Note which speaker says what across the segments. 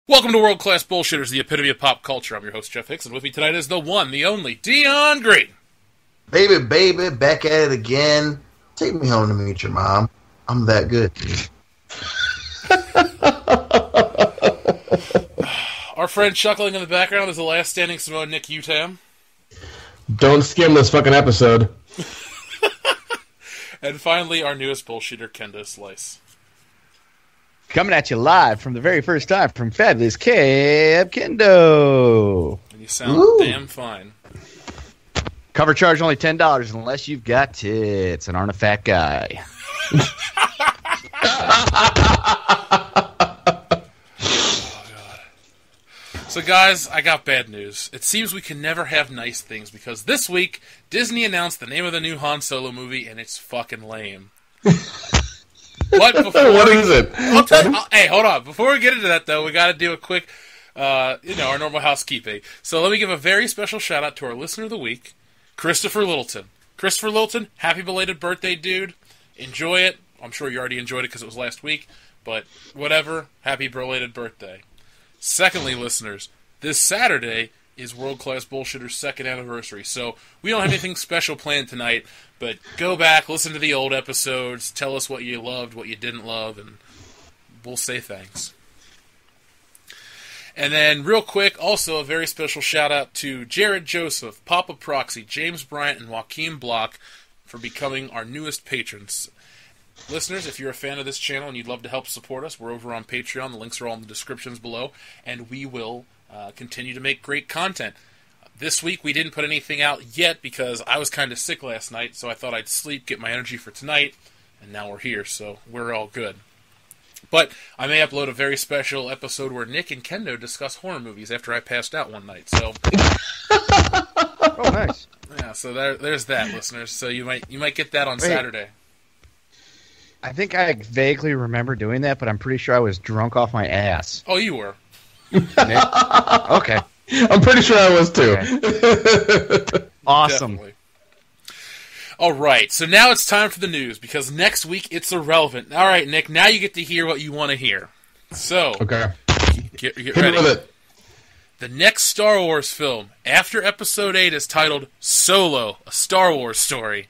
Speaker 1: Welcome to World Class Bullshitters, the epitome of pop culture. I'm your host, Jeff Hicks, and with me tonight is the one, the only, Dion Green.
Speaker 2: Baby, back at it again. Take me home to meet your mom. I'm that good.
Speaker 1: Our friend chuckling in the background is the last standing Samoan Nick Utam.
Speaker 3: Don't skim this fucking episode.
Speaker 1: And finally, our newest bullshitter, Kendo Slice.
Speaker 4: Coming at you live from the very first time from Fabulous Cab Kendo.
Speaker 1: And you sound damn fine.
Speaker 4: Cover charge only $10 unless you've got tits and aren't a fat guy.
Speaker 1: So guys, I got bad news. It seems we can never have nice things because this week, Disney announced the name of the new Han Solo movie and it's fucking lame. But before
Speaker 3: what is it?
Speaker 1: Hey, hold on. Before we get into that, though, we got to do a quick, our normal housekeeping. So let me give a very special shout-out to our listener of the week, Christopher Littleton. Christopher Littleton, happy belated birthday, dude. Enjoy it. I'm sure you already enjoyed it because it was last week, but whatever. Happy belated birthday. Secondly, listeners, this Saturday is World Class Bullshitter's second anniversary, so we don't have anything special planned tonight, but go back, listen to the old episodes, tell us what you loved, what you didn't love, and we'll say thanks. And then, real quick, also a very special shout-out to Jared Joseph, Papa Proxy, James Bryant, and Joaquin Block for becoming our newest patrons. Listeners, if you're a fan of this channel and you'd love to help support us, we're over on Patreon. The links are all in the descriptions below, and we will continue to make great content. This week we didn't put anything out yet because I was kind of sick last night, so I thought I'd sleep, get my energy for tonight, and now we're here, so we're all good. But I may upload a very special episode where Nick and Kendo discuss horror movies after I passed out one night, so...
Speaker 4: Oh, nice.
Speaker 1: Yeah, so there's that, listeners. So you might get that on Saturday.
Speaker 4: I think I vaguely remember doing that, but I'm pretty sure I was drunk off my ass.
Speaker 1: Oh, you were.
Speaker 4: Okay.
Speaker 3: I'm pretty sure I was too.
Speaker 4: Okay. Awesome.
Speaker 1: Definitely. All right, so now it's time for the news, because next week it's irrelevant. All right, Nick, now you get to hear what you want to hear. So,
Speaker 3: okay.
Speaker 1: Get ready.
Speaker 3: With it.
Speaker 1: The next Star Wars film, after Episode 8, is titled Solo, a Star Wars story.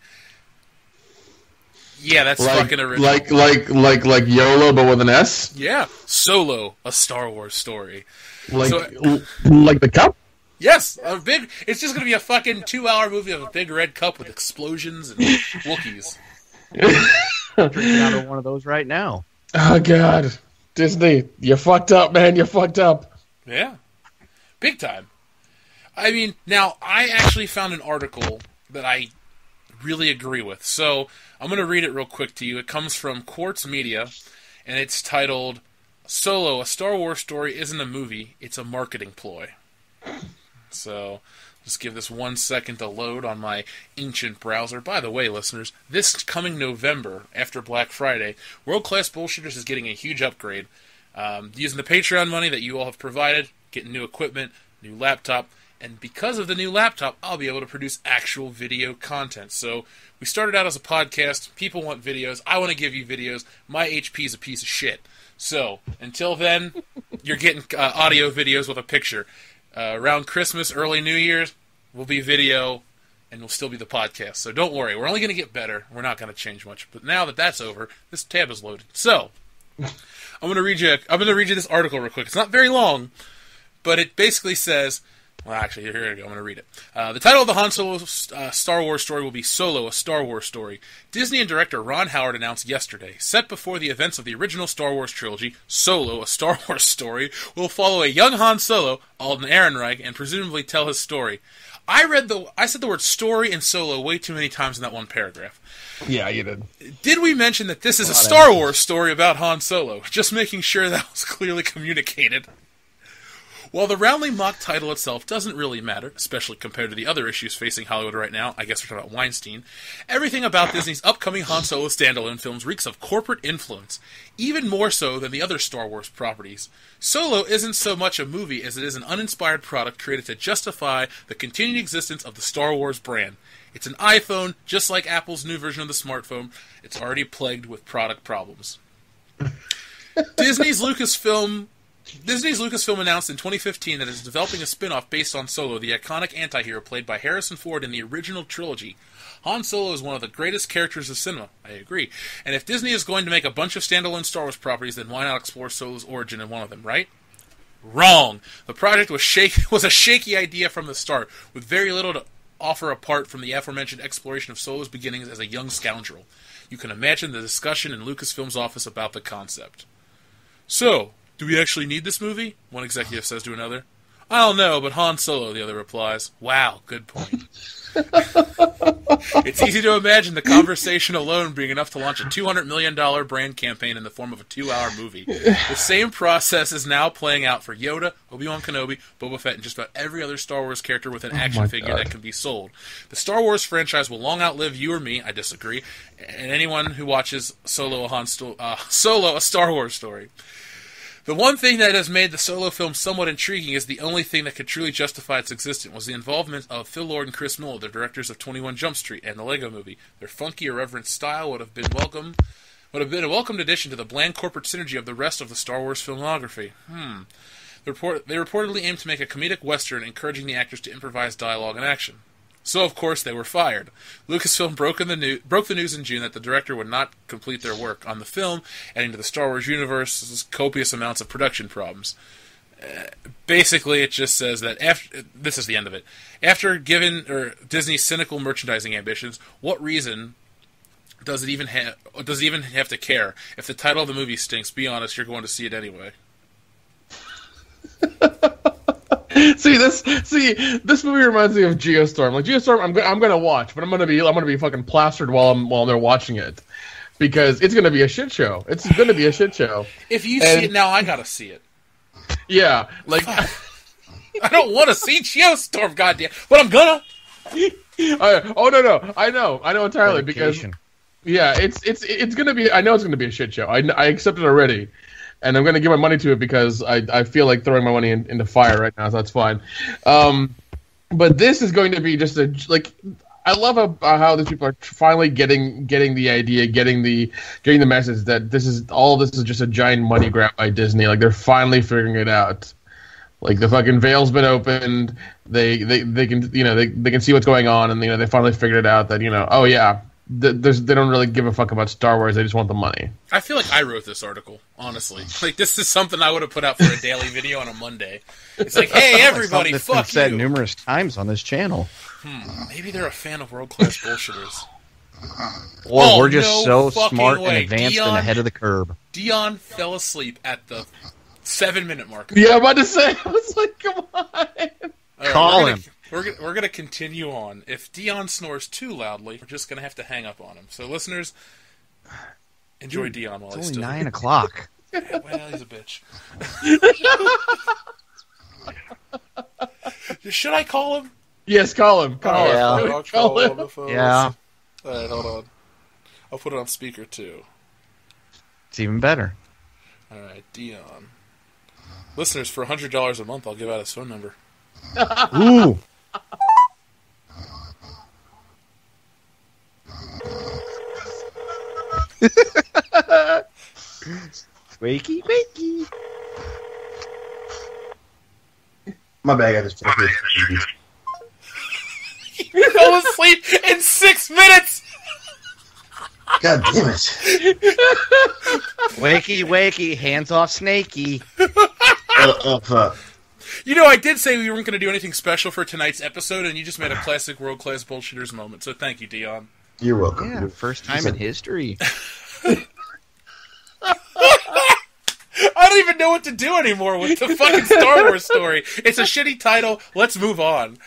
Speaker 1: Yeah, that's fucking original.
Speaker 3: Like YOLO, but with an S?
Speaker 1: Yeah, Solo, a Star Wars story.
Speaker 3: Like the cup?
Speaker 1: Yes, it's just going to be a fucking 2-hour movie of a big red cup with explosions and Wookiees.
Speaker 4: I'm drinking out of one of those right now.
Speaker 3: Oh, God. Disney, you fucked up, man. You fucked up.
Speaker 1: Yeah. Big time. I mean, now, I actually found an article that I really agree with. So, I'm going to read it real quick to you. It comes from Quartz Media, and it's titled, Solo, a Star Wars story isn't a movie, it's a marketing ploy. So, just give this 1 second to load on my ancient browser. By the way, listeners, this coming November, after Black Friday, World Class Bullshitters is getting a huge upgrade. Using the Patreon money that you all have provided, getting new equipment, new laptop, and because of the new laptop, I'll be able to produce actual video content. So, we started out as a podcast, people want videos, I want to give you videos, my HP is a piece of shit. So, until then, you're getting audio videos with a picture. Around Christmas, early New Year's, will be video, and will still be the podcast. So don't worry, we're only going to get better. We're not going to change much. But now that that's over, this tab is loaded. So, I'm going to read you this article real quick. It's not very long, but it basically says... Well, actually, here we go. I'm going to read it. The title of the Han Solo Star Wars story will be Solo, a Star Wars story. Disney and director Ron Howard announced yesterday, set before the events of the original Star Wars trilogy, Solo, a Star Wars story, will follow a young Han Solo, Alden Ehrenreich, and presumably tell his story. I said the word story and Solo way too many times in that one paragraph.
Speaker 3: Yeah, you did.
Speaker 1: Did we mention that this is a Star Wars story about Han Solo? Just making sure that was clearly communicated. While the roundly mock title itself doesn't really matter, especially compared to the other issues facing Hollywood right now, I guess we're talking about Weinstein, everything about Disney's upcoming Han Solo standalone films reeks of corporate influence, even more so than the other Star Wars properties. Solo isn't so much a movie as it is an uninspired product created to justify the continued existence of the Star Wars brand. It's an iPhone, just like Apple's new version of the smartphone. It's already plagued with product problems. Disney's Lucasfilm Disney's Lucasfilm announced in 2015 that it is developing a spin-off based on Solo, the iconic anti-hero played by Harrison Ford in the original trilogy. Han Solo is one of the greatest characters of cinema, I agree. And if Disney is going to make a bunch of standalone Star Wars properties, then why not explore Solo's origin in one of them, right? Wrong! The project was a shaky idea from the start, with very little to offer apart from the aforementioned exploration of Solo's beginnings as a young scoundrel. You can imagine the discussion in Lucasfilm's office about the concept. So, do we actually need this movie? One executive says to another. I don't know, but Han Solo, the other replies. Wow, good point. It's easy to imagine the conversation alone being enough to launch a $200 million brand campaign in the form of a 2-hour movie. The same process is now playing out for Yoda, Obi-Wan Kenobi, Boba Fett, and just about every other Star Wars character with an action figure that can be sold. The Star Wars franchise will long outlive you or me, I disagree, and anyone who watches Solo, a Star Wars story. The one thing that has made the Solo film somewhat intriguing is the only thing that could truly justify its existence was the involvement of Phil Lord and Chris Miller, the directors of 21 Jump Street and the Lego Movie. Their funky, irreverent style would have been a welcomed addition to the bland corporate synergy of the rest of the Star Wars filmography. They reportedly aimed to make a comedic western, encouraging the actors to improvise dialogue and action. So, of course, they were fired. Lucasfilm broke the news in June that the director would not complete their work on the film, adding to the Star Wars universe's copious amounts of production problems. Basically, it just says that this is the end of it. After Disney's cynical merchandising ambitions, what reason does it even have to care? If the title of the movie stinks, be honest, you're going to see it anyway.
Speaker 3: This movie reminds me of Geostorm. Like Geostorm, I'm gonna watch, but I'm gonna be fucking plastered while they're watching it, because it's gonna be a shit show. It's gonna be a shit show.
Speaker 1: If you see it now, I gotta see it.
Speaker 3: Yeah, like
Speaker 1: I don't want to see Geostorm, goddamn, but I'm gonna.
Speaker 3: No, I know entirely, because it's gonna be. I know it's gonna be a shit show. I accept it already. And I'm going to give my money to it because I feel like throwing my money into fire right now, so that's fine. But this is going to be just I love how these people are finally getting the idea, getting the message that this is just a giant money grab by Disney. Like, they're finally figuring it out. Like, the fucking veil's been opened. They can they can see what's going on, and they finally figured it out that oh yeah. They don't really give a fuck about Star Wars. They just want the money.
Speaker 1: I feel like I wrote this article, honestly. Like, this is something I would have put out for a daily video on a Monday. It's like, hey, everybody,
Speaker 4: that's
Speaker 1: fuck
Speaker 4: been said
Speaker 1: you.
Speaker 4: numerous times on this channel.
Speaker 1: Maybe they're a fan of world-class bullshitters.
Speaker 4: Or we're just so
Speaker 1: fucking
Speaker 4: smart
Speaker 1: way.
Speaker 4: and advanced and ahead of the curve.
Speaker 1: Dion fell asleep at the 7-minute mark.
Speaker 3: Yeah, I'm about to say. I was like, come on.
Speaker 1: Right,
Speaker 4: Call him.
Speaker 1: We're gonna continue on. If Dion snores too loudly, we're just gonna have to hang up on him. So, listeners, enjoy Dion while
Speaker 4: It's
Speaker 1: he's
Speaker 4: only
Speaker 1: still
Speaker 4: 9 o'clock.
Speaker 1: Yeah, well, he's a bitch. Should I call him?
Speaker 3: Yes, call him. Call him.
Speaker 1: I'll call him on the phone.
Speaker 4: Yeah.
Speaker 1: All right, hold on. I'll put it on speaker too.
Speaker 4: It's even better.
Speaker 1: All right, Dion. Listeners, for $100 a month, I'll give out his phone number.
Speaker 4: Ooh. Wakey.
Speaker 2: My bad, I just
Speaker 1: You fell asleep in 6 minutes!
Speaker 2: God damn it.
Speaker 4: Wakey, hands off Snakey.
Speaker 2: Fuck.
Speaker 1: I did say we weren't going to do anything special for tonight's episode, and you just made a classic world-class bullshitters moment, so thank you, Dion.
Speaker 2: You're welcome.
Speaker 4: Yeah, first time in history.
Speaker 1: I don't even know what to do anymore with the fucking Star Wars story. It's a shitty title. Let's move on.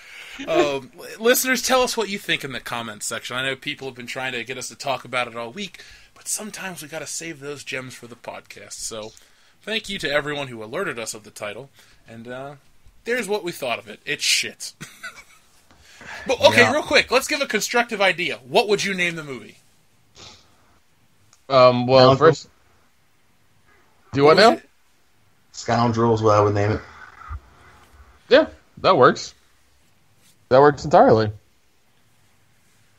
Speaker 1: Listeners, tell us what you think in the comments section. I know people have been trying to get us to talk about it all week, but sometimes we got to save those gems for the podcast. So, thank you to everyone who alerted us of the title. And there's what we thought of it. It's shit. But okay, real quick, let's give a constructive idea. What would you name the movie?
Speaker 3: Well, first, do what now?
Speaker 2: Scoundrels, what I would name it.
Speaker 3: Yeah, that works. That works entirely.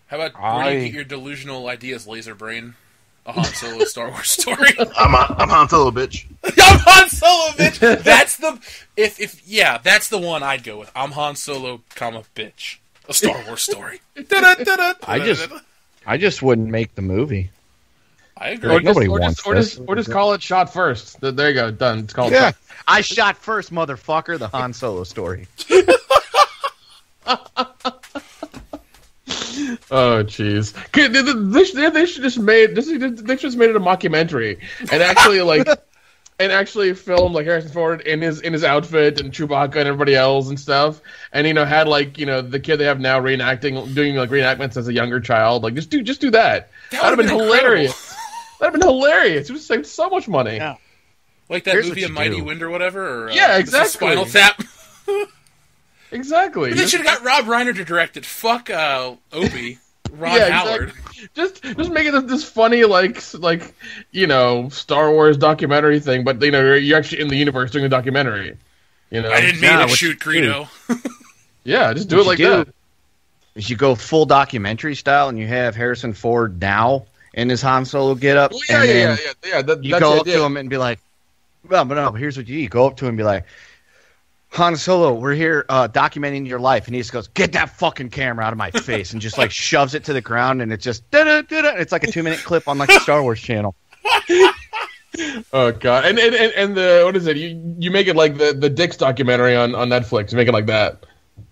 Speaker 1: How about where do you get your delusional ideas, laser brain? a Han Solo Star Wars story.
Speaker 2: I'm Han Solo, bitch.
Speaker 1: I'm Han Solo, bitch. That's that's the one I'd go with. I'm Han Solo, bitch. A Star Wars story.
Speaker 4: I just wouldn't make the movie.
Speaker 1: I agree.
Speaker 4: Nobody wants this.
Speaker 3: Or just call it Shot First. There you go, done. It's called.
Speaker 4: Yeah, I shot first, motherfucker. The Han Solo story.
Speaker 3: Oh jeez! They should just made this. They just made it a mockumentary and actually filmed like Harrison Ford in his outfit and Chewbacca and everybody else and stuff, and had the kid they have now doing reenactments as a younger child. Like just do that. That'd have been hilarious. That'd have been hilarious. It would have saved so much money.
Speaker 4: Yeah.
Speaker 1: Like that movie, A Mighty Wind or whatever. Or,
Speaker 3: yeah, exactly.
Speaker 1: Spinal Tap.
Speaker 3: Exactly.
Speaker 1: But they should have got Rob Reiner to direct it. Fuck Obi. Ron Howard.
Speaker 3: Exactly. Just make it this funny, Star Wars documentary thing, but you're actually in the universe doing a documentary.
Speaker 1: I didn't mean to shoot Greedo.
Speaker 3: Yeah, just do it like that.
Speaker 4: Is you go full documentary style, and you have Harrison Ford now in his Han Solo getup.
Speaker 3: Yeah.
Speaker 4: You go up to him and be like, "Well, but no, here's what you go up to him and be like." Han Solo, we're here documenting your life. And he just goes, get that fucking camera out of my face. And just shoves it to the ground. And it just, it's like a 2-minute clip on the Star Wars channel.
Speaker 3: Oh, God. And the, what is it? You make it like the Dix documentary on Netflix. You make it like that.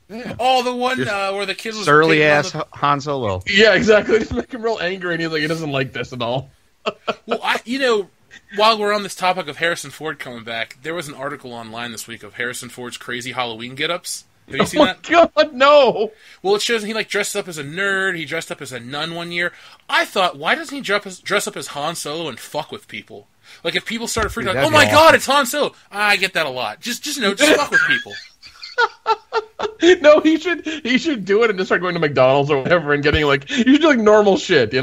Speaker 1: Yeah. Oh, the one where the kid was
Speaker 4: surly ass Han Solo.
Speaker 3: Yeah, exactly. Just make him real angry. And he's like, he doesn't like this at all.
Speaker 1: Well, while we're on this topic of Harrison Ford coming back, there was an article online this week of Harrison Ford's crazy Halloween get-ups. Have you seen that?
Speaker 3: Oh, my God, no!
Speaker 1: Well, it shows he, dressed up as a nerd. He dressed up as a nun one year. I thought, why doesn't he dress up as Han Solo and fuck with people? Like, if people started freaking out, oh my God, it's Han Solo! I get that a lot. Just fuck with people.
Speaker 3: No, he should do it and just start going to McDonald's or whatever and getting, you should do, normal shit,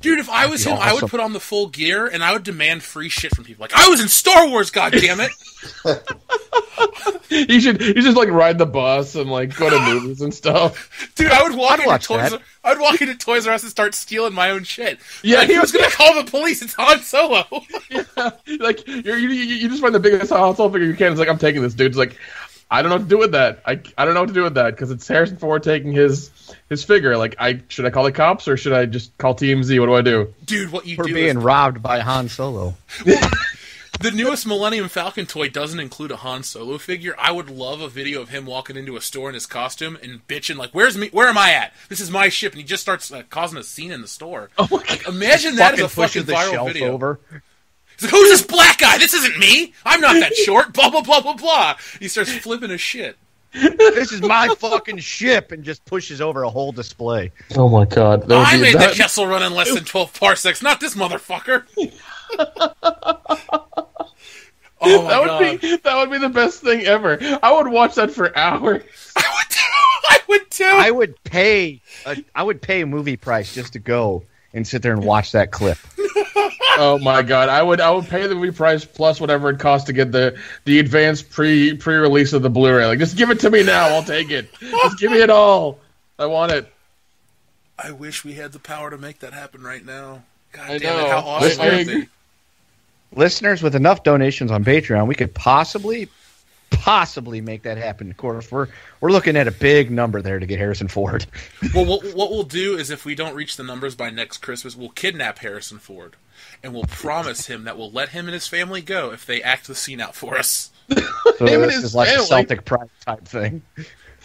Speaker 1: Dude, if I was him, I would put on the full gear and I would demand free shit from people. Like, I was in Star Wars, goddammit!
Speaker 3: You should ride the bus and go to movies and stuff.
Speaker 1: Dude, I would walk into Toys R Us and start stealing my own shit.
Speaker 3: Yeah,
Speaker 1: he was gonna call the police. It's Han Solo.
Speaker 3: Yeah, you just find the biggest Han Solo figure you can. It's I'm taking this, dude. It's I don't know what to do with that. I don't know what to do with that because it's Harrison Ford taking his figure. Should I call the cops or should I just call TMZ? What do I do?
Speaker 1: Dude, what you
Speaker 4: for
Speaker 1: do
Speaker 4: being robbed by Han Solo.
Speaker 1: The newest Millennium Falcon toy doesn't include a Han Solo figure. I would love a video of him walking into a store in his costume and bitching where am I at? This is my ship, and he just starts causing a scene in the store.
Speaker 3: Oh my God.
Speaker 1: Imagine that as a fucking viral video.
Speaker 4: Over.
Speaker 1: He's like, who's this black guy? This isn't me. I'm not that short. Blah, blah, blah, blah, blah. He starts flipping his shit.
Speaker 4: This is my fucking ship, and just pushes over a whole display.
Speaker 3: Oh my God.
Speaker 1: I made the Kessel run in less than 12 parsecs, not this motherfucker. Oh my God.
Speaker 3: That would be the best thing ever. I would watch that for hours.
Speaker 1: I would too.
Speaker 4: I would pay a movie price just to go and sit there and watch that clip.
Speaker 3: Oh my God! I would pay the movie price plus whatever it costs to get the advanced pre-release of the Blu-ray. Just give it to me now. I'll take it. Just give me it all. I want it.
Speaker 1: I wish we had the power to make that happen right now. God
Speaker 3: I
Speaker 1: damn
Speaker 3: know.
Speaker 1: it! How awesome would it be?
Speaker 4: Listeners, with enough donations on Patreon, we could possibly make that happen. Of course, we're looking at a big number there to get Harrison Ford.
Speaker 1: Well, what we'll do is if we don't reach the numbers by next Christmas, we'll kidnap Harrison Ford. And we'll promise him that we'll let him and his family go if they act the scene out for us.
Speaker 4: So this is like a Celtic Pride type thing.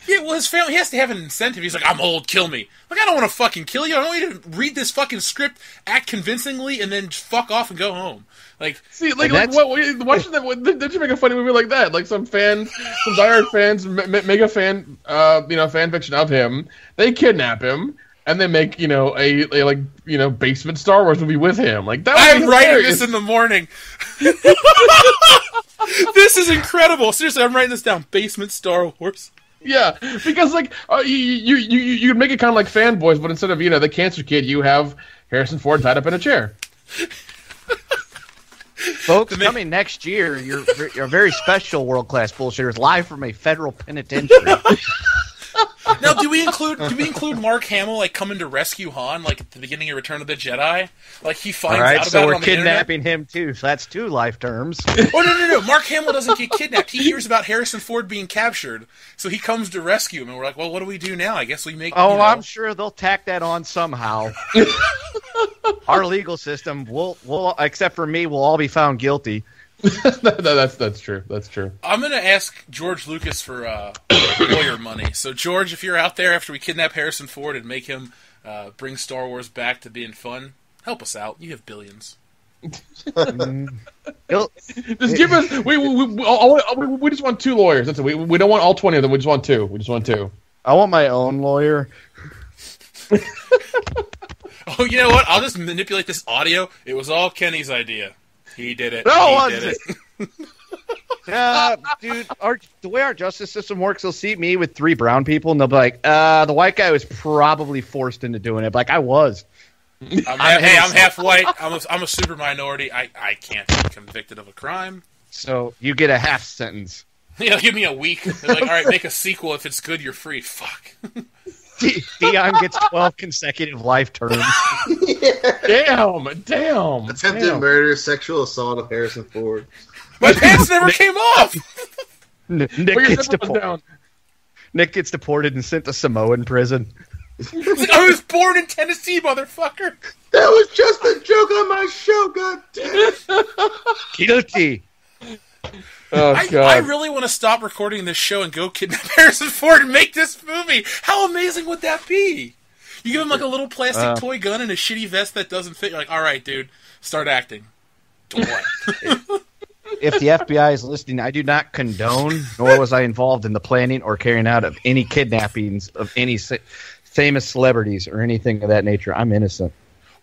Speaker 1: Yeah, well, his family, he has to have an incentive. He's like, I'm old, kill me. I don't want to fucking kill you. I don't want you to read this fucking script, act convincingly, and then just fuck off and go home.
Speaker 3: Watching that, did you make a funny movie like that? Some diehard fans make a fan fiction of him. They kidnap him. And they make, a basement Star Wars movie with him.
Speaker 1: I'm writing this in the morning. This is incredible. Seriously, I'm writing this down. Basement Star Wars.
Speaker 3: Yeah, because you make it kind of like Fanboys, but instead of the cancer kid, you have Harrison Ford tied up in a chair.
Speaker 4: Folks, coming next year, your very special world class bullshitters live from a federal penitentiary.
Speaker 1: Now, do we include Mark Hamill like coming to rescue Han like at the beginning of Return of the Jedi? Like he finds out about
Speaker 4: so
Speaker 1: it
Speaker 4: we're
Speaker 1: on the
Speaker 4: kidnapping
Speaker 1: internet?
Speaker 4: him too. So that's 2 life terms.
Speaker 1: Oh no! Mark Hamill doesn't get kidnapped. He hears about Harrison Ford being captured, so he comes to rescue him. And we're like, well, what do we do now? I guess we make.
Speaker 4: Oh, I'm sure they'll tack that on somehow. Our legal system will, except for me, will all be found guilty.
Speaker 3: That's true. That's true.
Speaker 1: I'm going to ask George Lucas for lawyer money. So, George, if you're out there after we kidnap Harrison Ford and make him bring Star Wars back to being fun, help us out. You have billions.
Speaker 3: Just give us. We just want 2 lawyers. That's it. We don't want all 20 of them. We just want 2. We just want 2.
Speaker 4: I want my own lawyer.
Speaker 1: Oh, you know what? I'll just manipulate this audio. It was all Kenny's idea. He did it.
Speaker 4: No,
Speaker 1: he did
Speaker 4: it. Dude, the way our justice system works, they'll see me with 3 brown people, and they'll be like, the white guy was probably forced into doing it. Like, I was.
Speaker 1: I'm half white. I'm a super minority. I can't be convicted of a crime.
Speaker 4: So you get a half sentence.
Speaker 1: Yeah, give me a week. They're like, all right, make a sequel. If it's good, you're free. Fuck.
Speaker 4: Dion gets 12 consecutive life terms.
Speaker 3: Damn.
Speaker 2: Attempted murder, sexual assault of Harrison Ford.
Speaker 1: My pants never came off.
Speaker 4: Nick gets deported and sent to Samoan prison.
Speaker 1: I was born in Tennessee, motherfucker.
Speaker 2: That was just a joke on my show, god damn it.
Speaker 4: Guilty.
Speaker 3: Oh, God.
Speaker 1: I really want to stop recording this show and go kidnap Harrison Ford and make this movie. How amazing would that be? You give him like a little plastic toy gun and a shitty vest that doesn't fit. You're like, all right, dude, start acting. What?
Speaker 4: If the FBI is listening, I do not condone, nor was I involved in the planning or carrying out of any kidnappings of any famous celebrities or anything of that nature. I'm innocent.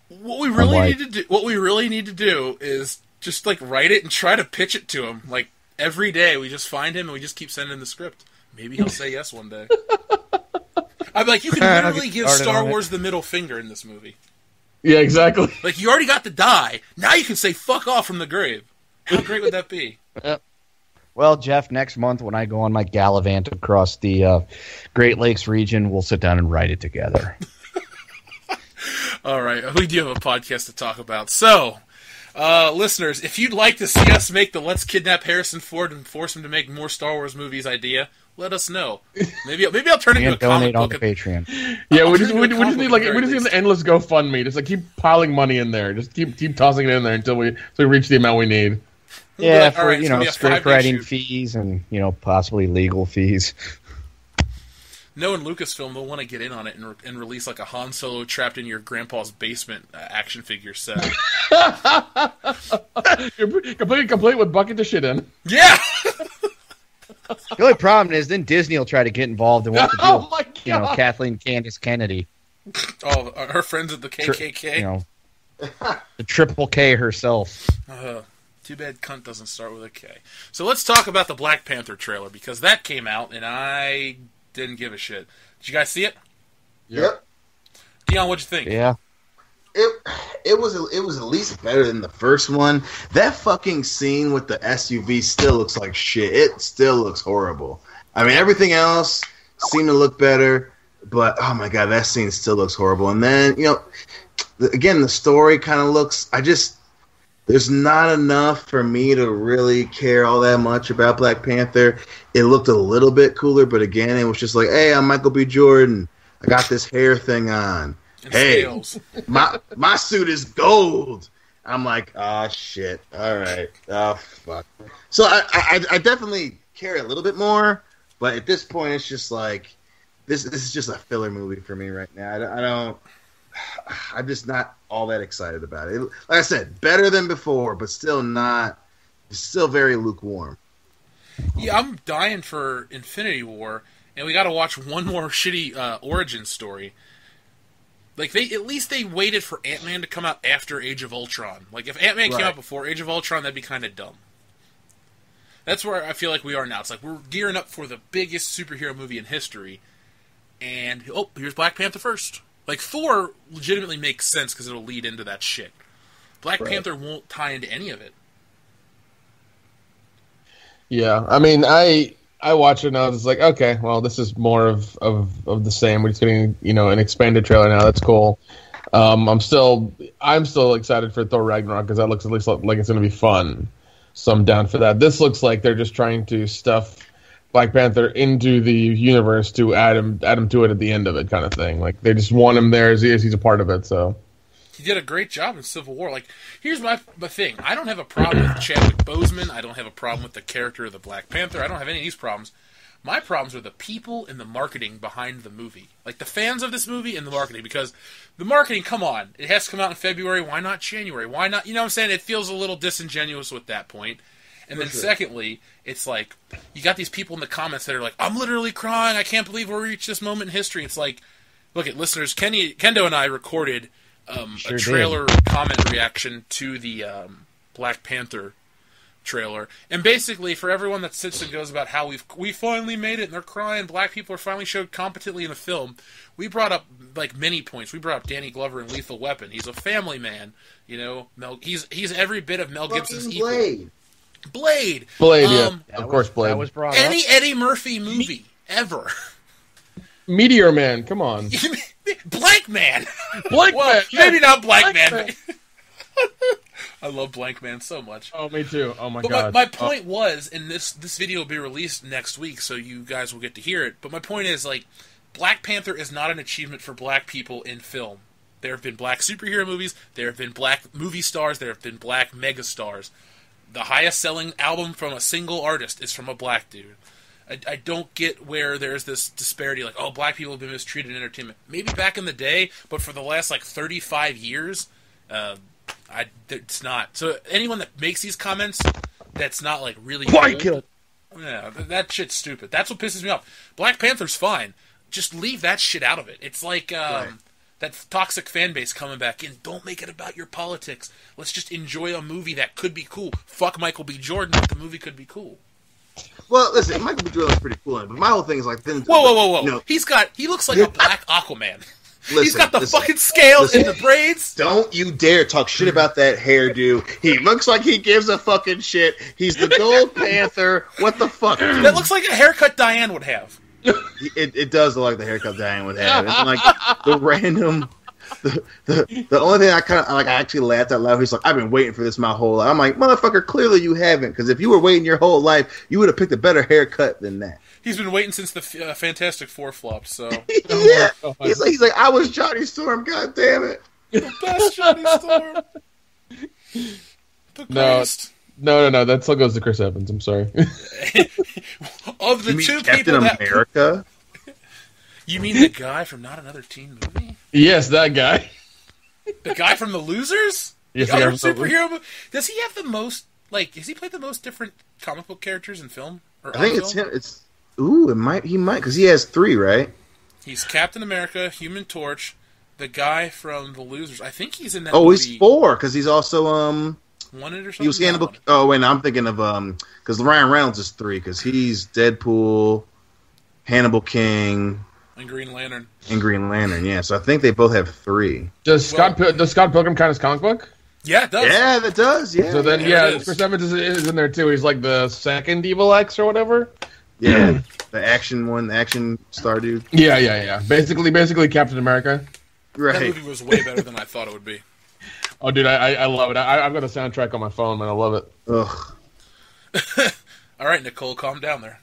Speaker 1: What we really need to do is just like write it and try to pitch it to him. Like every day, we just find him and we just keep sending the script. Maybe he'll say yes one day. I'm like, you can literally give Star Wars the middle finger in this movie.
Speaker 3: Yeah, exactly.
Speaker 1: Like, you already got to die. Now you can say fuck off from the grave. How great would that be?
Speaker 4: Well, Jeff, next month when I go on my gallivant across the Great Lakes region, we'll sit down and write it together.
Speaker 1: All right. We do have a podcast to talk about. So, listeners, if you'd like to see us make the Let's Kidnap Harrison Ford and force him to make more Star Wars movies idea, let us know. Maybe I'll turn it into a comic
Speaker 4: donate on
Speaker 1: book.
Speaker 4: the Patreon.
Speaker 3: Yeah, we just need an endless GoFundMe. Just like keep piling money in there. Just keep tossing it in there until we reach the amount we need.
Speaker 4: Yeah,
Speaker 1: like,
Speaker 4: for
Speaker 1: right,
Speaker 4: script writing fees and possibly legal fees.
Speaker 1: Knowing Lucasfilm, they'll want to get in on it and release like a Han Solo trapped in your grandpa's basement action figure set.
Speaker 3: complete with bucket to shit in.
Speaker 1: Yeah.
Speaker 4: The only problem is then Disney will try to get involved and want to
Speaker 3: Oh my God.
Speaker 4: Kathleen Candace Kennedy.
Speaker 1: Oh, her friends at the KKK.
Speaker 4: The Triple K herself.
Speaker 1: Too bad cunt doesn't start with a K. So let's talk about the Black Panther trailer, because that came out and I didn't give a shit. Did you guys see it?
Speaker 2: Yep.
Speaker 1: Dion, what'd you think?
Speaker 4: Yeah.
Speaker 2: It was at least better than the first one. That fucking scene with the SUV still looks like shit. It still looks horrible. I mean, everything else seemed to look better, but oh my god, that scene still looks horrible. And then again, the story kind of looks. There's not enough for me to really care all that much about Black Panther. It looked a little bit cooler, but again, it was just like, hey, I'm Michael B. Jordan. I got this hair thing on.
Speaker 1: And
Speaker 2: hey,
Speaker 1: scales.
Speaker 2: my suit is gold. I'm like, oh shit. All right. Oh fuck. So I definitely care a little bit more, but at this point, it's just like this is just a filler movie for me right now. I'm just not all that excited about it. Like I said, better than before, but still not. Still very lukewarm.
Speaker 1: Yeah, I'm dying for Infinity War, and we got to watch one more shitty origin story. Like at least they waited for Ant-Man to come out after Age of Ultron. Like if Ant-Man came out before Age of Ultron, that'd be kind of dumb. That's where I feel like we are now. It's like we're gearing up for the biggest superhero movie in history, and here's Black Panther first. Like Thor legitimately makes sense because it'll lead into that shit. Black Panther won't tie into any of it.
Speaker 3: Yeah, I mean, I I watched it and I was just like, okay, well, this is more of the same. We're just getting, an expanded trailer now. That's cool. I'm still excited for Thor Ragnarok because that looks at least like it's going to be fun. So I'm down for that. This looks like they're just trying to stuff Black Panther into the universe to add him to it at the end of it, kind of thing. Like they just want him there as he's a part of it. So
Speaker 1: he did a great job in Civil War. Like, here's my thing. I don't have a problem with Chadwick Boseman. I don't have a problem with the character of the Black Panther. I don't have any of these problems. My problems are the people and the marketing behind the movie. Like, the fans of this movie and the marketing. Because the marketing, come on. It has to come out in February. Why not January? Why not? You know what I'm saying? It feels a little disingenuous with that point. And then secondly, it's like, you got these people in the comments that are like, I'm literally crying. I can't believe we reached this moment in history. It's like, look at listeners. Kendo and I recorded a trailer comment reaction to the Black Panther trailer, and basically for everyone that sits and goes about how we finally made it and they're crying, black people are finally showed competently in the film, we brought up like many points. We brought up Danny Glover in Lethal Weapon. He's a family man, he's every bit of Mel Gibson's equal. Blade,
Speaker 3: yeah, of course, Blade.
Speaker 4: That was brought up.
Speaker 1: Any Eddie Murphy movie ever.
Speaker 3: Meteor Man, come on.
Speaker 1: Blank Man.
Speaker 3: Blank Man.
Speaker 1: Maybe not Blank Man. I love Blank Man so much.
Speaker 3: Oh, me too. Oh my god.
Speaker 1: My point was, and this video will be released next week, so you guys will get to hear it. But my point is, like, Black Panther is not an achievement for black people in film. There have been black superhero movies. There have been black movie stars. There have been black mega stars. The highest selling album from a single artist is from a black dude. I don't get where there's this disparity, like, oh, black people have been mistreated in entertainment. Maybe back in the day, but for the last, 35 years, it's not. So anyone that makes these comments, that's not, really old, yeah, that shit's stupid. That's what pisses me off. Black Panther's fine. Just leave that shit out of it. It's like that toxic fan base coming back in. Don't make it about your politics. Let's just enjoy a movie that could be cool. Fuck Michael B. Jordan, but the movie could be cool.
Speaker 2: Well, listen, Michael B. Jordan's pretty cool, but my whole thing is like,
Speaker 1: whoa! He looks like a black Aquaman. He's got the fucking scales and the braids.
Speaker 2: Don't you dare talk shit about that hairdo. He looks like he gives a fucking shit. He's the Gold Panther. What the fuck? Dude?
Speaker 1: That looks like a haircut Diane would have.
Speaker 2: It does look like the haircut Diane would have. It's like the random. The only thing I actually laughed out loud. He's like, I've been waiting for this my whole life. I'm like, motherfucker, clearly you haven't, because if you were waiting your whole life, you would have picked a better haircut than that.
Speaker 1: He's been waiting since the Fantastic Four flopped. So
Speaker 2: yeah, he's like, I was Johnny Storm. God damn it,
Speaker 1: the best Johnny Storm. The greatest.
Speaker 3: No. That still goes to Chris Evans. I'm sorry.
Speaker 1: Of the two
Speaker 2: Captain
Speaker 1: people
Speaker 2: America?
Speaker 1: You mean the guy from Not Another Teen Movie?
Speaker 3: Yes, that guy.
Speaker 1: The guy from The Losers?
Speaker 3: Yes,
Speaker 1: the other superhero movie? Does he have the most, has he played the most different comic book characters in film?
Speaker 2: I think it's him. He might, because he has 3, right?
Speaker 1: He's Captain America, Human Torch, the guy from The Losers. I think he's in that movie.
Speaker 2: Oh, he's 4, because he's also,
Speaker 1: Wanted or something?
Speaker 2: He was Hannibal. Oh, wait, no, I'm thinking of, because Ryan Reynolds is 3, because he's Deadpool, Hannibal King,
Speaker 1: and Green Lantern.
Speaker 2: Yeah. So I think they both have 3.
Speaker 3: Does Scott Pilgrim count as comic book?
Speaker 1: Yeah, it does.
Speaker 2: Yeah, that does. Yeah.
Speaker 3: So then, Chris Evans is in there too. He's like the second Evil X or whatever.
Speaker 2: Yeah, the action star dude.
Speaker 3: Yeah. Basically Captain America.
Speaker 2: Right.
Speaker 1: That movie was way better than I thought it would be.
Speaker 3: Oh, dude, I love it. I've got a soundtrack on my phone, man. I love it.
Speaker 2: Ugh.
Speaker 1: All right, Nicole, calm down there.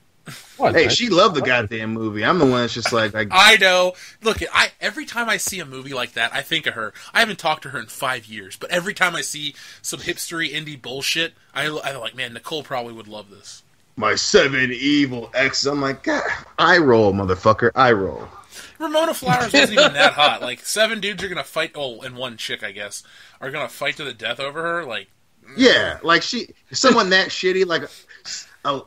Speaker 3: What,
Speaker 2: hey, she loved the goddamn movie. I'm the one that's just like
Speaker 1: I know. Look, every time I see a movie like that, I think of her. I haven't talked to her in 5 years, but every time I see some hipstery indie bullshit, I'm like, man, Nicole probably would love this.
Speaker 2: My 7 evil exes. I'm like, God, I roll, motherfucker. I roll.
Speaker 1: Ramona Flowers wasn't even that hot. Like, 7 dudes are gonna fight. Oh, and 1 chick, I guess, are gonna fight to the death over her. Like,
Speaker 2: yeah, like someone that shitty, like. A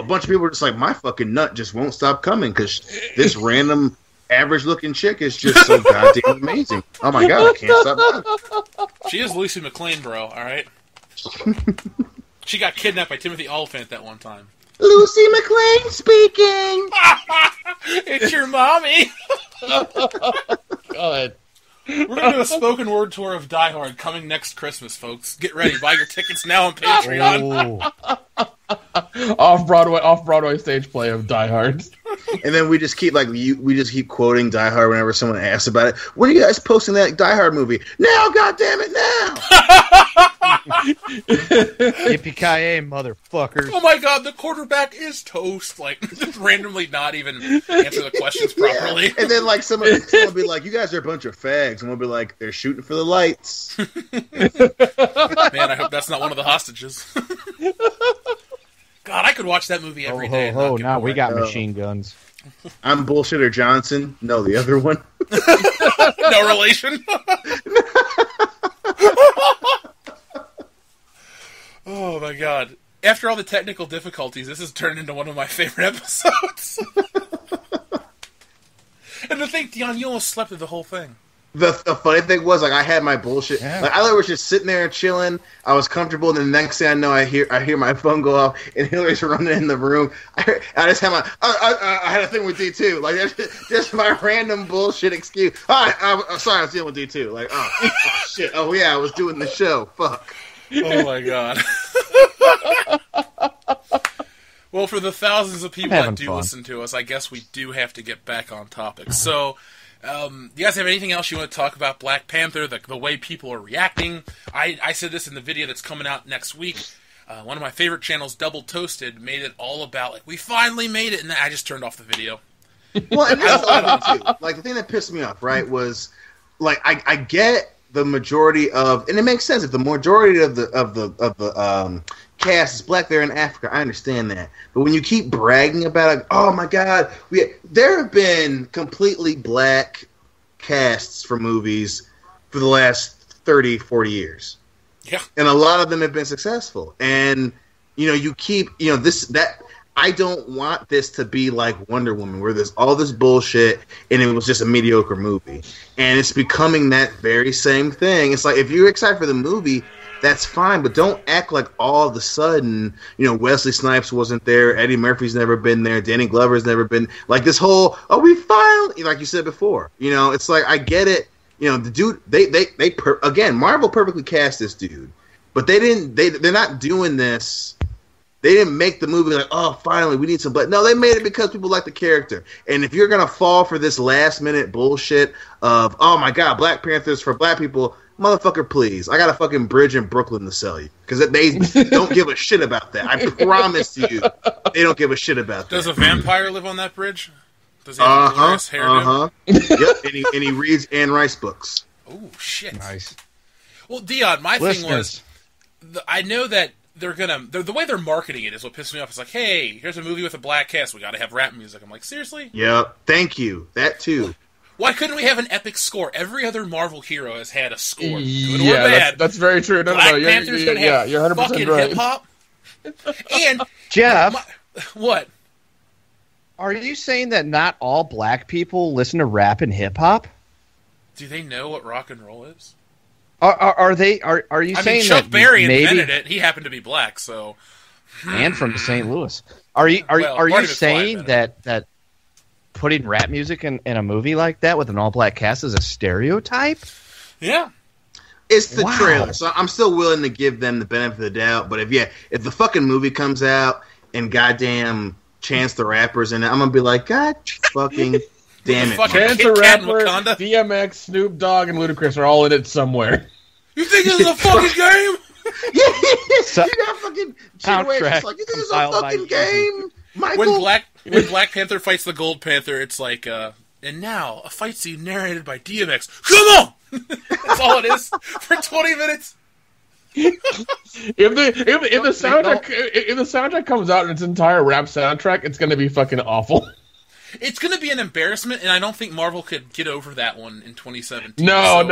Speaker 2: bunch of people are just like, my fucking nut just won't stop coming because this random average-looking chick is just so goddamn amazing. Oh my god, I can't stop.
Speaker 1: She is Lucy McLean, bro. All right. She got kidnapped by Timothy Olyphant that one time.
Speaker 2: Lucy McLean speaking.
Speaker 1: It's your mommy.
Speaker 3: God.
Speaker 1: We're going to do a spoken word tour of Die Hard coming next Christmas, folks. Get ready. Buy your tickets now on Patreon.
Speaker 3: off Broadway stage play of Die Hard.
Speaker 2: And then we just keep quoting Die Hard whenever someone asks about it. When are you guys posting that Die Hard movie? Now, goddamn it, now!
Speaker 4: Yippee-ki-yay, motherfuckers.
Speaker 1: Oh my god, the quarterback is toast. Like, just randomly not even answer the questions properly.
Speaker 2: Yeah. And then, like, someone will be like, you guys are a bunch of fags. And we'll be like, they're shooting for the lights.
Speaker 1: Man, I hope that's not one of the hostages. God, I could watch that movie every day.
Speaker 4: Now we got machine guns.
Speaker 2: I'm Bullshitter Johnson. No, the other one.
Speaker 1: No relation. Oh my god. After all the technical difficulties, this has turned into one of my favorite episodes. And the thing, Dion, you almost slept through the whole thing.
Speaker 2: The funny thing was, like, I had my bullshit.
Speaker 4: Yeah.
Speaker 2: Like, I was just sitting there chilling. I was comfortable, and the next thing I know, I hear my phone go off, and Hillary's running in the room. I just had I had a thing with D2. Like, that's just my random bullshit excuse. I'm sorry, I was dealing with D2. Like, oh shit. Oh yeah, I was doing the show. Fuck.
Speaker 1: Oh my god. Well, for the thousands of people that do listen to us, I guess we do have to get back on topic. So, you guys have anything else you want to talk about Black Panther, the way people are reacting? I said this in the video that's coming out next week. One of my favorite channels, Double Toasted, made it all about, like, we finally made it, and I just turned off the video.
Speaker 2: Well, and that's the other thing, too. Like, the thing that pissed me off, right, was, like, I get the majority of, and it makes sense, if the majority of the cast is black, they're in Africa, I understand that. But when you keep bragging about it, oh my god, there have been completely black casts for movies for the last 30, 40 years.
Speaker 1: Yeah.
Speaker 2: And a lot of them have been successful. And, you keep, I don't want this to be like Wonder Woman, where there's all this bullshit and it was just a mediocre movie. And it's becoming that very same thing. It's like, if you're excited for the movie, that's fine, but don't act like all of a sudden, Wesley Snipes wasn't there, Eddie Murphy's never been there, Danny Glover's never been, like, this whole, we finally, like you said before, it's like, I get it, the dude, again, Marvel perfectly cast this dude, but they're not doing this. They didn't make the movie like, oh, finally, we need some black. No, they made it because people like the character. And if you're going to fall for this last-minute bullshit of, oh, my God, Black Panthers for black people, motherfucker, please. I got a fucking bridge in Brooklyn to sell you. Because they don't give a shit about that. I promise you, they don't give a shit about that.
Speaker 1: Does a vampire live on that bridge? Does he have a glorious hairdo?
Speaker 2: Yep, and he reads Anne Rice books.
Speaker 1: Oh, shit.
Speaker 4: Nice.
Speaker 1: Well, Dion, my thing was, I know that the way they're marketing it is what pisses me off. It's like, hey, here's a movie with a black cast. We got to have rap music. I'm like, seriously?
Speaker 2: Yep. Thank you. That too.
Speaker 1: Why couldn't we have an epic score? Every other Marvel hero has had a score, good
Speaker 3: or
Speaker 1: bad.
Speaker 3: That's very true.
Speaker 1: Black Panther's gonna have
Speaker 3: you're 100%
Speaker 1: fucking
Speaker 3: right.
Speaker 1: hip hop. And
Speaker 4: Jeff,
Speaker 1: what?
Speaker 4: Are you saying that not all black people listen to rap and hip hop?
Speaker 1: Do they know what rock and roll is?
Speaker 4: Are they? Are you saying
Speaker 1: Chuck
Speaker 4: that
Speaker 1: Berry
Speaker 4: maybe,
Speaker 1: invented it? He happened to be black, so.
Speaker 4: And from St. Louis. Are you saying that putting rap music in a movie like that with an all black cast is a stereotype?
Speaker 1: Yeah.
Speaker 2: It's the trailer, so I'm still willing to give them the benefit of the doubt. But if the fucking movie comes out and goddamn Chance the Rapper's in it, I'm gonna be like, God fucking damn it!
Speaker 3: Chance the Rapper, DMX, Snoop Dogg, and Ludacris are all in it somewhere.
Speaker 1: You think this is a fucking game?
Speaker 2: Yeah, you got fucking
Speaker 4: soundtrack.
Speaker 2: Like, you think this is a fucking game, Michael?
Speaker 1: When Black Panther fights the Gold Panther, it's like, and now a fight scene narrated by DMX. Come on! That's all it is for 20 minutes.
Speaker 3: If the soundtrack comes out in its entire rap soundtrack, it's going to be fucking awful.
Speaker 1: It's going to be an embarrassment, and I don't think Marvel could get over that one in 2017.
Speaker 3: No.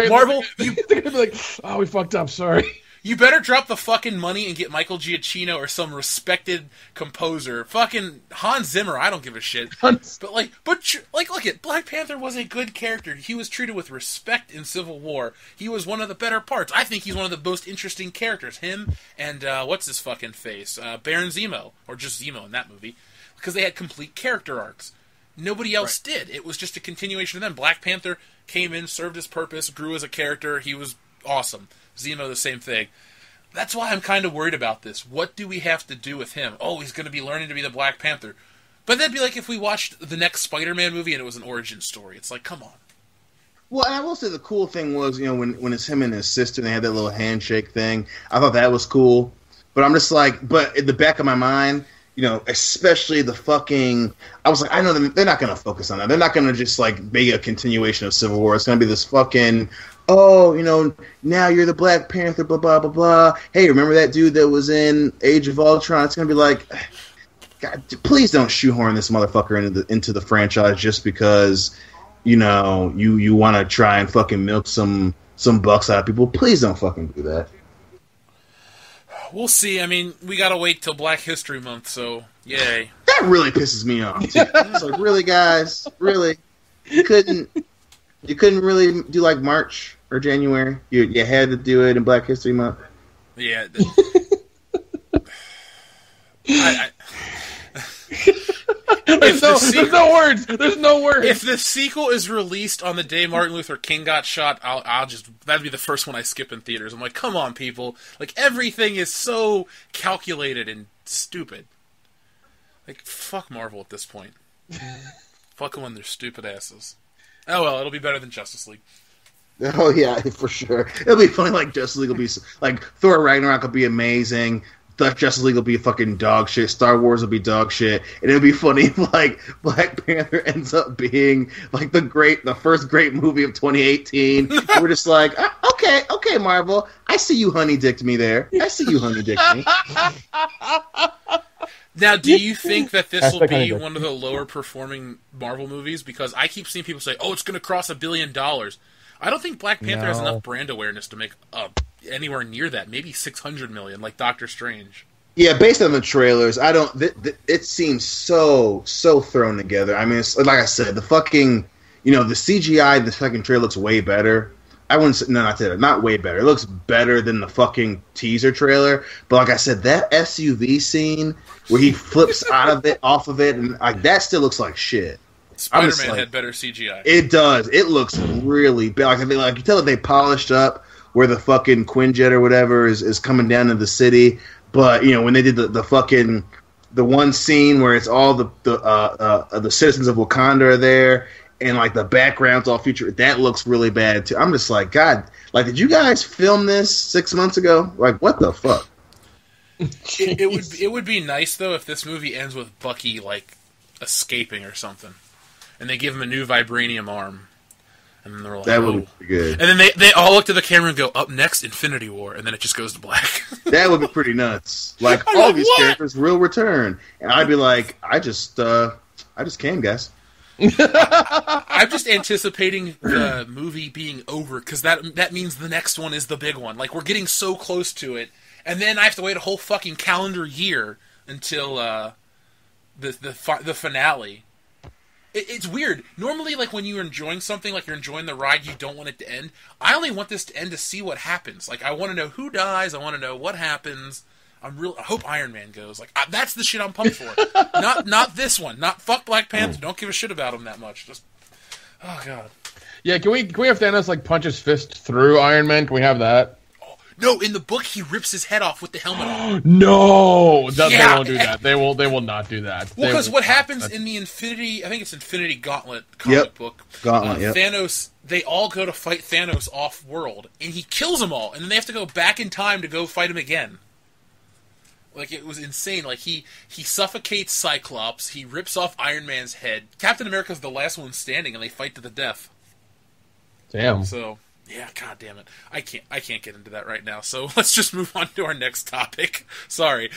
Speaker 1: Marvel,
Speaker 3: they're going to be like, oh, we fucked up, sorry.
Speaker 1: You better drop the fucking money and get Michael Giacchino or some respected composer. Fucking Hans Zimmer, I don't give a shit. But look at Black Panther was a good character. He was treated with respect in Civil War. He was one of the better parts. I think he's one of the most interesting characters. Him and what's his fucking face, Baron Zemo, or just Zemo in that movie, because they had complete character arcs. Nobody else did. It was just a continuation of them. Black Panther came in, served his purpose, grew as a character. He was awesome. Zemo, the same thing. that's why I'm kind of worried about this. What do we have to do with him? Oh, he's going to be learning to be the Black Panther. But that'd be like if we watched the next Spider-Man movie and it was an origin story. It's like, come on.
Speaker 2: Well, and I will say the cool thing was, when it's him and his sister, and they had that little handshake thing. I thought that was cool. But I'm just like, but in the back of my mind, especially the fucking, I was like, I know they're not going to focus on that. They're not going to just like be a continuation of Civil War. It's going to be this fucking, now you're the Black Panther, blah, blah, blah, blah. Hey, remember that dude that was in Age of Ultron? It's going to be like, God, please don't shoehorn this motherfucker into the franchise just because, you want to try and fucking milk some bucks out of people. Please don't fucking do that.
Speaker 1: We'll see. I mean, we gotta wait till Black History Month, so yay.
Speaker 2: That really pisses me off, too. It's like, really, guys? Really? You couldn't really do, like, March or January? You had to do it in Black History Month?
Speaker 1: Yeah.
Speaker 3: There's no words. There's no words.
Speaker 1: If the sequel is released on the day Martin Luther King got shot, that'd be the first one I skip in theaters. I'm like, come on, people. Like, everything is so calculated and stupid. Like, fuck Marvel at this point. Fuck them on their stupid asses. Oh well, it'll be better than Justice League.
Speaker 2: Oh yeah, for sure. It'll be funny. Like Justice League will be like Thor Ragnarok will be amazing. Justice League will be fucking dog shit. Star Wars will be dog shit, and it'll be funny if like Black Panther ends up being like the first great movie of 2018. We're just like, okay, Marvel, I see you honey dicked me there. I see you honey dicked me.
Speaker 1: Now, do you think that this will be one of the lower performing Marvel movies? Because I keep seeing people say, "Oh, it's going to cross $1 billion." I don't think Black Panther has enough brand awareness to make anywhere near that. Maybe 600 million, like Doctor Strange.
Speaker 2: Yeah, based on the trailers, I don't. It seems so thrown together. I mean, it's, like I said, the fucking the CGI, the fucking trailer looks way better. I wouldn't say, no, not way better. It looks better than the fucking teaser trailer. But like I said, that SUV scene where he flips off of it, and like that still looks like shit.
Speaker 1: Spider-Man had better CGI.
Speaker 2: It does. It looks really bad. Like you tell that they polished up where the fucking Quinjet or whatever is coming down to the city. But when they did the one scene where it's all the citizens of Wakanda are there. And like the background's all featured. That looks really bad too. I'm just like, God, like, did you guys film this 6 months ago? Like, what the fuck?
Speaker 1: It would be nice though if this movie ends with Bucky like escaping or something, and they give him a new vibranium arm, and then they're like,
Speaker 2: that would be good.
Speaker 1: And then they all look to the camera and go, "Up next, Infinity War," and then it just goes to black.
Speaker 2: That would be pretty nuts. Like all these characters will return, and I'd be like, I just came, guys.
Speaker 1: I'm just anticipating the movie being over because that means the next one is the big one. Like, we're getting so close to it, and then I have to wait a whole fucking calendar year until the finale. It's weird. Normally, like, when you're enjoying something, like you're enjoying the ride, you don't want it to end. I only want this to end to see what happens. Like, I want to know who dies. I want to know what happens. I hope Iron Man goes. Like, that's the shit I'm pumped for. Not this one. Not fuck Black Panther. Don't give a shit about him that much. Just, oh god.
Speaker 3: Yeah, can we have Thanos like punch his fist through Iron Man? Can we have that?
Speaker 1: Oh, no, in the book he rips his head off with the helmet on.
Speaker 3: No, they won't do that. They will not do that.
Speaker 1: Well, because what happens in the Infinity Gauntlet comic book, Thanos, they all go to fight Thanos off-world, and he kills them all, and then they have to go back in time to go fight him again. Like, it was insane. Like, he suffocates Cyclops. He rips off Iron Man's head. Captain America's the last one standing, and they fight to the death.
Speaker 3: Damn.
Speaker 1: So, yeah, god damn it. I can't get into that right now. So let's just move on to our next topic. Sorry.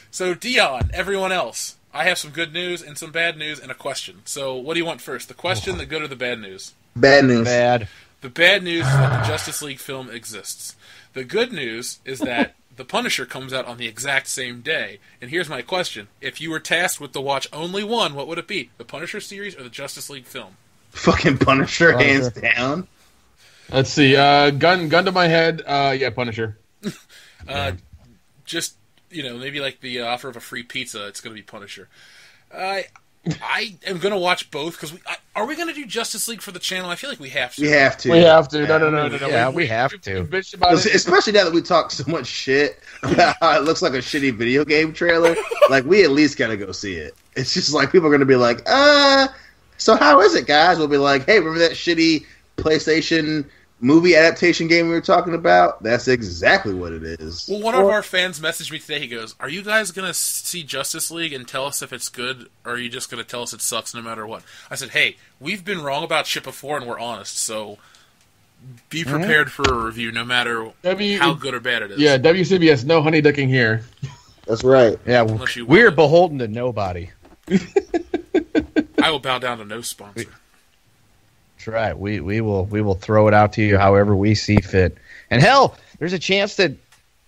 Speaker 1: So Dion, everyone else, I have some good news and some bad news and a question. So what do you want first? The question, the good, or the bad news?
Speaker 2: Bad news.
Speaker 4: Bad.
Speaker 1: The bad news is that the Justice League film exists. The good news is that The Punisher comes out on the exact same day. And here's my question. If you were tasked with to watch only one, what would it be? The Punisher series or the Justice League film?
Speaker 2: Fucking Punisher, hands down.
Speaker 3: Let's see. Gun to my head. Yeah, Punisher.
Speaker 1: Just, maybe like the offer of a free pizza, it's going to be Punisher. I am going to watch both because are we going to do Justice League for the channel? I feel like we have to.
Speaker 2: We have to.
Speaker 3: We have to. No.
Speaker 4: Yeah, we have to.
Speaker 3: Bitch about it.
Speaker 2: Especially now that we talk so much shit about how it looks like a shitty video game trailer. Like, we at least got to go see it. It's just like people are going to be like, so how is it, guys? We'll be like, hey, remember that shitty PlayStation movie adaptation game we were talking about? That's exactly what it is.
Speaker 1: Well, one of our fans messaged me today. He goes, are you guys going to see Justice League and tell us if it's good, or are you just going to tell us it sucks no matter what? I said, hey, we've been wrong about shit before, and we're honest, so be prepared for a review no matter how good or bad it is.
Speaker 3: Yeah, WCBS, no honey ducking here.
Speaker 2: That's right.
Speaker 4: Yeah, we're beholden to nobody.
Speaker 1: I will bow down to no sponsor.
Speaker 4: That's right. We will throw it out to you however we see fit. And hell, there's a chance that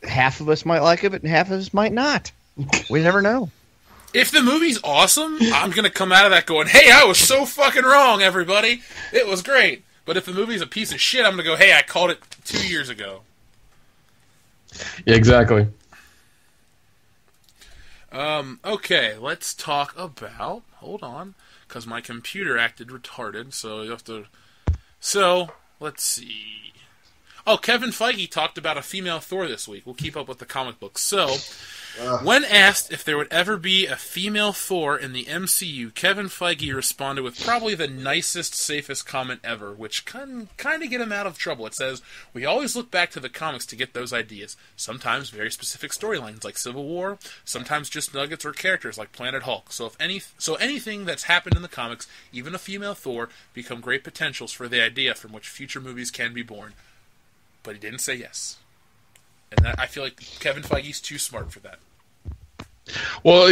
Speaker 4: half of us might like it, but half of us might not. We never know.
Speaker 1: If the movie's awesome, I'm going to come out of that going, hey, I was so fucking wrong, everybody. It was great. But if the movie's a piece of shit, I'm going to go, hey, I called it 2 years ago.
Speaker 3: Yeah, exactly.
Speaker 1: Okay, let's talk about... Hold on, because my computer acted retarded, so you have to... So, let's see... Oh, Kevin Feige talked about a female Thor this week. We'll keep up with the comic books. So, when asked if there would ever be a female Thor in the MCU, Kevin Feige responded with probably the nicest, safest comment ever, which can kind of get him out of trouble. It says, we always look back to the comics to get those ideas. Sometimes very specific storylines like Civil War, sometimes just nuggets or characters like Planet Hulk. So anything that's happened in the comics, even a female Thor, become great potentials for the idea from which future movies can be born. But he didn't say yes. And I feel like Kevin Feige's too smart for that.
Speaker 3: Well,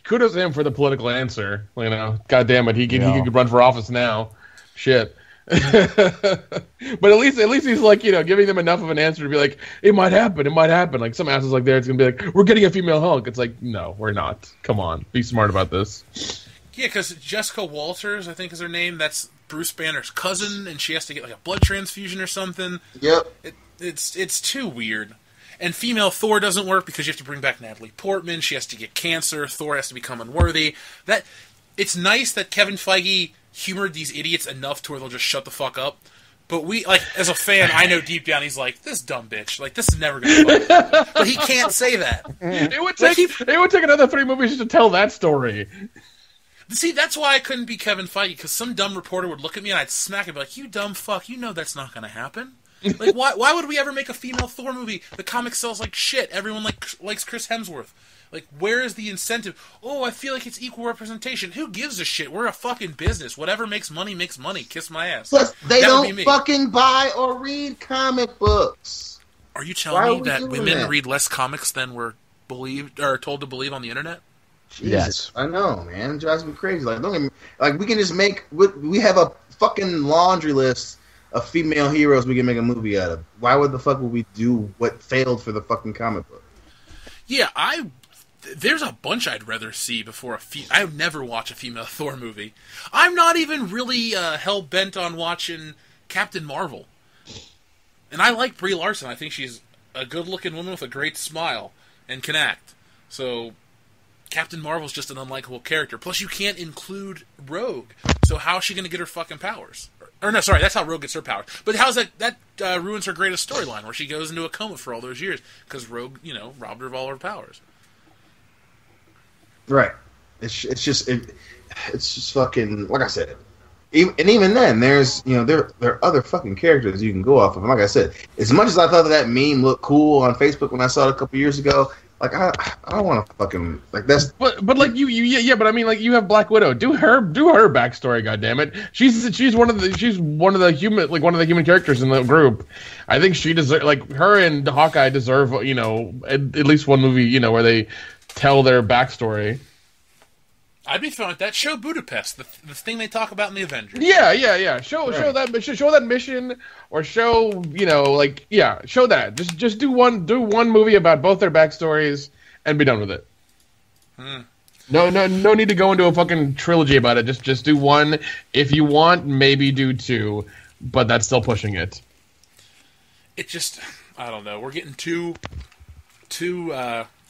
Speaker 3: kudos to him for the political answer. God damn it, he could run for office now. Shit. But at least he's like, giving them enough of an answer to be like, it might happen. Like some asses like there, it's gonna be like, we're getting a female Hulk. It's like, no, we're not. Come on, be smart about this.
Speaker 1: Yeah, because Jessica Walters, I think is her name. That's Bruce Banner's cousin, and she has to get like a blood transfusion or something.
Speaker 2: Yep.
Speaker 1: It's too weird. And female Thor doesn't work because you have to bring back Natalie Portman. She has to get cancer. Thor has to become unworthy. It's nice that Kevin Feige humored these idiots enough to where they'll just shut the fuck up. But we, as a fan, I know deep down he's like, this dumb bitch. Like, this is never going to fuck. But he can't say that.
Speaker 3: It would take another 3 movies to tell that story.
Speaker 1: See, that's why I couldn't be Kevin Feige, because some dumb reporter would look at me and I'd smack him and be like, you dumb fuck, that's not going to happen. Like, why would we ever make a female Thor movie? The comic sells like shit. Everyone likes Chris Hemsworth. Like, where is the incentive? Oh, I feel like it's equal representation. Who gives a shit? We're a fucking business. Whatever makes money makes money. Kiss my ass.
Speaker 2: Plus, they don't fucking buy or read comic books.
Speaker 1: Are you telling me that women read less comics than we're told to believe on the internet?
Speaker 2: Jesus,
Speaker 4: yes,
Speaker 2: I know, man. It drives me crazy. Like, don't get me, like, we can just we have a fucking laundry list of female heroes we can make a movie out of. Why would we do what failed for the fucking comic book?
Speaker 1: Yeah, there's a bunch I'd rather see before I would never watch a female Thor movie. I'm not even really hell bent on watching Captain Marvel, and I like Brie Larson. I think she's a good-looking woman with a great smile and can act. So Captain Marvel's just an unlikable character. Plus, you can't include Rogue. So how is she going to get her fucking powers? Or no, sorry, that's how Rogue gets her powers. But how's that ruins her greatest storyline, where she goes into a coma for all those years because Rogue, robbed her of all her powers.
Speaker 2: Right. It's just fucking, like I said. Even then, there's there are other fucking characters you can go off of. And like I said, as much as I thought that meme looked cool on Facebook when I saw it a couple years ago. Like, I don't want to fucking, like, that's...
Speaker 3: But like, but I mean, like, you have Black Widow. Do her backstory, goddammit. She's one of the human characters in the group. I think she deserves, like, her and Hawkeye deserve, at least one movie, where they tell their backstory.
Speaker 1: I'd be fine with that. Show Budapest, the thing they talk about in the Avengers.
Speaker 3: Yeah. Show that mission, or show show that. Just do one movie about both their backstories and be done with it. No need to go into a fucking trilogy about it. Just do one. If you want, maybe do 2, but that's still pushing it. It
Speaker 1: just, I don't know. We're getting too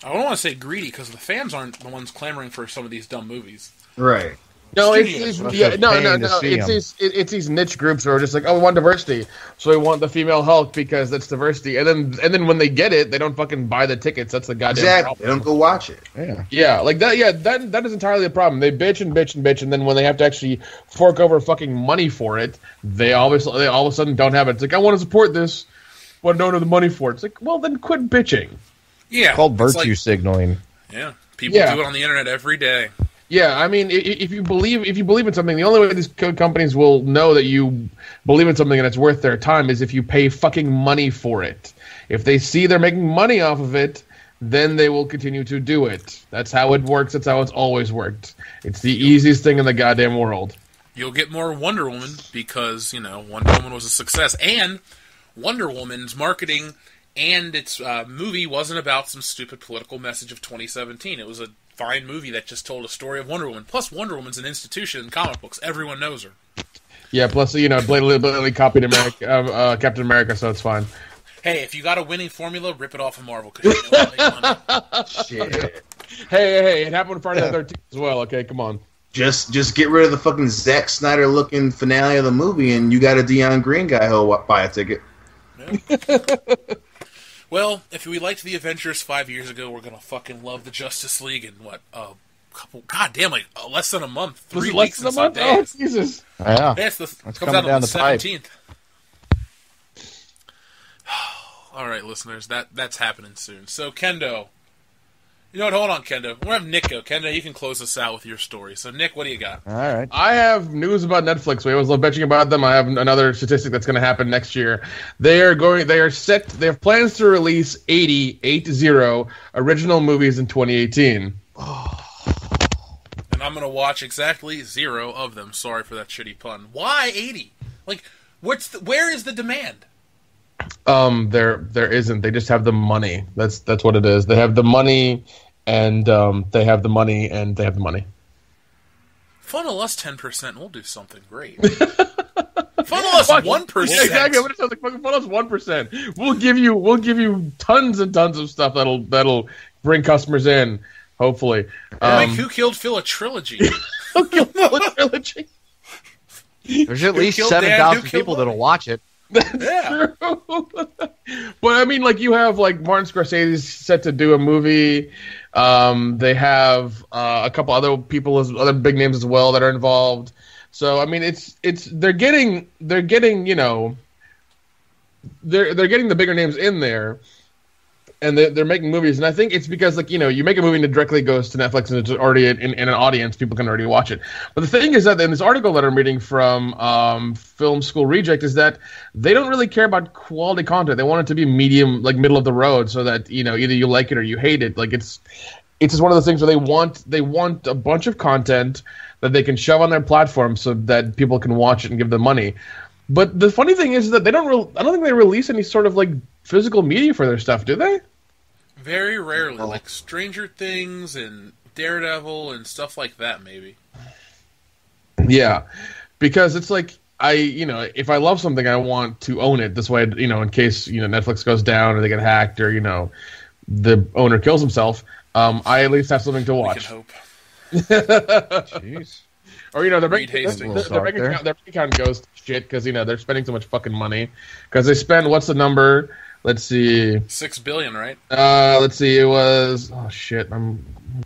Speaker 1: I don't want to say greedy because the fans aren't the ones clamoring for some of these dumb movies.
Speaker 2: Right.
Speaker 3: No,
Speaker 1: Studios.
Speaker 3: it's these niche groups who are just like, oh, we want diversity, so we want the female Hulk because that's diversity, and then when they get it, they don't fucking buy the tickets. That's the goddamn problem.
Speaker 2: They don't go watch it.
Speaker 3: Yeah, like that. Yeah, that is entirely a problem. They bitch and bitch and bitch, and then when they have to actually fork over fucking money for it, they all of a sudden don't have it. It's like, I want to support this, but I don't have the money for it. It's like, well, then quit bitching.
Speaker 1: Yeah,
Speaker 5: it's called virtue signaling.
Speaker 1: Yeah, people do it on the internet every day.
Speaker 3: Yeah, I mean, if you believe in something, the only way these companies will know that you believe in something and it's worth their time is if you pay fucking money for it. If they see they're making money off of it, then they will continue to do it. That's how it works. That's how it's always worked. It's the easiest thing in the goddamn world.
Speaker 1: You'll get more Wonder Woman because, Wonder Woman was a success. And Wonder Woman's marketing and its movie wasn't about some stupid political message of 2017. It was a fine movie that just told a story of Wonder Woman. Plus, Wonder Woman's an institution in comic books. Everyone knows her.
Speaker 3: Yeah, plus, blatantly copied Captain America, so it's fine.
Speaker 1: Hey, if you got a winning formula, rip it off of Marvel, because you know what they want.
Speaker 2: Shit.
Speaker 3: Hey, it happened with Friday the 13th as well, okay? Come on.
Speaker 2: Just get rid of the fucking Zack Snyder looking finale of the movie, and you got a Dion Green guy who'll buy a ticket.
Speaker 1: Yeah. Well, if we liked the Avengers 5 years ago, we're gonna fucking love the Justice League in less than a month, 3 weeks and some days.
Speaker 3: Oh, Jesus!
Speaker 5: Yeah,
Speaker 1: it
Speaker 5: comes
Speaker 1: out
Speaker 5: down
Speaker 1: on the
Speaker 5: the pipe.
Speaker 1: 17th. All right, listeners, that's happening soon. So, Kendo, hold on, Kendo. We're gonna have Nick go. Kendo, you can close us out with your story. So, Nick, what do you got?
Speaker 5: All right.
Speaker 3: I have news about Netflix. We always love bitching about them. I have another statistic that's going to happen next year. They have plans to release 80 original movies in 2018.
Speaker 1: And I'm going to watch exactly 0 of them. Sorry for that shitty pun. Why 80? Like, where is the demand?
Speaker 3: There isn't. They just have the money. That's what it is. They have the money, and they have the money, and they have the money.
Speaker 1: Funnel us 10%, we'll do something great. Funnel us 1%.
Speaker 3: Yeah, exactly. What it sounds like. Fucking funnel us 1%. We'll give you tons and tons of stuff that'll bring customers in. Hopefully.
Speaker 1: Make Who Killed Phil a trilogy.
Speaker 3: Who Killed Phil a trilogy?
Speaker 4: There's at least 7,000 people that'll watch it.
Speaker 1: Yeah.
Speaker 3: But I mean, like, you have like Martin Scorsese set to do a movie. They have a couple other people, other big names as well that are involved. So I mean, they're getting they're getting the bigger names in there, and they're making movies. And I think it's because, like, you make a movie and it directly goes to Netflix and it's already in an audience, people can already watch it. But the thing is that in this article that I'm reading from Film School Reject is that they don't really care about quality content. They want it to be medium, like middle of the road, so that either you like it or you hate it. Like it's just one of those things where they want a bunch of content that they can shove on their platform so that people can watch it and give them money. But the funny thing is that I don't think they release any sort of like physical media for their stuff, do they?
Speaker 1: Very rarely, like Stranger Things and Daredevil and stuff like that, maybe. Yeah,
Speaker 3: because it's like if I love something, I want to own it. This way, in case Netflix goes down or they get hacked or the owner kills himself, I at least have something to watch.
Speaker 1: We can hope.
Speaker 3: Jeez. Or their bank account goes to shit because they're spending so much fucking money. Because they spend, what's the number? Let's see.
Speaker 1: $6 billion, right?
Speaker 3: Let's see. It was shit. It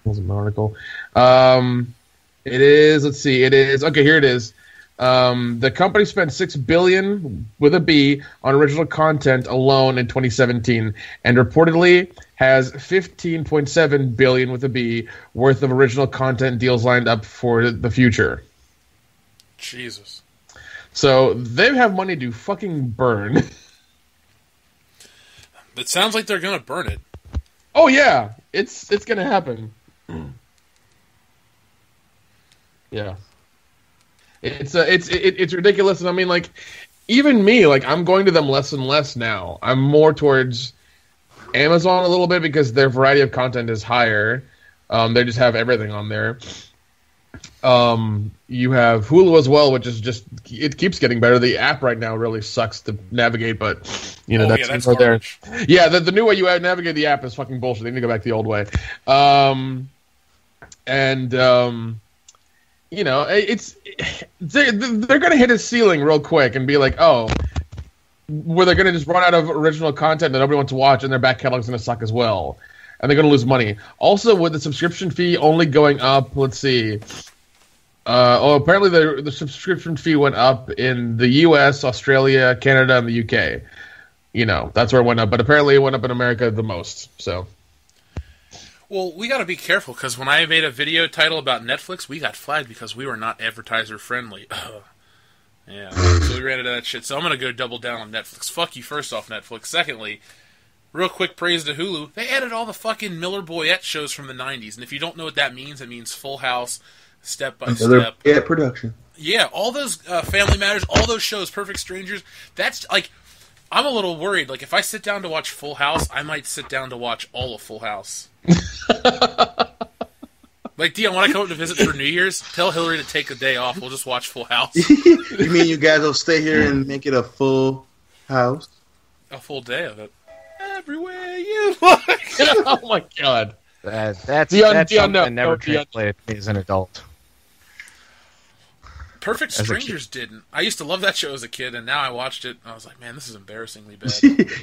Speaker 3: wasn't an article. It is. Let's see. It is. Okay, here it is. The company spent $6 billion with a B on original content alone in 2017, and reportedly has $15.7 billion with a B worth of original content deals lined up for the future.
Speaker 1: Jesus.
Speaker 3: So they have money to fucking burn.
Speaker 1: It sounds like they're gonna burn it.
Speaker 3: Oh yeah, it's gonna happen. Yeah. It's ridiculous, and I mean, like, even me, like, I'm going to them less and less now. I'm more towards Amazon a little bit because their variety of content is higher. They just have everything on there. You have Hulu as well, which is just it keeps getting better. The app right now really sucks to navigate, but that's there. Yeah, the new way you navigate the app is fucking bullshit. They need to go back the old way. It's they're gonna hit a ceiling real quick and be like, oh, where they're gonna just run out of original content that nobody wants to watch, and their back catalog's gonna suck as well, and they're gonna lose money. Also, with the subscription fee only going up, let's see. Apparently the subscription fee went up in the U.S., Australia, Canada, and the U.K. That's where it went up, but apparently it went up in America the most. So,
Speaker 1: well, we got to be careful because when I made a video title about Netflix, we got flagged because we were not advertiser friendly. Yeah, so we ran into that shit. So I'm gonna go double down on Netflix. Fuck you, first off, Netflix. Secondly, real quick praise to Hulu. They added all the fucking Miller Boyette shows from the '90s, and if you don't know what that means, it means Full House. Step by Step.
Speaker 2: Yeah, production.
Speaker 1: Yeah, all those Family Matters, all those shows, Perfect Strangers. That's like, I'm a little worried. Like, if I sit down to watch Full House, I might sit down to watch all of Full House. Like, Dion, when I come up to visit for New Year's, tell Hillary to take a day off. We'll just watch Full House.
Speaker 2: You mean you guys will stay here and make it a full house?
Speaker 1: A full day of it. Everywhere you look.
Speaker 3: Oh my god.
Speaker 4: That's something that never translated to me as an adult.
Speaker 1: Perfect Strangers didn't. I used to love that show as a kid, and now I watched it, and I was like, man, this is embarrassingly bad.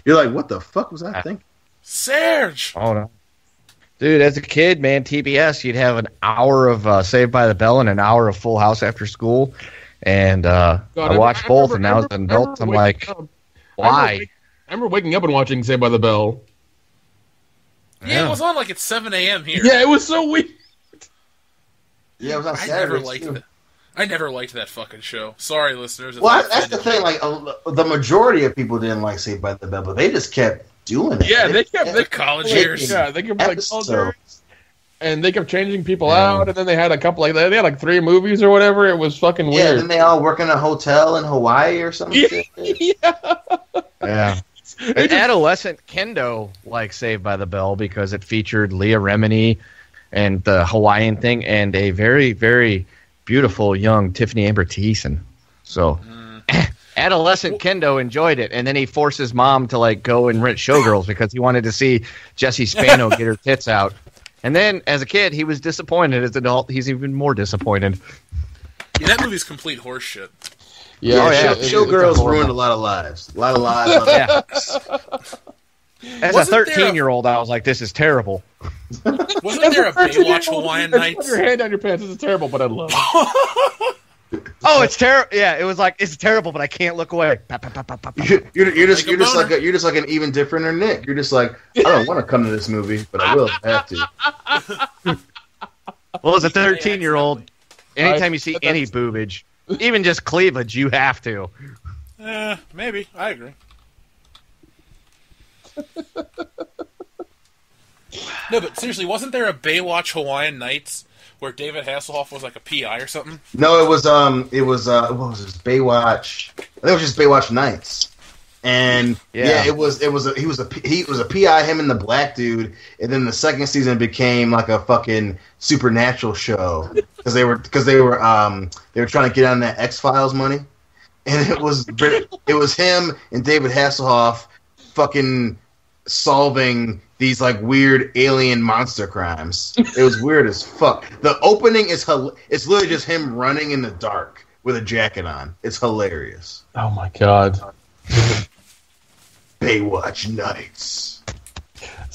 Speaker 2: You're like, what the fuck was I thinking?
Speaker 1: Serge!
Speaker 4: Oh, no. Dude, as a kid, man, TBS, you'd have an hour of Saved by the Bell and an hour of Full House after school, and I watched both, and now as an adult, I'm like, why?
Speaker 3: I remember waking up and watching Saved by the Bell.
Speaker 1: Yeah, it was on like at 7 a.m. here.
Speaker 3: Yeah, it was so weird.
Speaker 2: Yeah, it was on Saturday.
Speaker 1: I never liked that fucking show. Sorry, listeners.
Speaker 2: Well, that's the thing. Like, the majority of people didn't like Saved by the Bell, but they just kept doing it.
Speaker 3: Yeah, they kept
Speaker 1: the college years.
Speaker 3: Yeah, they kept like college years, and they kept changing people out. And then they had a couple like they had like 3 movies or whatever. It was fucking weird.
Speaker 2: Yeah, then they all work in a hotel in Hawaii or something.
Speaker 4: Yeah. An adolescent kendo like Saved by the Bell because it featured Leah Remini and the Hawaiian thing and a very, very beautiful young Tiffany Amber Thiessen. So adolescent kendo enjoyed it, and then he forced his mom to like go and rent Showgirls because he wanted to see Jessie Spano get her tits out. And then as a kid, he was disappointed. As an adult, he's even more disappointed.
Speaker 1: Yeah, that movie's complete horseshit.
Speaker 2: Yeah, Showgirls ruined a lot of lives. A lot of lives.
Speaker 4: Yeah. As a 13-year-old, I was like, this is terrible.
Speaker 1: Wasn't there a Baywatch Hawaiian Nights?
Speaker 3: Put your hand on your pants. This is terrible, but I love it.
Speaker 4: Oh, it's terrible. Yeah, it was like, it's terrible, but I can't look away.
Speaker 2: You're just like an even differenter Nick. You're just like, I don't want to come to this movie, but I will have to.
Speaker 4: Well, as a 13-year-old, anytime you see any boobage, even just cleavage, you have to.
Speaker 1: Maybe. I agree. No, but seriously, wasn't there a Baywatch Hawaiian Nights where David Hasselhoff was like a PI or something?
Speaker 2: No, it was what was this? Baywatch. I think it was just Baywatch Nights. And he was a PI, him and the black dude, and then the second season became like a fucking supernatural show because they were trying to get on that X-Files money, and it was him and David Hasselhoff fucking solving these like weird alien monster crimes. It was weird as fuck. The opening is it's literally just him running in the dark with a jacket on. It's hilarious.
Speaker 3: Oh my god.
Speaker 2: Baywatch Nights.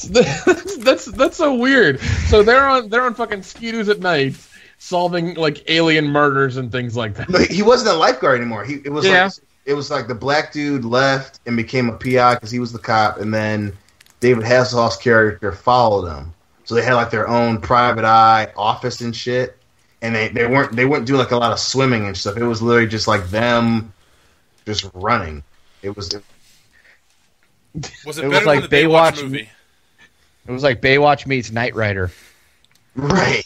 Speaker 3: That's so weird. So they're on fucking ski-doos at night solving like alien murders and things like that.
Speaker 2: No, he wasn't a lifeguard anymore. It was like the black dude left and became a PI because he was the cop, and then David Hasselhoff's character followed him. So they had like their own private eye office and shit, and they weren't doing like a lot of swimming and stuff. It was literally just like them just running. Was it
Speaker 1: better than the Baywatch movie?
Speaker 4: It was like Baywatch meets Knight Rider.
Speaker 2: Right.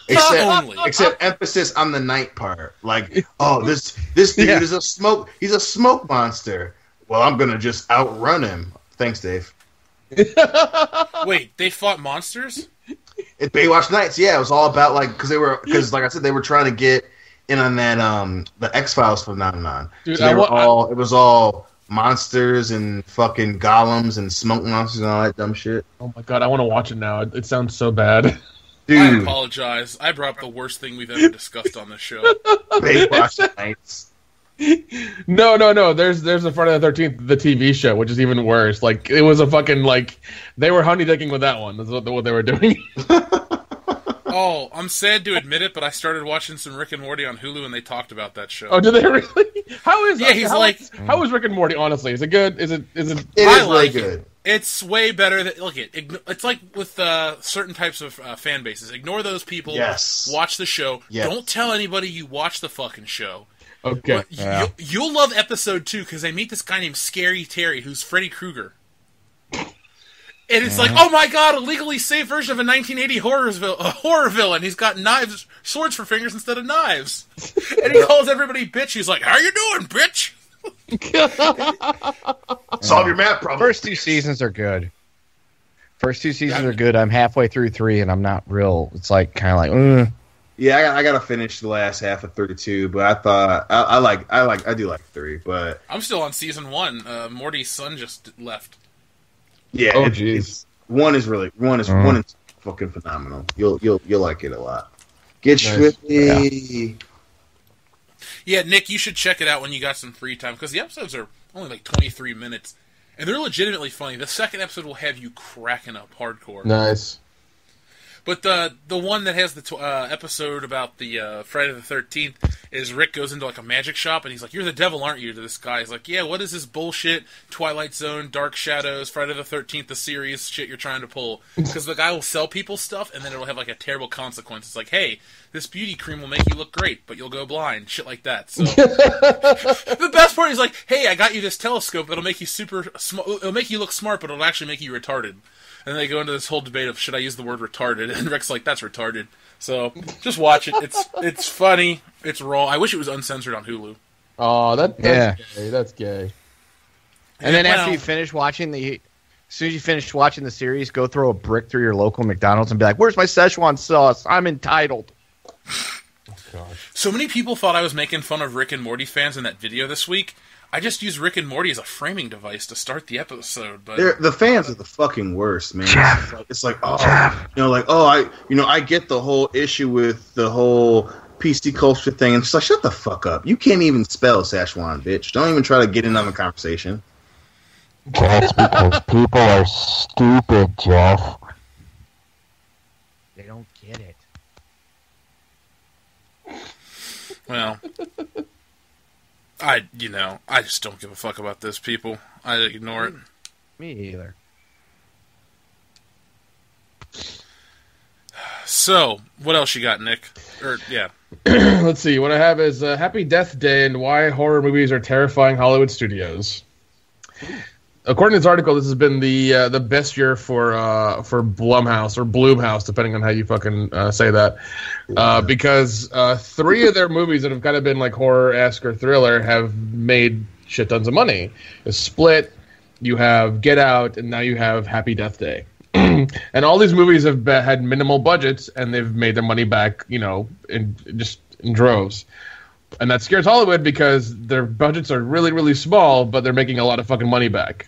Speaker 2: Except emphasis on the night part. Like, oh, this dude is a smoke. He's a smoke monster. Well, I'm gonna just outrun him. Thanks, Dave.
Speaker 1: Wait, they fought monsters?
Speaker 2: At Baywatch Nights, yeah, it was all about because like I said, they were trying to get in on that the X-Files phenomenon.
Speaker 3: Dude,
Speaker 2: so it was all monsters and fucking golems and smoke monsters and all that dumb shit.
Speaker 3: Oh my god, I want to watch it now. It sounds so bad.
Speaker 2: Dude,
Speaker 1: I apologize. I brought up the worst thing we've ever discussed on this show.
Speaker 2: Baywatch Nights.
Speaker 3: No. There's the Friday the 13th, the TV show, which is even worse. Like, it was a fucking, like, they were honey-dicking with that one. That's what they were doing.
Speaker 1: Oh, I'm sad to admit it, but I started watching some Rick and Morty on Hulu, and they talked about that show.
Speaker 3: Oh, did they really? How is how is Rick and Morty? Honestly, is it good? Is it?
Speaker 2: It is really good.
Speaker 1: It's way better than it's like with certain types of fan bases. Ignore those people.
Speaker 2: Yes.
Speaker 1: Watch the show.
Speaker 2: Yes.
Speaker 1: Don't tell anybody you watch the fucking show.
Speaker 3: Okay.
Speaker 1: You'll love episode 2 because they meet this guy named Scary Terry, who's Freddy Krueger. And it's like, oh my god, a legally safe version of a 1980 horror villain. He's got swords for fingers instead of knives. And he calls everybody bitch. He's like, how you doing, bitch?
Speaker 2: Solve your math problem.
Speaker 4: First 2 seasons are good. I'm halfway through 3, and I'm not real. It's like kind of like,
Speaker 2: Yeah, I gotta finish the last half of 32, but I thought I do like 3, but
Speaker 1: I'm still on season 1. Morty's son just left.
Speaker 2: yeah.
Speaker 3: Oh jeez.
Speaker 2: One is fucking phenomenal. You'll like it a lot. Get
Speaker 3: Nice.
Speaker 2: with me.
Speaker 1: Yeah, Nick, you should check it out when you got some free time because the episodes are only like 23 minutes, and they're legitimately funny. The second episode will have you cracking up hardcore.
Speaker 3: Nice.
Speaker 1: But the one that has the episode about the Friday the 13th is Rick goes into like a magic shop and he's like, "You're the devil, aren't you?" to this guy. He's like, "Yeah, what is this bullshit? Twilight Zone, Dark Shadows, Friday the 13th, the series shit you're trying to pull?" Because the guy will sell people stuff and then it'll have like a terrible consequence. It's like, "Hey, this beauty cream will make you look great, but you'll go blind." Shit like that. So the best part is like, "Hey, I got you this telescope. It'll make you it'll make you look smart, but it'll actually make you retarded." And they go into this whole debate of should I use the word retarded, and Rick's like, "That's retarded." So just watch it. It's funny. It's raw. I wish it was uncensored on Hulu.
Speaker 3: Oh, that's gay. That's gay.
Speaker 4: And then after you finish watching as soon as you finish watching the series, go throw a brick through your local McDonald's and be like, "Where's my Szechuan sauce? I'm entitled."
Speaker 3: Oh, gosh.
Speaker 1: So many people thought I was making fun of Rick and Morty fans in that video this week. I just used Rick and Morty as a framing device to start the episode, but
Speaker 2: The fans are the fucking worst, man. It's like, I get the whole issue with the whole PC culture thing. And it's like, shut the fuck up. You can't even spell Szechuan, bitch. Don't even try to get in on the conversation.
Speaker 6: That's because people are stupid, Jeff.
Speaker 4: They don't get it.
Speaker 1: well, I just don't give a fuck about this, people. I ignore it.
Speaker 4: Me either.
Speaker 1: So, what else you got, Nick?
Speaker 3: Let's see. What I have is Happy Death Day and why horror movies are terrifying Hollywood studios. According to this article, this has been the best year for Blumhouse or Bloomhouse, depending on how you fucking say that, because 3 of their movies that have kind of been like horror-esque or thriller have made shit tons of money. The Split, you have Get Out, and now you have Happy Death Day. And all these movies have had minimal budgets, and they've made their money back, in droves. And that scares Hollywood because their budgets are really, really small, but they're making a lot of fucking money back.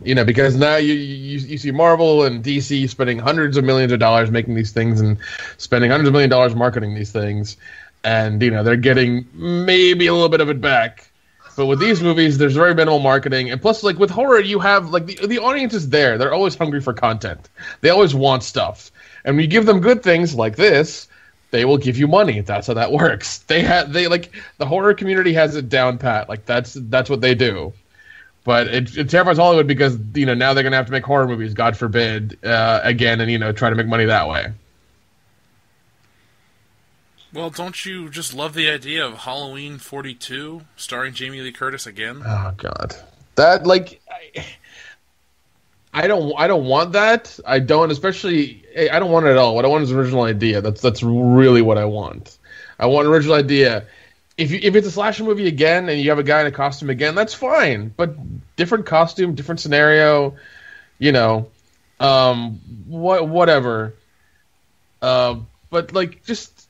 Speaker 3: Because now you see Marvel and DC spending hundreds of millions of dollars making these things and spending hundreds of millions of dollars marketing these things. And, they're getting maybe a little bit of it back. But with these movies, there's very minimal marketing. And plus, like, with horror, you have, like, the audience is there. They're always hungry for content. They always want stuff. And when you give them good things like this, they will give you money. That's how that works. The horror community has it down pat. Like, that's what they do. But it terrifies Hollywood because, now they're going to have to make horror movies, God forbid, again, and, try to make money that way.
Speaker 1: Well, don't you just love the idea of Halloween 42 starring Jamie Lee Curtis again?
Speaker 3: Oh, God. That, like... I don't want that. I don't want it at all. What I want is an original idea. That's really what I want. I want an original idea. If it's a slasher movie again and you have a guy in a costume again, that's fine. But different costume, different scenario, whatever. But like, just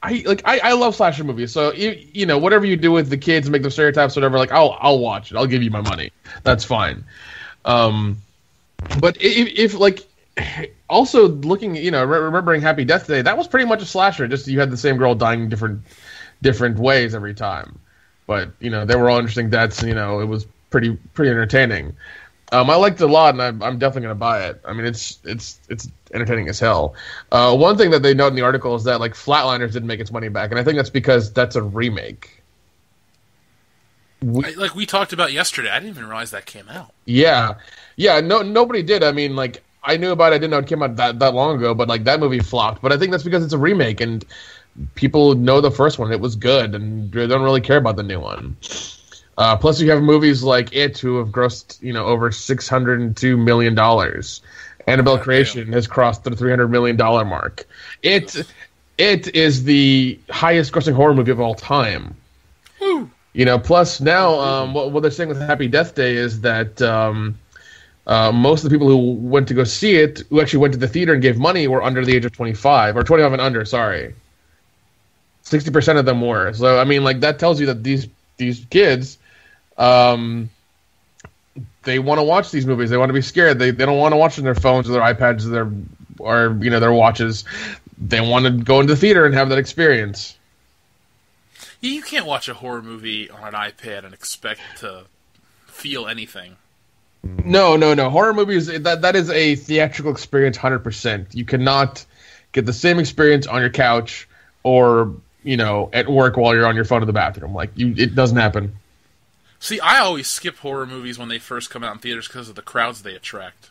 Speaker 3: I love slasher movies. So you know, whatever you do with the kids, make them stereotypes, whatever. Like, I'll watch it. I'll give you my money. That's fine. But if like, also looking, you know, remembering Happy Death Day, that was pretty much a slasher. Just you had the same girl dying different ways every time. But you know, they were all interesting deaths. And, you know, it was pretty entertaining. I liked it a lot, and I'm definitely going to buy it. I mean, it's entertaining as hell. One thing that they note in the article is that like Flatliners didn't make its money back, and I think that's because that's a remake.
Speaker 1: Like we talked about yesterday, I didn't even realize that came out.
Speaker 3: Yeah. Nobody did. I mean, like I knew about it. I didn't know it came out that long ago, but like that movie flopped. But I think that's because it's a remake, and people know the first one. It was good, and they don't really care about the new one. Plus, you have movies like It, who have grossed, you know, over $602 million. Annabelle Creation has crossed the $300 million mark. It is the highest grossing horror movie of all time.
Speaker 1: Woo.
Speaker 3: You know, plus now, what they're saying with Happy Death Day is that most of the people who went to go see it, who actually went to the theater and gave money, were under the age of 25, or 25 and under, sorry. 60% of them were. So, I mean, like, that tells you that these kids... they want to watch these movies. They want to be scared. They don't want to watch it on their phones or their iPads or you know, their watches. They want to go into the theater and have that experience.
Speaker 1: Yeah, you can't watch a horror movie on an iPad and expect to feel anything.
Speaker 3: No. Horror movies, that is a theatrical experience 100%. You cannot get the same experience on your couch or, you know, at work while you're on your phone in the bathroom. Like, it doesn't happen.
Speaker 1: See, I always skip horror movies when they first come out in theaters because of the crowds they attract.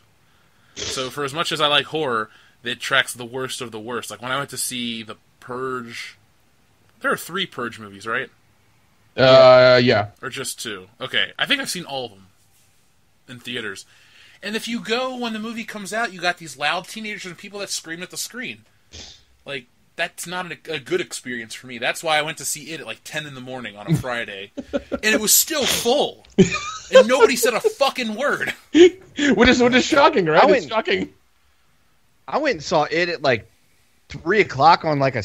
Speaker 1: So for as much as I like horror, it attracts the worst of the worst. Like when I went to see The Purge... There are 3 Purge movies, right?
Speaker 3: Yeah.
Speaker 1: Or just 2? Okay, I think I've seen all of them in theaters. And if you go when the movie comes out, you got these loud teenagers and people that scream at the screen. Like, that's not a good experience for me. That's why I went to see it at like 10 in the morning on a Friday. And it was still full. And nobody said a fucking word.
Speaker 3: Which is shocking, right? It's shocking.
Speaker 4: I went and saw it at like 3 o'clock on like a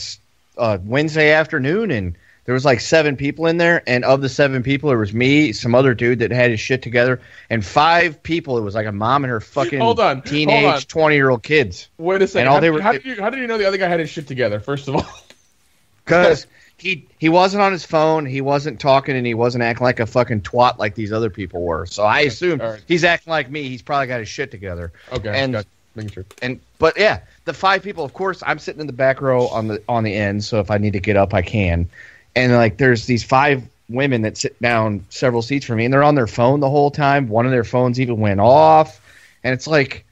Speaker 4: Wednesday afternoon, and there was like 7 people in there. And of the 7 people, there was me, some other dude that had his shit together, and 5 people. It was like a mom and her fucking teenage 20-year-old kids.
Speaker 3: Wait a second. How did you know the other guy had his shit together, first of all?
Speaker 4: Because he wasn't on his phone, he wasn't talking, and he wasn't acting like a fucking twat like these other people were. So I assumed he's acting like me. He's probably got his shit together.
Speaker 3: Okay.
Speaker 4: But yeah, the 5 people. Of course, I'm sitting in the back row on the end. So if I need to get up, I can. And like, there's these 5 women that sit down several seats from me, and they're on their phone the whole time. One of their phones even went off, and it's like,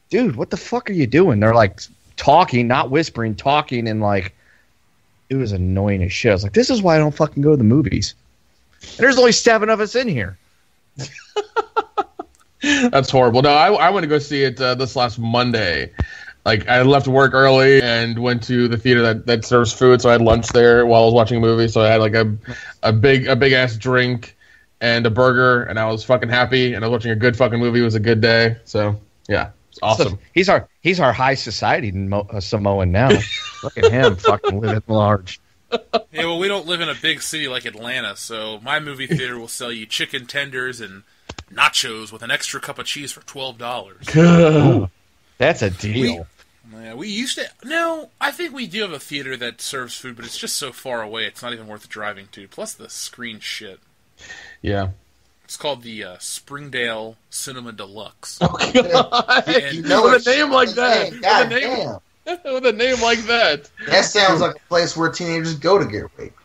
Speaker 4: dude, what the fuck are you doing? They're like talking, not whispering, talking, and like, it was annoying as shit. I was like, this is why I don't fucking go to the movies. And there's only 7 of us in here.
Speaker 3: That's horrible. No, I went to go see it this last Monday. Like, I left work early and went to the theater that serves food, so I had lunch there while I was watching a movie. So I had like a big ass drink and a burger, and I was fucking happy. And I was watching a good fucking movie. It was a good day. So yeah, it's awesome.
Speaker 4: So he's our high society Samoan now. Look at him, fucking living large.
Speaker 1: Yeah, well, we don't live in a big city like Atlanta, so my movie theater will sell you chicken tenders and nachos with an extra cup of cheese for $12.
Speaker 4: That's a deal.
Speaker 1: We used to... No, I think we do have a theater that serves food, but it's just so far away, it's not even worth driving to. Plus the screen shit.
Speaker 3: Yeah.
Speaker 1: It's called the Springdale Cinema Deluxe.
Speaker 3: Oh, God. With a name like that. With a name like that.
Speaker 2: That sounds like a place where teenagers go to get raped.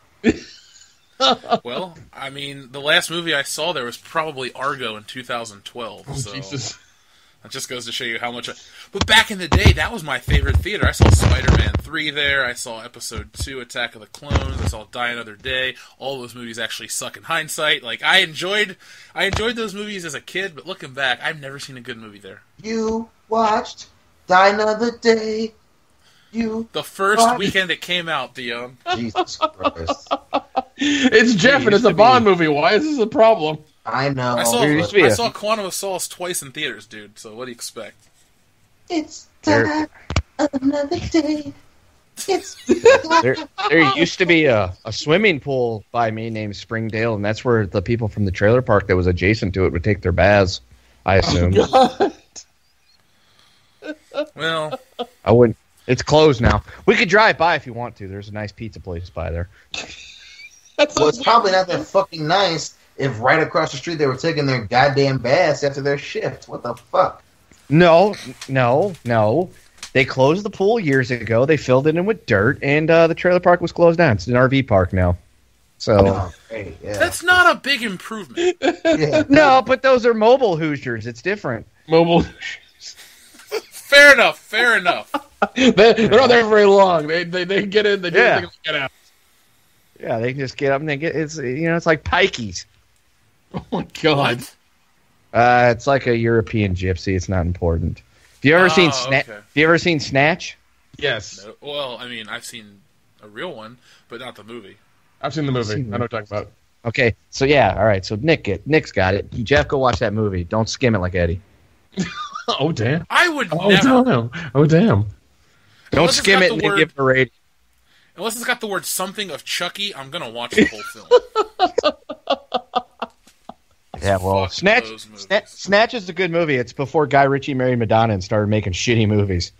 Speaker 1: Well, I mean, the last movie I saw there was probably Argo in 2012.
Speaker 3: Oh,
Speaker 1: so
Speaker 3: Jesus.
Speaker 1: That just goes to show you how much... But back in the day, that was my favorite theater. I saw Spider-Man 3 there. I saw Episode 2, Attack of the Clones. I saw Die Another Day. All those movies actually suck in hindsight. Like, I enjoyed those movies as a kid, but looking back, I've never seen a good movie there.
Speaker 2: You watched Die Another Day.
Speaker 1: The first weekend it came out, Dion.
Speaker 2: Jesus Christ.
Speaker 3: It's Jeff, and it's a Bond movie. Why is this a problem?
Speaker 2: I know.
Speaker 1: I saw Quantum of Solace twice in theaters, dude. So what do you expect?
Speaker 2: It's time Another day.
Speaker 4: There used to be a swimming pool by me named Springdale, and that's where the people from the trailer park that was adjacent to it would take their baths, I assume.
Speaker 1: Well,
Speaker 4: I wouldn't. It's closed now. We could drive by if you want to. There's a nice pizza place by there.
Speaker 2: Well, it's probably not that fucking nice if right across the street they were taking their goddamn baths after their shift. What the fuck?
Speaker 4: No. They closed the pool years ago. They filled it in with dirt, and the trailer park was closed down. It's an RV park now. So
Speaker 2: Oh, hey, yeah.
Speaker 1: that's not a big improvement.
Speaker 2: Yeah.
Speaker 4: no, but those are mobile Hoosiers. It's different.
Speaker 3: Mobile.
Speaker 1: Fair enough. Fair enough.
Speaker 3: They're not there very long. They get in. They do
Speaker 4: Yeah.
Speaker 3: they get out.
Speaker 4: Yeah, they can just get up and they get. It's it's like pikeys.
Speaker 3: Oh my god.
Speaker 1: What?
Speaker 4: It's like a European gypsy. It's not important. Have you ever seen
Speaker 1: okay.
Speaker 4: Have you ever seen Snatch?
Speaker 3: Yes,
Speaker 1: No, well, I mean, I've seen a real one, but not the movie.
Speaker 3: I've seen the movie. I know what you're talking about.
Speaker 4: Okay, so yeah, all right. So Nick's got it. Jeff, go watch that movie. Don't skim it like Eddie.
Speaker 3: Oh damn.
Speaker 1: I would
Speaker 3: Oh
Speaker 1: never.
Speaker 3: damn. Oh damn.
Speaker 4: Don't
Speaker 1: Unless it's
Speaker 4: skim
Speaker 1: got
Speaker 4: it
Speaker 1: the
Speaker 4: and then
Speaker 1: word-
Speaker 4: give it a rating.
Speaker 1: Unless it's got the word something of Chucky, I'm gonna watch the whole film.
Speaker 4: Yeah, well,
Speaker 1: Fuck
Speaker 4: Snatch,
Speaker 1: those movies.
Speaker 4: Snatch is a good movie. It's before Guy Ritchie married Madonna and started making shitty movies.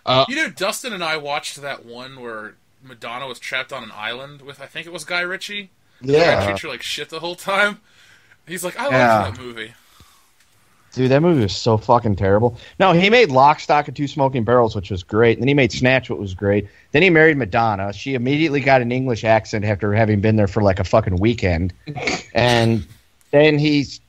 Speaker 1: You know, Dustin and I watched that one where Madonna was trapped on an island with, I think it was Guy Ritchie. Guy
Speaker 2: Yeah.
Speaker 1: treats her like shit the whole time. He's like, I
Speaker 4: Yeah.
Speaker 1: like that movie.
Speaker 4: Dude, that movie was so fucking terrible. No, he made Lock, Stock, and Two Smoking Barrels, which was great. And then he made Snatch, which was great. Then he married Madonna. She immediately got an English accent after having been there for like a fucking weekend. And then he's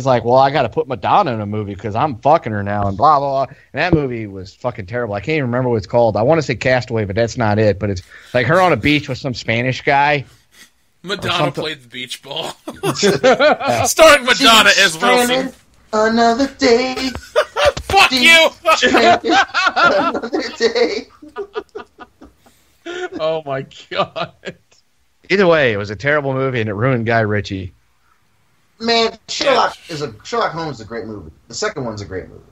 Speaker 4: like, well, I got to put Madonna in a movie because I'm fucking her now and blah, blah, blah. And that movie was fucking terrible. I can't even remember what it's called. I want to say Castaway, but that's not it. But it's like her on a beach with some Spanish guy.
Speaker 1: Madonna
Speaker 4: something.
Speaker 1: played the beach ball. Starring Madonna as Wilson.
Speaker 2: Another day.
Speaker 1: Fuck you!
Speaker 2: Another day.
Speaker 3: Oh my god.
Speaker 4: Either way, it was a terrible movie and it ruined Guy Ritchie.
Speaker 2: Man, Sherlock Holmes is a great movie. The second one's a great movie.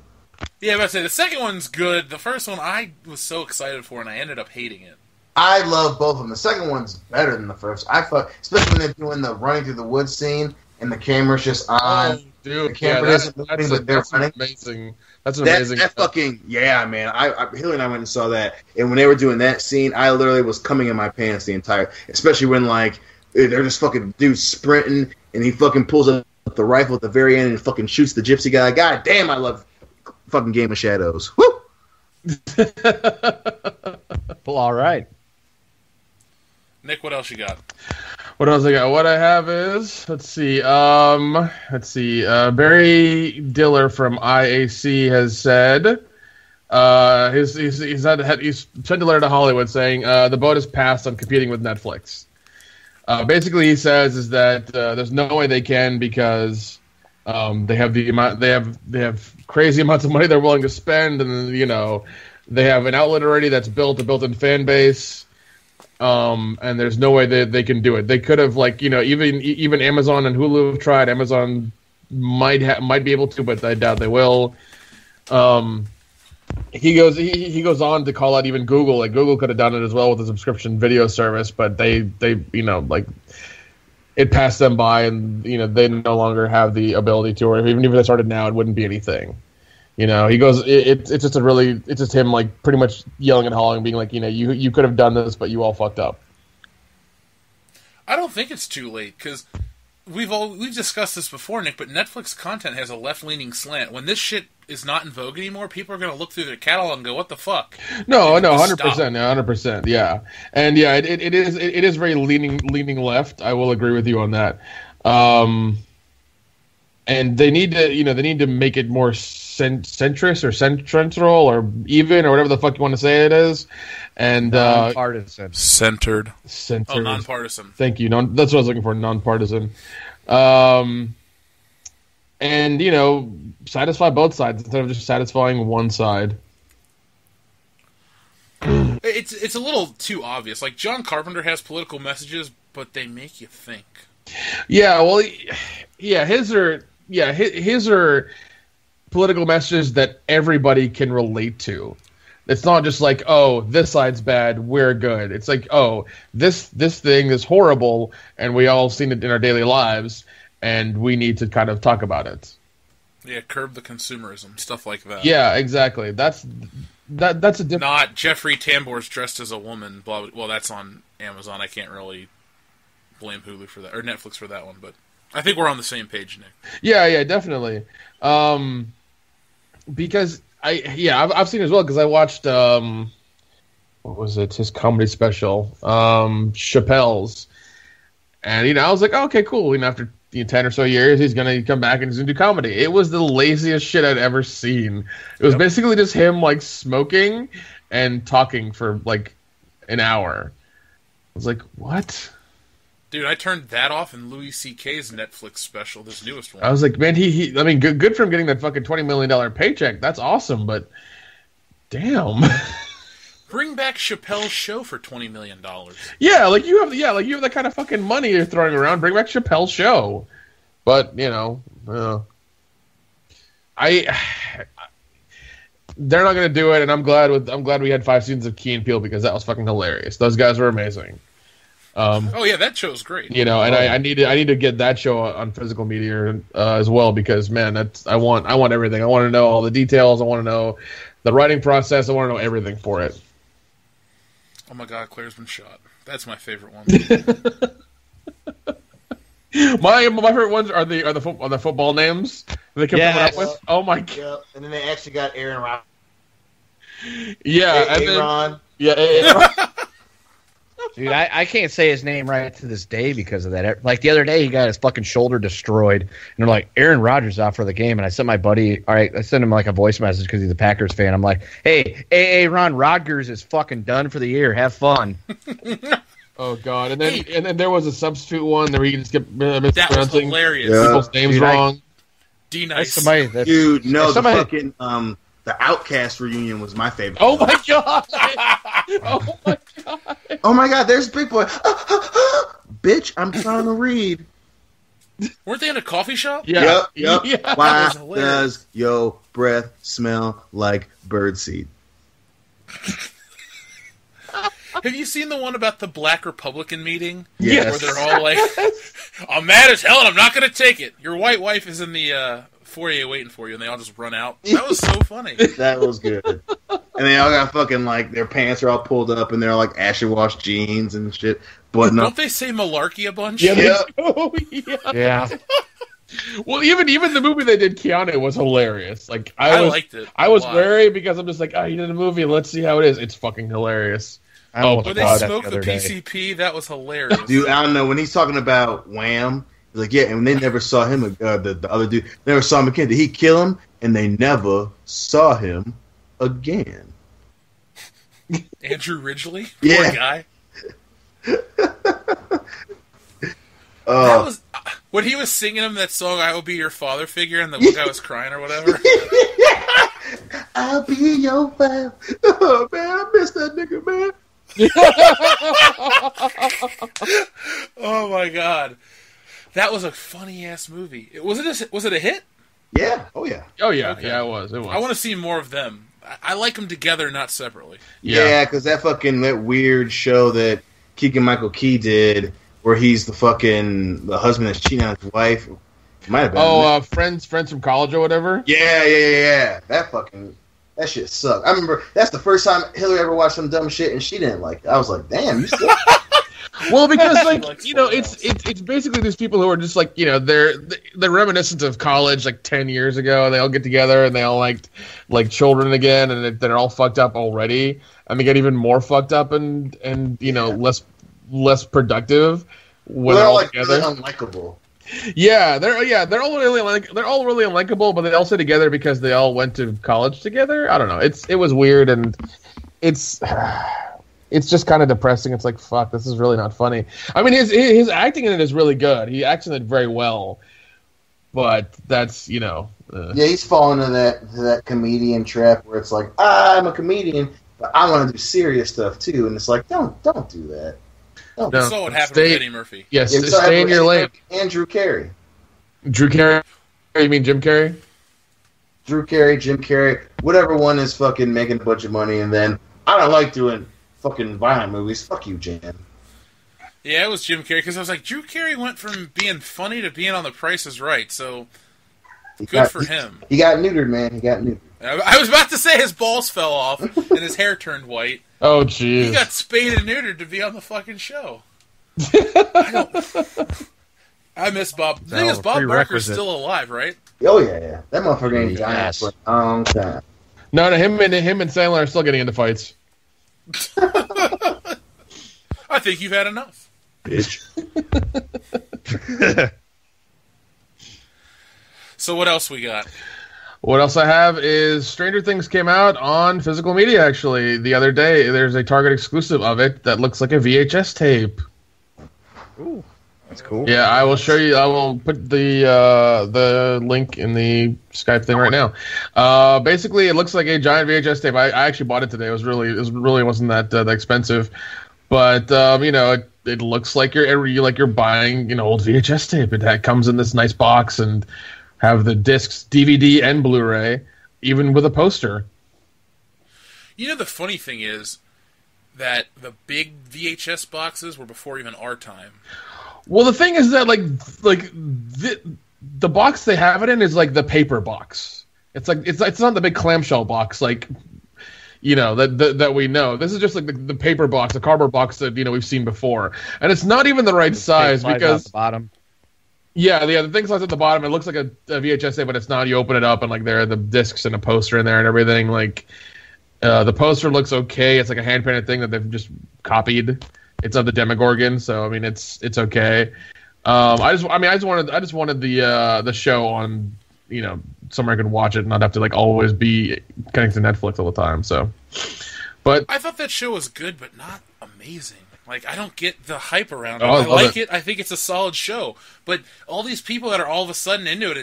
Speaker 1: Yeah, but I say the second one's good. The first one I was so excited for, and I ended up hating it.
Speaker 2: I love both of them. The second one's better than the first. Especially when they're doing the running through the woods scene and the camera's just on.
Speaker 3: Oh, dude,
Speaker 2: The camera isn't moving, but they're
Speaker 3: that's
Speaker 2: running.
Speaker 3: amazing. That's an
Speaker 2: That
Speaker 3: amazing.
Speaker 2: fucking yeah, man. Hillary and I went and saw that, and when they were doing that scene, I literally was coming in my pants the entire. Especially when like they're just fucking dudes sprinting, and he fucking pulls up the rifle at the very end and fucking shoots the gypsy guy. God damn, I love fucking Game of Shadows. Woo!
Speaker 4: Well, all right.
Speaker 1: Nick, what else you got?
Speaker 3: What else I got? What I have is let's see. Barry Diller from IAC has said he's sent a letter to Hollywood saying the boat has passed on competing with Netflix. Basically, he says is that there's no way they can because they have the amount they have crazy amounts of money they're willing to spend, and they have an outlet already that's built a built-in fan base. And there's no way that they can do it. They could have, even Amazon and Hulu have tried. Amazon might be able to, but I doubt they will. He goes on to call out even Google. Like Google could have done it as well with a subscription video service, but they it passed them by, and they no longer have the ability to. Or even if they started now, it wouldn't be anything. He goes. It's just him like pretty much yelling and hollering, being like, you could have done this, but you all fucked up.
Speaker 1: I don't think it's too late because we've discussed this before, Nick. But Netflix content has a left-leaning slant. When this shit is not in vogue anymore, people are going to look through their catalog and go, "What the fuck?"
Speaker 3: No,
Speaker 1: Just
Speaker 3: 100%, yeah, and yeah, it is very leaning left. I will agree with you on that. And they need to make it more centrist or central or even or whatever the fuck you want to say it is, and
Speaker 4: Nonpartisan.
Speaker 1: Centered.
Speaker 3: centered.
Speaker 1: Oh, nonpartisan.
Speaker 3: Thank you. That's what I was looking for. Nonpartisan. And satisfy both sides instead of just satisfying one side.
Speaker 1: It's a little too obvious. Like John Carpenter has political messages, but they make you think.
Speaker 3: Yeah, well, his are political messages that everybody can relate to. It's not just like, oh, this side's bad, we're good. It's like, oh, this thing is horrible, and we all seen it in our daily lives, and we need to kind of talk about it.
Speaker 1: Yeah, curb the consumerism, stuff like that.
Speaker 3: Yeah, exactly. That's a different. Not
Speaker 1: Jeffrey Tambor's dressed as a woman. Blah, blah. Well, that's on Amazon. I can't really blame Hulu for that or Netflix for that one, but I think we're on the same page, Nick.
Speaker 3: Yeah, definitely. Because I've seen it as well because I watched what was it? His comedy special, Chappelle's, and I was like, oh, okay, cool. After 10 or so years, he's gonna come back and he's gonna do comedy. It was the laziest shit I'd ever seen. It was basically just him like smoking and talking for like an hour. I was like, what?
Speaker 1: Dude, I turned that off in Louis C.K.'s Netflix special, this newest one.
Speaker 3: I was like, man, I mean, good for him getting that fucking $20 million paycheck. That's awesome, but damn.
Speaker 1: Bring back Chappelle's Show for $20 million.
Speaker 3: Yeah, like you have that kind of fucking money you're throwing around. Bring back Chappelle's Show. But, they're not going to do it, and I'm glad we had 5 seasons of Key and Peele because that was fucking hilarious. Those guys were amazing.
Speaker 1: That show's great.
Speaker 3: And I need to get that show on physical media as well because man, I want everything. I want to know all the details. I want to know the writing process. I want to know everything for it.
Speaker 1: Oh my God, Claire's been shot. That's my favorite one.
Speaker 3: my favorite ones are the football names they kept coming up with. Oh my God!
Speaker 2: Yeah. And then they actually got Aaron Rodgers.
Speaker 3: Yeah,
Speaker 2: Aaron.
Speaker 3: Aaron.
Speaker 4: Dude, I can't say his name right to this day because of that. Like the other day, he got his fucking shoulder destroyed, and they're like, Aaron Rodgers out for the game. And I sent my buddy, I sent him like a voice message because he's a Packers fan. I'm like, hey, Aaron Rodgers is fucking done for the year. Have fun.
Speaker 3: Oh God! And then there was a substitute one where you just kept mispronouncing
Speaker 1: that was hilarious.
Speaker 3: People's names wrong.
Speaker 1: D-Nice.
Speaker 2: Dude, no, the fucking the Outcast reunion was my favorite.
Speaker 3: Oh my God! Oh my God!
Speaker 2: Oh my God! There's Big Boy. Bitch, I'm trying to read.
Speaker 1: Weren't they in a coffee shop?
Speaker 3: Yeah.
Speaker 2: Yep.
Speaker 3: Yeah.
Speaker 2: Why does your breath smell like birdseed?
Speaker 1: Have you seen the one about the Black Republican meeting?
Speaker 2: Yes.
Speaker 1: Where they're all like, I'm mad as hell and I'm not going to take it. Your white wife is in the foyer waiting for you, and they all just run out. That was so funny.
Speaker 2: That was good. And they all got fucking, like, their pants are all pulled up, and they're like ashy washed jeans and shit. But
Speaker 1: Don't they say malarkey a bunch?
Speaker 3: Yeah.
Speaker 4: Yeah.
Speaker 3: Well, even the movie they did, Keanu, was hilarious. Like
Speaker 1: I liked it.
Speaker 3: I was wary because I'm just like, he did a movie. Let's see how it is. It's fucking hilarious.
Speaker 1: When they smoked the PCP, that was hilarious.
Speaker 2: Dude, I don't know. When he's talking about Wham, he's like, yeah, and they never saw him, the other dude, never saw him again. Did he kill him? And they never saw him again.
Speaker 1: Andrew Ridgely?
Speaker 2: Yeah.
Speaker 1: Poor guy. That was, when he was singing him that song, I Will Be Your Father Figure, and the one guy was crying or whatever.
Speaker 2: I'll be your father. Oh, man, I miss that nigga, man.
Speaker 1: Oh my God, that was a funny ass movie. Was it a hit?
Speaker 2: Yeah. Oh yeah.
Speaker 3: Oh yeah.
Speaker 1: Okay.
Speaker 3: Yeah, it was.
Speaker 1: I want to see more of them. I like them together, not separately.
Speaker 2: Yeah, because that weird show that Keegan-Michael Key did, where he's the husband that's cheating on his wife. Might have been.
Speaker 3: Friends from college or whatever.
Speaker 2: Yeah. That shit sucked. I remember that's the first time Hillary ever watched some dumb shit, and she didn't like it. I was like, damn, you still.
Speaker 3: Well, because it's basically these people who are just like, they're reminiscent of college like 10 years ago. They all get together and they all like children again, and they're all fucked up already, and they get even more fucked up and less productive when they're all together.
Speaker 2: Really unlikable.
Speaker 3: Yeah, they're all really unlikable, but they all stay together because they all went to college together. I don't know. It was weird, and it's just kind of depressing. It's like, fuck, this is really not funny. I mean, his acting in it is really good. He acts in it very well, but that's
Speaker 2: Yeah, he's fallen into that comedian trap where it's like, I'm a comedian, but I want to do serious stuff too, and it's like, don't do that.
Speaker 1: No. So what happened with Eddie Murphy?
Speaker 3: Yes, stay in your lane.
Speaker 2: Andrew Carey.
Speaker 3: Drew Carey? You mean Jim Carrey?
Speaker 2: Drew Carey, Jim Carrey, whatever one is fucking making a bunch of money, and then I don't like doing fucking violent movies. Fuck you, Jan.
Speaker 1: Yeah, it was Jim Carrey, because I was like, Drew Carey went from being funny to being on The Price is Right, so good for him.
Speaker 2: He got neutered, man. He got neutered.
Speaker 1: I was about to say his balls fell off and his hair turned white.
Speaker 3: Oh, jeez.
Speaker 1: He got spayed and neutered to be on the fucking show. I miss Bob. The thing is, Bob Barker's still alive, right?
Speaker 2: Oh, yeah. That motherfucker ain't dying for a long time.
Speaker 3: No, him and Sandler are still getting into fights.
Speaker 1: I think you've had enough.
Speaker 2: Bitch.
Speaker 1: So what else we got?
Speaker 3: What else I have is Stranger Things came out on physical media, actually, the other day. There's a Target exclusive of it that looks like a VHS tape.
Speaker 4: Ooh, that's cool.
Speaker 3: Yeah, I will show you. I will put the link in the Skype thing right now. Basically, it looks like a giant VHS tape. I actually bought it today. It really wasn't that expensive, but it looks like you're buying an old VHS tape. It comes in this nice box and have the discs, DVD and Blu-ray, even with a poster.
Speaker 1: The funny thing is that the big VHS boxes were before even our time.
Speaker 3: Well, the thing is that the box they have it in is like the paper box. It's like it's not the big clamshell box that we know. This is just like the paper box, the cardboard box that we've seen before, and it's not even the right size because
Speaker 4: the bottom.
Speaker 3: Yeah, the thing slides at the bottom. It looks like a VHS tape, but it's not. You open it up, and there are the discs and a poster in there and everything. The poster looks okay. It's like a hand painted thing that they've just copied. It's of the Demogorgon, so it's okay. I just wanted the show on somewhere I could watch it and not have to always be connected to Netflix all the time. So, but
Speaker 1: I thought that show was good, but not amazing. I don't get the hype around it.
Speaker 3: Oh,
Speaker 1: I like it. I think it's a solid show. But all these people that are all of a sudden into it,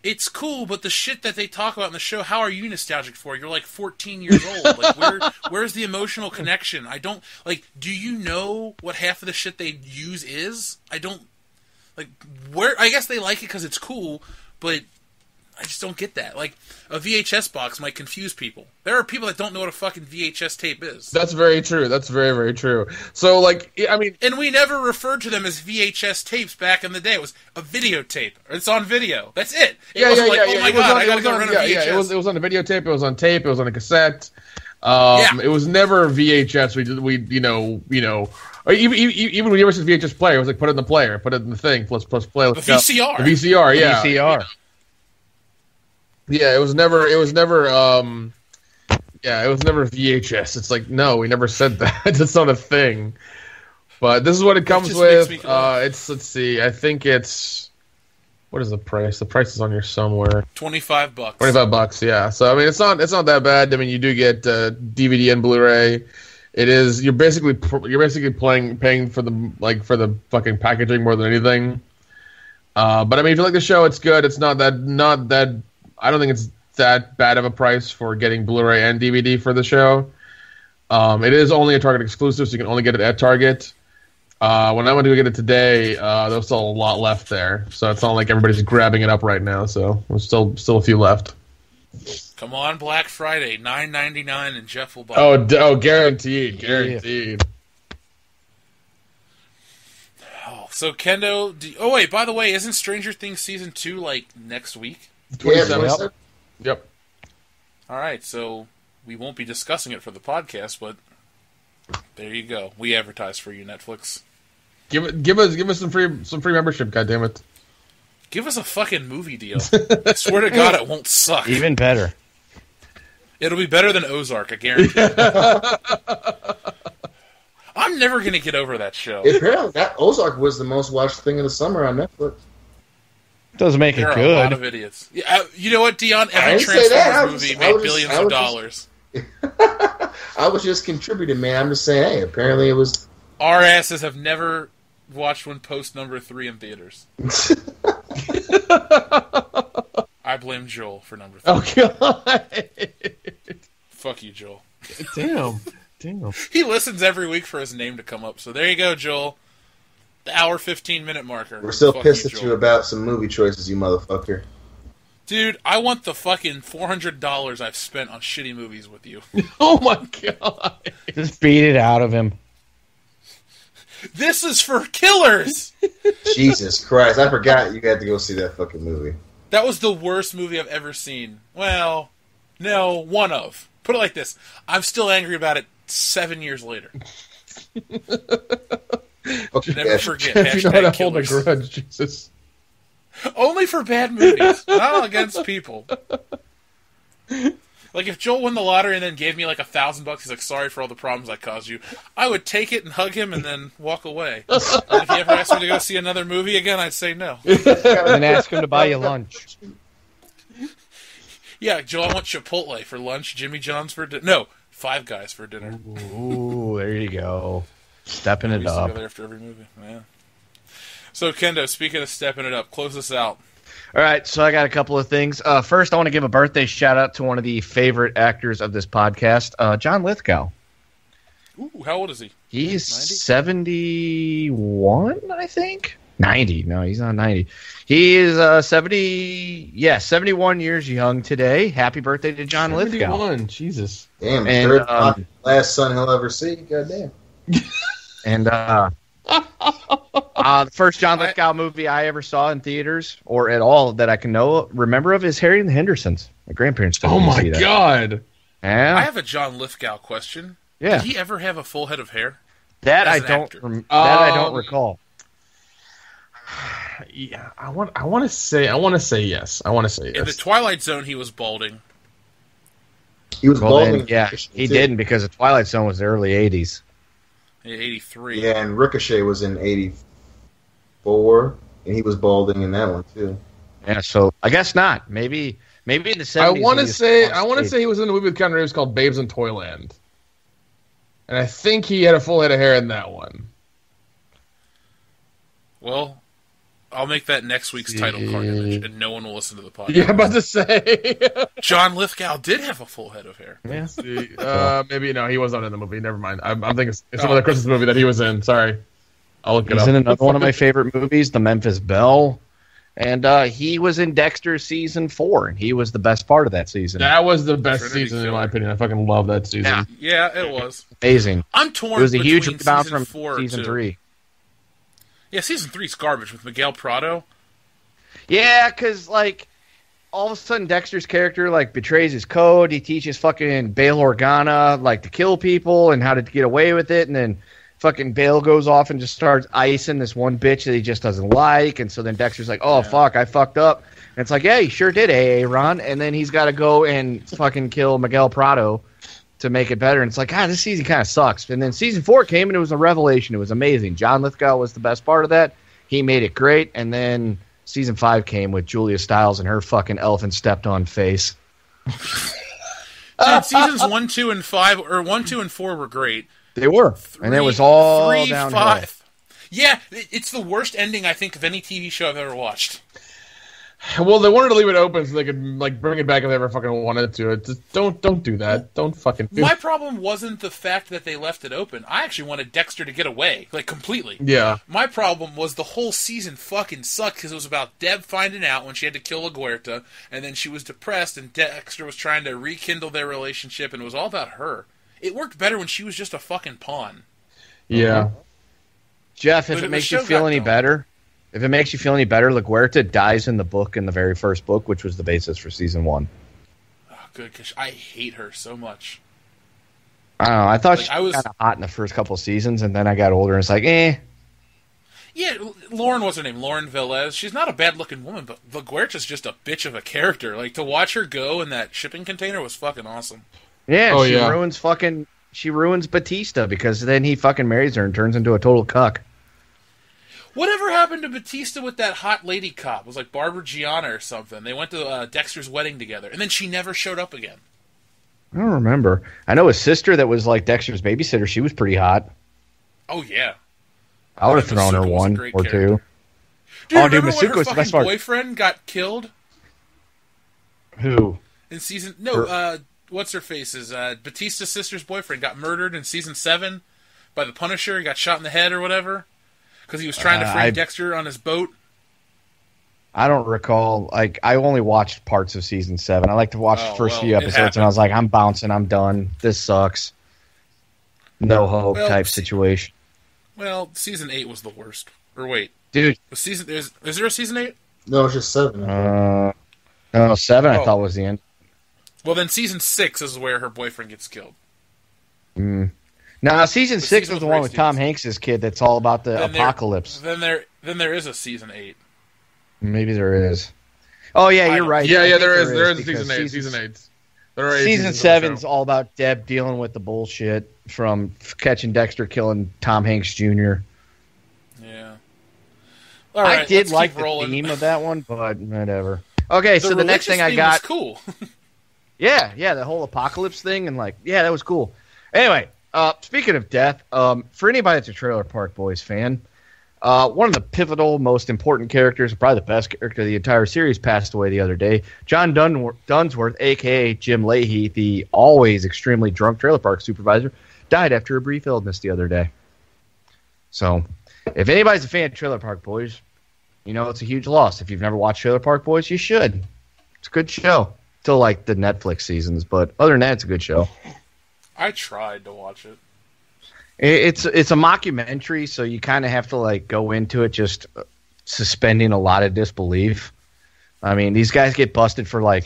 Speaker 1: it's cool, but the shit that they talk about in the show, how are you nostalgic for? You're 14 years old. Where's the emotional connection? I don't, do you know what half of the shit they use is? I don't, I guess they like it because it's cool, but I just don't get that. A VHS box might confuse people. There are people that don't know what a fucking VHS tape is.
Speaker 3: That's very true. That's very, very true. So,
Speaker 1: and we never referred to them as VHS tapes back in the day. It was a videotape. It's on video. That's it.
Speaker 3: Yeah.
Speaker 1: Oh my god, I gotta go rent a VHS.
Speaker 3: Yeah, it was on a videotape. It was on tape. It was on a cassette. It was never VHS. Even when you were to VHS player, it was put it in the player, put it in the thing, plus play.
Speaker 1: The VCR.
Speaker 3: The VCR, yeah.
Speaker 4: The VCR.
Speaker 3: Yeah, it was never VHS. It's no, we never said that. It's not a thing. But this is what it comes with. Let's see. I think it's, what is the price? The price is on here somewhere.
Speaker 1: $25.
Speaker 3: $25, yeah. So it's not that bad. You do get DVD and Blu-ray. It is you're basically paying for the fucking packaging more than anything. But if you like the show, it's good. It's not that. I don't think it's that bad of a price for getting Blu-ray and DVD for the show. It is only a Target exclusive, so you can only get it at Target. When I went to get it today, there was still a lot left there, so it's not like everybody's grabbing it up right now. So there's still a few left.
Speaker 1: Come on, Black Friday, $9.99, and Jeff will buy.
Speaker 3: Oh, guaranteed.
Speaker 1: Oh, so Kendo. Oh wait, by the way, isn't Stranger Things season 2 next week?
Speaker 3: 27th. Yep.
Speaker 1: All right, so we won't be discussing it for the podcast, but there you go. We advertise for you, Netflix.
Speaker 3: Give us some free membership. Goddammit.
Speaker 1: Give us a fucking movie deal. I swear to God, it won't suck.
Speaker 4: Even better.
Speaker 1: It'll be better than Ozark, I guarantee. I'm never gonna get over that show.
Speaker 2: Apparently, that Ozark was the most watched thing of the summer on Netflix.
Speaker 4: Doesn't make it
Speaker 1: good.
Speaker 4: There are
Speaker 1: a lot of idiots. Yeah, you know what, Dion? Every Transformers movie made billions of dollars.
Speaker 2: I was just contributing, man. I'm just saying, hey, apparently it was...
Speaker 1: Our asses have never watched one post number 3 in theaters. I blame Joel for number 3.
Speaker 3: Oh, God.
Speaker 1: Fuck you, Joel.
Speaker 3: Damn.
Speaker 1: He listens every week for his name to come up, so there you go, Joel. The hour 15-minute marker.
Speaker 2: We're still pissed at you about some movie choices, you motherfucker.
Speaker 1: Dude, I want the fucking $400 I've spent on shitty movies with you.
Speaker 3: Oh my god!
Speaker 4: Just beat it out of him.
Speaker 1: This is for killers!
Speaker 2: Jesus Christ, I forgot you had to go see that fucking movie.
Speaker 1: That was the worst movie I've ever seen. Well, no, one of. Put it like this. I'm still angry about it 7 years later.
Speaker 2: Okay,
Speaker 1: Never forget.
Speaker 3: If you know how to
Speaker 1: Hashtag
Speaker 3: hold a
Speaker 1: killers.
Speaker 3: grudge, Jesus.
Speaker 1: Only for bad movies, not against people. Like, if Joel won the lottery and then gave me like $1,000, he's like, sorry for all the problems I caused you, I would take it and hug him and then walk away. And if he ever asked me to go see another movie again, I'd say no.
Speaker 4: And ask him to buy you lunch.
Speaker 1: Yeah, Joel, I want Chipotle for lunch, Jimmy John's for dinner. No, Five Guys for dinner.
Speaker 4: Ooh, there you go. Stepping
Speaker 1: We
Speaker 4: it
Speaker 1: used to go
Speaker 4: up.
Speaker 1: there after every movie. Yeah. So, Kendo, speaking of stepping it up, close us out.
Speaker 4: All right, so I got a couple of things. First, I want to give a birthday shout out to one of the favorite actors of this podcast, John Lithgow.
Speaker 1: Ooh, how old is he?
Speaker 4: He's
Speaker 1: 90?
Speaker 4: 71, I think. 90. No, he's not 90. He is 71 years young today. Happy birthday to John Lithgow.
Speaker 3: 71, Jesus.
Speaker 2: Damn,
Speaker 4: And,
Speaker 2: sure, not the last son he'll ever see. Goddamn.
Speaker 4: And the first John Lithgow movie I ever saw in theaters or at all that I can remember of is Harry and the Hendersons. My grandparents took
Speaker 3: Oh
Speaker 4: me to
Speaker 3: my
Speaker 4: see that.
Speaker 3: god.
Speaker 4: Yeah.
Speaker 1: I have a John Lithgow question.
Speaker 4: Yeah.
Speaker 1: Did he ever have a full head of hair?
Speaker 4: That
Speaker 1: as
Speaker 4: I
Speaker 1: an
Speaker 4: don't
Speaker 1: actor?
Speaker 4: I don't recall.
Speaker 3: Yeah, I want to say yes. I want to say
Speaker 1: In the
Speaker 3: yes.
Speaker 1: Twilight Zone, he was balding.
Speaker 2: He was
Speaker 4: Well,
Speaker 2: balding.
Speaker 4: then, yeah, he didn't because the Twilight Zone was the early 80s.
Speaker 1: In 83.
Speaker 2: Yeah, and Ricochet was in 84, and he was balding in that one, too.
Speaker 4: Yeah, so I guess not. Maybe in the 70s.
Speaker 3: I want
Speaker 4: he
Speaker 3: to
Speaker 4: was
Speaker 3: say
Speaker 4: stage.
Speaker 3: he was in the movie with Keanu Reeves called Babes in Toyland, and I think he had a full head of hair in that one.
Speaker 1: Well, I'll make that next week's title card image, and no one will listen to the podcast.
Speaker 3: Yeah, I'm about to say.
Speaker 1: John Lithgow did have a full head of hair.
Speaker 4: Yeah.
Speaker 3: Maybe no, he was not in the movie. Never mind. I'm thinking it's some other Christmas movie that he was in. Sorry, I'll look it
Speaker 4: He's
Speaker 3: up.
Speaker 4: in another one of my favorite movies, The Memphis Belle. And he was in Dexter season 4, and he was the best part of that season.
Speaker 3: That was the best
Speaker 1: Trinity
Speaker 3: season in
Speaker 1: Killer.
Speaker 3: my opinion. I fucking love that season.
Speaker 4: Yeah.
Speaker 1: Yeah, it was.
Speaker 4: Amazing.
Speaker 1: I'm torn.
Speaker 4: It was a huge
Speaker 1: between
Speaker 4: rebound
Speaker 1: season
Speaker 4: from
Speaker 1: 4
Speaker 4: season
Speaker 1: too.
Speaker 4: 3.
Speaker 1: Yeah, season 3's garbage with Miguel Prado.
Speaker 4: Yeah, because, like, all of a sudden Dexter's character, like, betrays his code. He teaches fucking Bail Organa, like, to kill people and how to get away with it. And then fucking Bail goes off and just starts icing this one bitch that he just doesn't like. And so then Dexter's like, oh, fuck, I fucked up. And it's like, yeah, he sure did, AA Ron. And then he's got to go and fucking kill Miguel Prado to make it better. And it's like, this season kind of sucks. And then season 4 came and it was a revelation. It was amazing. John Lithgow was the best part of that. He made it great. And then season 5 came with Julia Stiles and her fucking elephant stepped on face.
Speaker 1: Dude, seasons 1, 2, and 5, or 1, 2, and 4 were great.
Speaker 4: They were. And it was all downhill.
Speaker 1: 5. Yeah, it's the worst ending, I think, of any TV show I've ever watched.
Speaker 3: Well, they wanted to leave it open so they could like bring it back if they ever fucking wanted to. It just don't do that. Don't fucking do
Speaker 1: My
Speaker 3: it.
Speaker 1: problem wasn't the fact that they left it open. I actually wanted Dexter to get away, like, completely.
Speaker 3: Yeah.
Speaker 1: My problem was the whole season fucking sucked because it was about Deb finding out when she had to kill LaGuerta, and then she was depressed, and Dexter was trying to rekindle their relationship, and it was all about her. It worked better when she was just a fucking pawn.
Speaker 3: Yeah.
Speaker 4: Jeff, if
Speaker 1: But
Speaker 4: it
Speaker 1: the
Speaker 4: makes
Speaker 1: show
Speaker 4: you feel
Speaker 1: got
Speaker 4: any
Speaker 1: dull.
Speaker 4: better, LaGuerta dies in the book in the very first book, which was the basis for season 1.
Speaker 1: Oh, good, because I hate her so much.
Speaker 4: I don't know. I thought
Speaker 1: Like,
Speaker 4: she
Speaker 1: I
Speaker 4: was
Speaker 1: was-
Speaker 4: kind of hot in the first couple seasons, and then I got older, and it's like, eh.
Speaker 1: Yeah, Lauren, what's her name? Lauren Velez. She's not a bad-looking woman, but LaGuerta's just a bitch of a character. Like, to watch her go in that shipping container was fucking awesome.
Speaker 4: Yeah,
Speaker 3: Oh,
Speaker 4: she
Speaker 3: yeah.
Speaker 4: ruins Batista because then he fucking marries her and turns into a total cuck.
Speaker 1: Whatever happened to Batista with that hot lady cop? It was like Barbara Gianna or something. They went to Dexter's wedding together, and then she never showed up again.
Speaker 4: I don't remember. I know his sister that was like Dexter's babysitter. She was pretty hot.
Speaker 1: Oh, yeah.
Speaker 4: I would have
Speaker 1: Masuka
Speaker 4: thrown her
Speaker 1: was a
Speaker 4: one
Speaker 1: great
Speaker 4: or
Speaker 1: character.
Speaker 4: two.
Speaker 1: Dude,
Speaker 4: Oh, dude,
Speaker 1: remember when
Speaker 4: Masuka
Speaker 1: her
Speaker 4: was the best
Speaker 1: fucking
Speaker 4: part.
Speaker 1: boyfriend got killed
Speaker 4: Who?
Speaker 1: in season... No, what's-her-face's? Batista's sister's boyfriend got murdered in season 7 by the Punisher. He got shot in the head or whatever because he was trying to frame Dexter on his boat.
Speaker 4: I don't recall. Like, I only watched parts of season 7. I like to watch the first few episodes, and I was like, I'm bouncing. I'm done. This sucks. No hope type situation.
Speaker 1: Well, season 8 was the worst. Or wait,
Speaker 4: dude,
Speaker 1: is there a season 8?
Speaker 2: No, it's just 7.
Speaker 4: No, 7 I thought was the end.
Speaker 1: Well, then season 6 is where her boyfriend gets killed.
Speaker 4: No, season 6 was the one with Tom Hanks' kid. That's all about the apocalypse.
Speaker 1: Then there is a season 8.
Speaker 4: Maybe there is. Oh yeah, you're right.
Speaker 3: Yeah, there is. There is a season 8. Season 8.
Speaker 4: Season 7's all about Deb dealing with the bullshit from catching Dexter killing Tom Hanks Jr.
Speaker 1: Yeah. All right,
Speaker 4: I did like the theme of that one, but whatever. Okay, so the next thing I got.
Speaker 1: Was cool.
Speaker 4: yeah, the whole apocalypse thing, and that was cool. Anyway, speaking of death, for anybody that's a Trailer Park Boys fan, one of the pivotal, most important characters, probably the best character of the entire series, passed away the other day. John Dunsworth, a.k.a. Jim Leahy, the always extremely drunk trailer park supervisor, died after a brief illness the other day. So, if anybody's a fan of Trailer Park Boys, you know it's a huge loss. If you've never watched Trailer Park Boys, you should. It's a good show. Till like the Netflix seasons, but other than that, it's a good show.
Speaker 1: I tried to watch it.
Speaker 4: It's a mockumentary, so you kind of have to go into it just suspending a lot of disbelief. I mean, these guys get busted for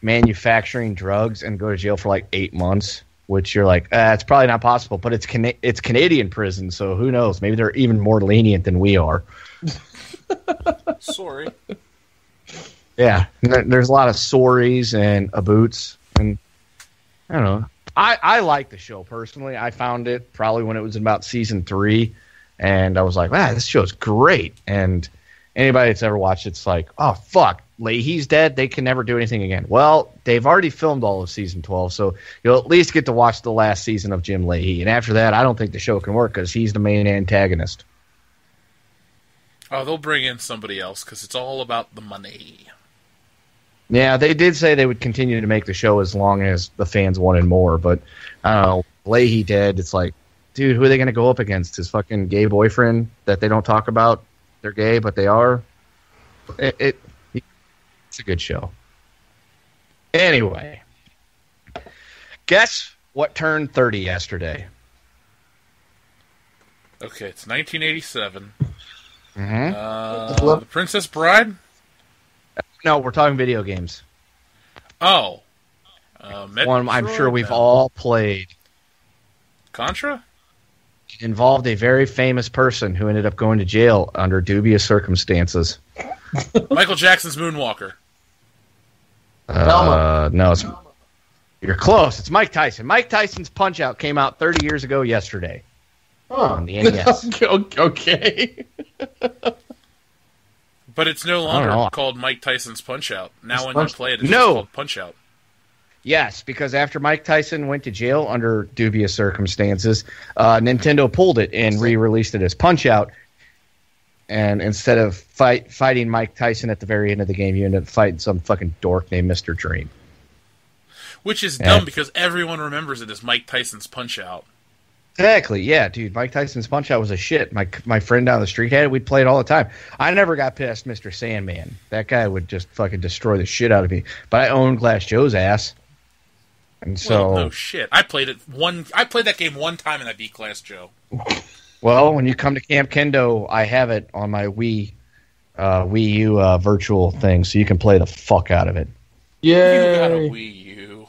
Speaker 4: manufacturing drugs and go to jail for 8 months, which you're like, it's probably not possible. But it's Canadian prison, so who knows? Maybe they're even more lenient than we are.
Speaker 1: Sorry.
Speaker 4: Yeah, there's a lot of sorries and boots, and I don't know. I like the show personally. I found it probably when it was in about season 3, and I was like, wow, this show's great. And anybody that's ever watched it's like, oh, fuck, Leahy's dead. They can never do anything again. Well, they've already filmed all of season 12, so you'll at least get to watch the last season of Jim Leahy. And after that, I don't think the show can work because he's the main antagonist.
Speaker 1: Oh, they'll bring in somebody else because it's all about the money.
Speaker 4: Yeah, they did say they would continue to make the show as long as the fans wanted more, but I don't know. Leahy dead. It's like, dude, who are they going to go up against? His fucking gay boyfriend that they don't talk about? They're gay, but they are. It's a good show. Anyway, guess what turned 30 yesterday?
Speaker 1: Okay, it's 1987.
Speaker 4: Mm-hmm.
Speaker 1: The Princess Bride?
Speaker 4: No, we're talking video games.
Speaker 1: Oh.
Speaker 4: One I'm sure we've all played.
Speaker 1: Contra?
Speaker 4: It involved a very famous person who ended up going to jail under dubious circumstances.
Speaker 1: Michael Jackson's Moonwalker.
Speaker 4: No, you're close. It's Mike Tyson. Mike Tyson's Punch-Out came out 30 years ago yesterday. On the NES.
Speaker 3: Okay.
Speaker 1: But it's no longer called Mike Tyson's Punch-Out. Now when you play it, it's called Punch-Out.
Speaker 4: Yes, because after Mike Tyson went to jail under dubious circumstances, Nintendo pulled it and re-released it as Punch-Out. And instead of fighting Mike Tyson at the very end of the game, you end up fighting some fucking dork named Mr. Dream.
Speaker 1: Which is dumb because everyone remembers it as Mike Tyson's Punch-Out.
Speaker 4: Exactly, yeah, dude. Mike Tyson's Punch-Out was a shit. My friend down the street had it. We'd play it all the time. I never got past Mr. Sandman. That guy would just fucking destroy the shit out of me. But I owned Glass Joe's ass. And so,
Speaker 1: no shit. I played that game one time and I beat Glass Joe.
Speaker 4: Well, when you come to Camp Kendo, I have it on my Wii U virtual thing, so you can play the fuck out of it.
Speaker 3: Yeah.
Speaker 1: You got a Wii U.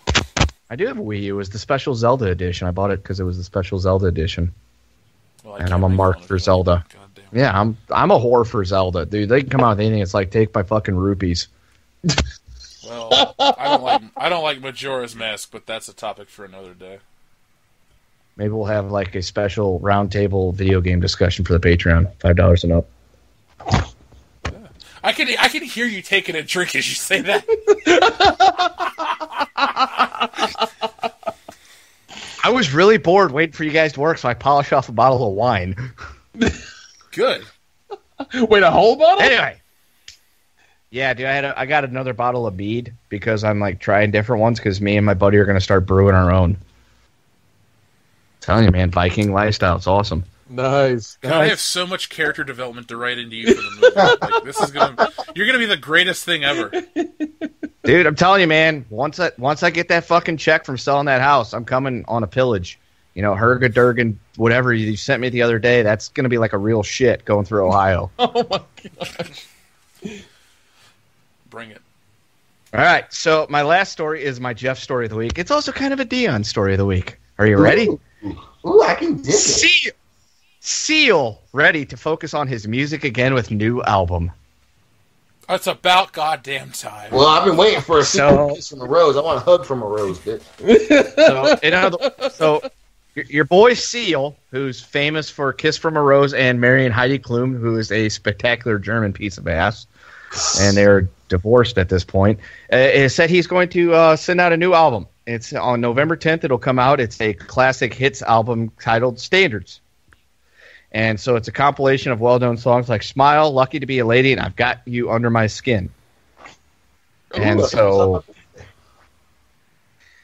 Speaker 4: I do have a Wii U. It was the special Zelda edition. I bought it because it was the special Zelda edition. Well, and I'm a mark for Zelda. Yeah, I'm a whore for Zelda, dude. They can come out with anything. It's like, take my fucking rupees.
Speaker 1: Well, I don't like Majora's Mask, but that's a topic for another day.
Speaker 4: Maybe we'll have like a special roundtable video game discussion for the Patreon. $5 and up.
Speaker 1: I can hear you taking a drink as you say that.
Speaker 4: I was really bored waiting for you guys to work, so I polished off a bottle of wine.
Speaker 1: Good.
Speaker 3: Wait, a whole bottle?
Speaker 4: Anyway. Yeah, dude, I got another bottle of mead because I'm like trying different ones because me and my buddy are going to start brewing our own. I'm telling you, man, Viking lifestyle, it's awesome.
Speaker 3: Nice.
Speaker 1: God, I have so much character development to write into you for the movie. Like, you're gonna be the greatest thing ever.
Speaker 4: Dude, I'm telling you, man. Once I get that fucking check from selling that house, I'm coming on a pillage. You know, Herga-Durgan, whatever you sent me the other day, that's going to be like a real shit going through Ohio.
Speaker 3: Oh, my gosh.
Speaker 1: Bring it.
Speaker 4: All right, so my last story is my Jeff story of the week. It's also kind of a Dion story of the week. Are you ready?
Speaker 2: Ooh, I can dig it.
Speaker 4: Seal ready to focus on his music again with new album.
Speaker 1: It's about goddamn time.
Speaker 2: Well, I've been waiting for a kiss from a rose. I want a hug from a rose, bitch.
Speaker 4: So your boy Seal, who's famous for Kiss from a Rose and marrying Heidi Klum, who is a spectacular German piece of ass, and they're divorced at this point, said he's going to send out a new album. It's on November 10th. It'll come out. It's a classic hits album titled Standards. And so it's a compilation of well-known songs like Smile, Lucky to Be a Lady, and I've Got You Under My Skin. And so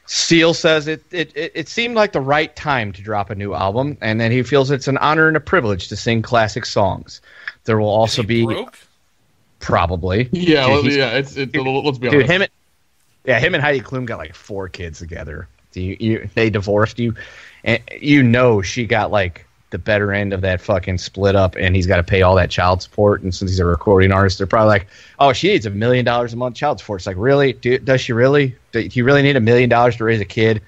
Speaker 4: Seal says it seemed like the right time to drop a new album, and then he feels it's an honor and a privilege to sing classic songs. There will also be...
Speaker 1: broke?
Speaker 4: Probably.
Speaker 3: Yeah, let's be honest.
Speaker 4: Dude, him and Heidi Klum got like 4 kids together. They divorced you, and you know she got like the better end of that fucking split up, and he's got to pay all that child support. And since he's a recording artist, they're probably like, "Oh, she needs $1 million a month child support." It's like, really? Does she really? Do you really need $1 million to raise a kid?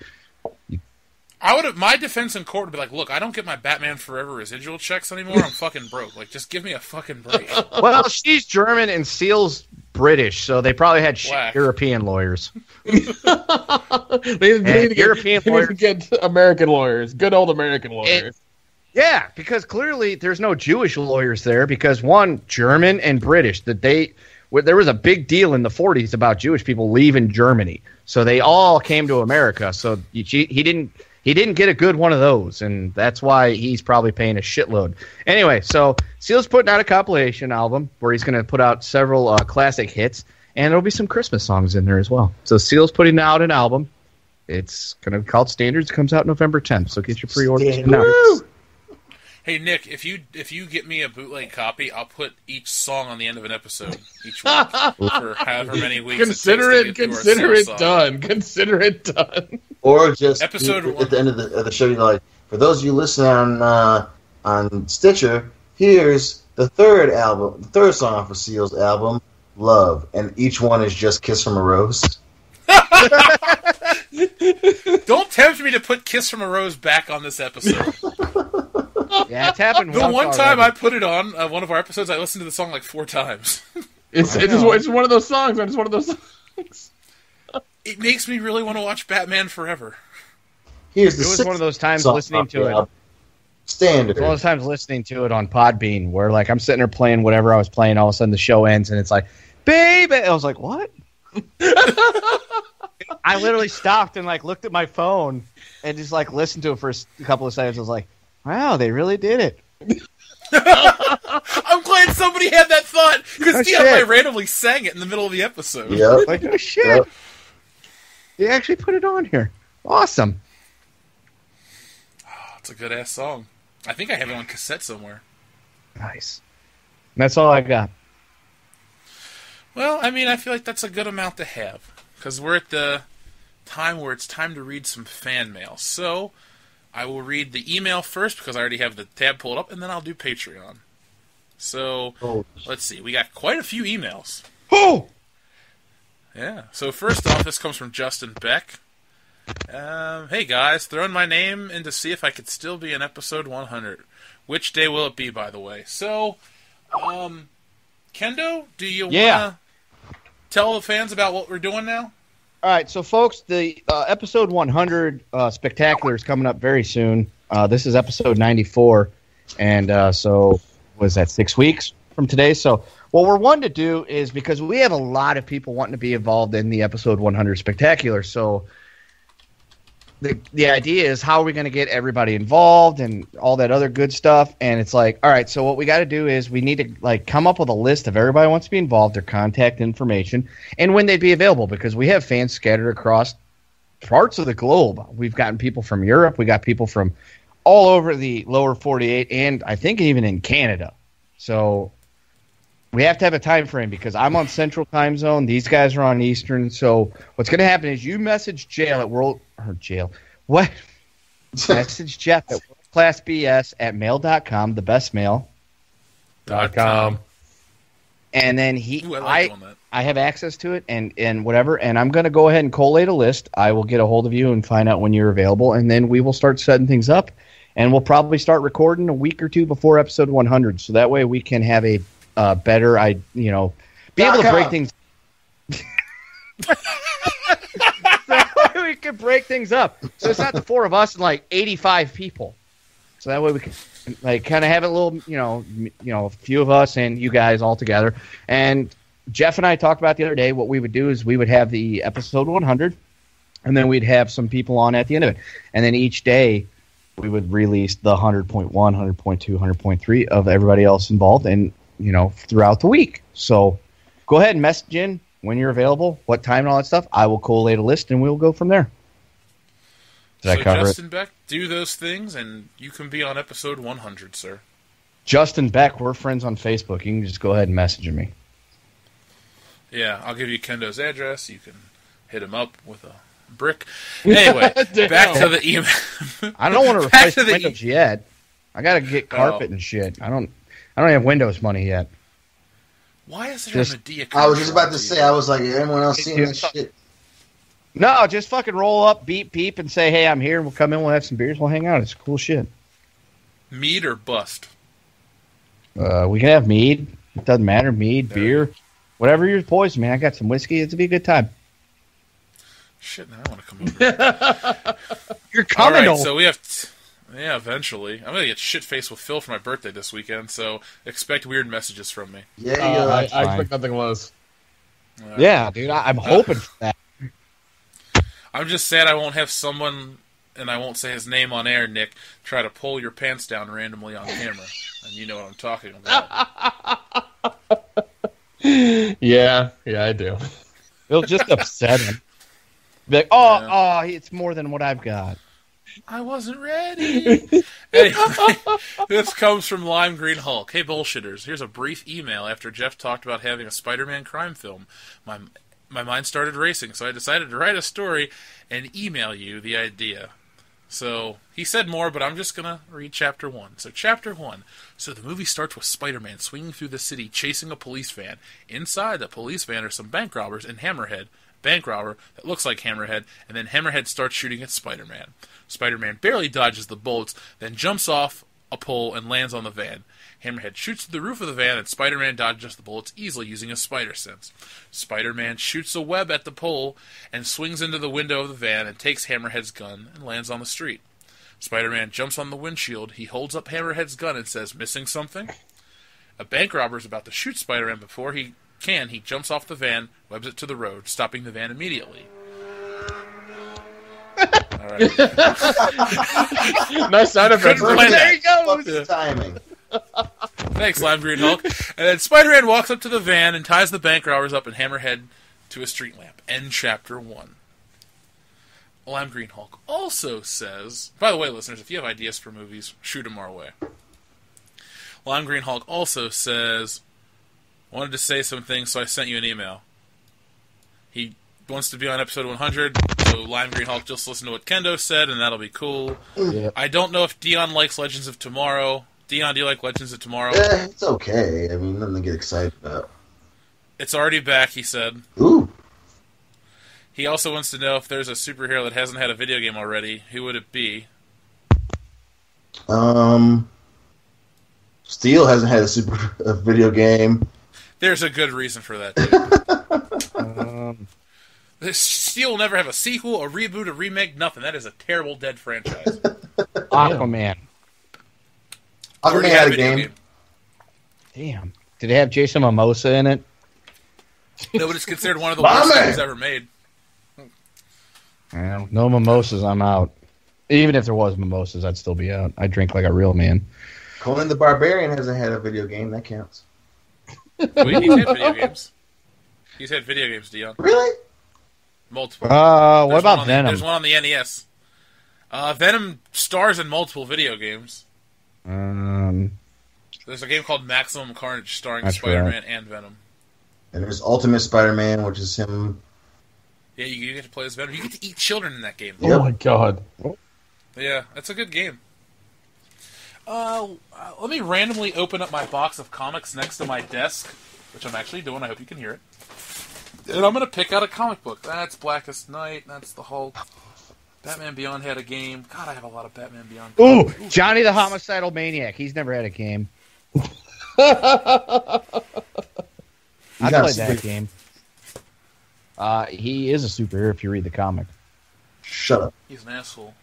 Speaker 1: My defense in court would be like, look, I don't get my Batman Forever residual checks anymore. I'm fucking broke. Like, just give me a fucking break.
Speaker 4: Well, she's German and Seal's British, so they probably had European lawyers.
Speaker 3: They need to get American lawyers, good old American lawyers.
Speaker 4: Yeah, because clearly there's no Jewish lawyers there because, one, German and British. There was a big deal in the 40s about Jewish people leaving Germany. So they all came to America. So he didn't get a good one of those, and that's why he's probably paying a shitload. Anyway, so Seal's putting out a compilation album where he's going to put out several classic hits, and there'll be some Christmas songs in there as well. So Seal's putting out an album. It's going to be called Standards. It comes out November 10th, so get your pre-orders now.
Speaker 1: Hey Nick, if you get me a bootleg copy, I'll put each song on the end of an episode each week for however many weeks.
Speaker 3: Consider it done.
Speaker 2: Or just
Speaker 1: episode
Speaker 2: at the end of the show, you're like, for those of you listening on Stitcher, here's the third song off of Seal's album, Love, and each one is just Kiss from a Rose.
Speaker 1: Don't tempt me to put Kiss from a Rose back on this episode.
Speaker 4: Yeah, it's happened.
Speaker 1: The one time I put it on one of our episodes, I listened to the song like 4 times.
Speaker 3: It's one of those songs, man. It's one of those songs.
Speaker 1: It makes me really want to watch Batman Forever.
Speaker 2: It
Speaker 4: was one of those times listening to it.
Speaker 2: Standard.
Speaker 4: It was one of those times listening to it on Podbean where like I'm sitting there playing whatever I was playing, all of a sudden the show ends and it's like, baby. I was like, what? I literally stopped and like looked at my phone and just like listened to it for a couple of seconds. I was like, wow, they really did it.
Speaker 1: I'm glad somebody had that thought because
Speaker 4: shit.
Speaker 1: I randomly sang it in the middle of the episode.
Speaker 2: Yep.
Speaker 4: Like, oh shit.
Speaker 2: Yep.
Speaker 4: They actually put it on here. Awesome.
Speaker 1: Oh, it's a good ass song. I think I have it on cassette somewhere.
Speaker 4: Nice. And that's all I got.
Speaker 1: Well, I mean, I feel like that's a good amount to have because we're at the time where it's time to read some fan mail. So I will read the email first because I already have the tab pulled up, and then I'll do Patreon. So let's see. We got quite a few emails.
Speaker 4: Oh!
Speaker 1: Yeah. So first off, this comes from Justin Beck. Hey guys, throwing my name in to see if I could still be in episode 100. Which day will it be, by the way? So, Kendo, do you want to tell the fans about what we're doing now?
Speaker 4: All right, so folks, the episode 100 spectacular is coming up very soon. This is episode 94, and so was that 6 weeks from today? So what we're wanting to do is, because we have a lot of people wanting to be involved in the episode 100 spectacular, so the idea is how are we going to get everybody involved and all that other good stuff. And it's like, all right, so what we got to do is we need to like come up with a list of everybody who wants to be involved, their contact information, and when they'd be available, because we have fans scattered across parts of the globe. We've gotten people from Europe. We got people from all over the lower 48, and I think even in Canada. So we have to have a time frame because I'm on Central Time Zone. These guys are on Eastern. So what's going to happen is you message message Jeff at worldclassbs@mail.com, the best mail.
Speaker 3: .com.
Speaker 4: And then
Speaker 1: Ooh, I like that.
Speaker 4: I have access to it and whatever, and I'm going to go ahead and collate a list. I will get a hold of you and find out when you're available, and then we will start setting things up, and we'll probably start recording a week or two before episode 100, so that way we can have a better, be able to break things. That way we can break things up. So it's not the four of us and like 85 people. So that way we can like kind of have a little, a few of us and you guys all together. And Jeff and I talked about the other day, what we would do is we would have the episode 100, and then we'd have some people on at the end of it. And then each day we would release the 100.1, 100.2, 100.3 of everybody else involved and, throughout the week. So go ahead and message in when you're available, what time and all that stuff. I will collate a list and we'll go from there. Did I cover
Speaker 1: Justin Beck, do those things and you can be on episode 100, sir.
Speaker 4: Justin Beck, we're friends on Facebook. You can just go ahead and message me.
Speaker 1: Yeah, I'll give you Kendo's address. You can hit him up with a brick. Anyway, back to the email.
Speaker 4: I don't want to replace Windows yet. I got to get carpet and shit. I don't have Windows money yet.
Speaker 1: Why is there a Medea?
Speaker 2: I was just about to say. I was like, anyone else seeing this shit?
Speaker 4: No, just fucking roll up, beep, beep, and say, hey, I'm here. We'll come in. We'll have some beers. We'll hang out. It's cool shit.
Speaker 1: Mead or bust?
Speaker 4: We can have mead. It doesn't matter. Mead, beer, whatever your poison, man. I got some whiskey. It'll be a good time.
Speaker 1: Shit, now I want to come over.
Speaker 4: You're coming
Speaker 1: over. So we have... Yeah, eventually. I'm going to get shit-faced with Phil for my birthday this weekend, so expect weird messages from me.
Speaker 2: Yeah,
Speaker 3: I expect nothing less.
Speaker 4: Yeah, dude, I'm hoping for that.
Speaker 1: I'm just sad I won't have someone, and I won't say his name on air, Nick, try to pull your pants down randomly on camera. And you know what I'm talking about.
Speaker 3: Yeah, I do.
Speaker 4: It'll just upset him. Be like, it's more than what I've got.
Speaker 1: I wasn't ready. Anyway, this comes from Lime Green Hulk. Hey, bullshitters. Here's a brief email after Jeff talked about having a Spider-Man crime film. My mind started racing, so I decided to write a story and email you the idea. So, he said more, but I'm just going to read Chapter 1. So, Chapter 1. So, the movie starts with Spider-Man swinging through the city, chasing a police van. Inside the police van are some bank robbers and Hammerhead. Bank robber that looks like Hammerhead, and then Hammerhead starts shooting at Spider-Man. Spider-Man barely dodges the bullets, then jumps off a pole and lands on the van. Hammerhead shoots through the roof of the van, and Spider-Man dodges the bullets easily using his spider sense. Spider-Man shoots a web at the pole and swings into the window of the van and takes Hammerhead's gun and lands on the street. Spider-Man jumps on the windshield. He holds up Hammerhead's gun and says, "Missing something?" A bank robber is about to shoot Spider-Man before he jumps off the van, webs it to the road, stopping the van immediately. All right.
Speaker 3: Nice sound effect.
Speaker 2: There you go. The timing.
Speaker 1: Thanks, Lime Green Hulk. And then Spider-Man walks up to the van and ties the bank robbers up and Hammerhead to a street lamp. End Chapter 1. Lime Green Hulk also says... By the way, listeners, if you have ideas for movies, shoot them our way. Lime Green Hulk also says... Wanted to say some things, so I sent you an email. He wants to be on episode 100, so Lime Green Hulk, just listen to what Kendo said, and that'll be cool.
Speaker 4: Yep.
Speaker 1: I don't know if Dion likes Legends of Tomorrow. Dion, do you like Legends of Tomorrow?
Speaker 2: Yeah, it's okay. I mean, nothing to get excited about.
Speaker 1: It's already back, he said.
Speaker 2: Ooh.
Speaker 1: He also wants to know if there's a superhero that hasn't had a video game already. Who would it be?
Speaker 2: Steel hasn't had a video game.
Speaker 1: There's a good reason for that, dude. Steel will never have a sequel, a reboot, a remake, nothing. That is a terrible dead franchise.
Speaker 4: Aquaman.
Speaker 2: Aquaman had a game.
Speaker 4: Damn. Did it have Jason Momoa in it?
Speaker 1: No, but it's considered one of the worst games ever made.
Speaker 4: Well, no mimosas, I'm out. Even if there was mimosas, I'd still be out. I'd drink like a real man.
Speaker 2: Conan the Barbarian hasn't had a video game. That counts.
Speaker 1: Wait, he's had video games. He's had video games, Dion.
Speaker 2: Really?
Speaker 1: Multiple.
Speaker 4: What about Venom?
Speaker 1: There's one on the NES. Venom stars in multiple video games. There's a game called Maximum Carnage starring Spider-Man and Venom.
Speaker 2: And there's Ultimate Spider-Man, which is him.
Speaker 1: Yeah, you get to play as Venom. You get to eat children in that game.
Speaker 3: Oh my god.
Speaker 1: Yeah, that's a good game. Let me randomly open up my box of comics next to my desk, which I'm actually doing. I hope you can hear it. And I'm going to pick out a comic book. That's Blackest Night. That's the Hulk. Batman Beyond had a game. God, I have a lot of Batman Beyond.
Speaker 4: Ooh, Johnny the Homicidal Maniac. He's never had a game. I played that game. He is a superhero if you read the comic.
Speaker 2: Shut up.
Speaker 1: He's an asshole.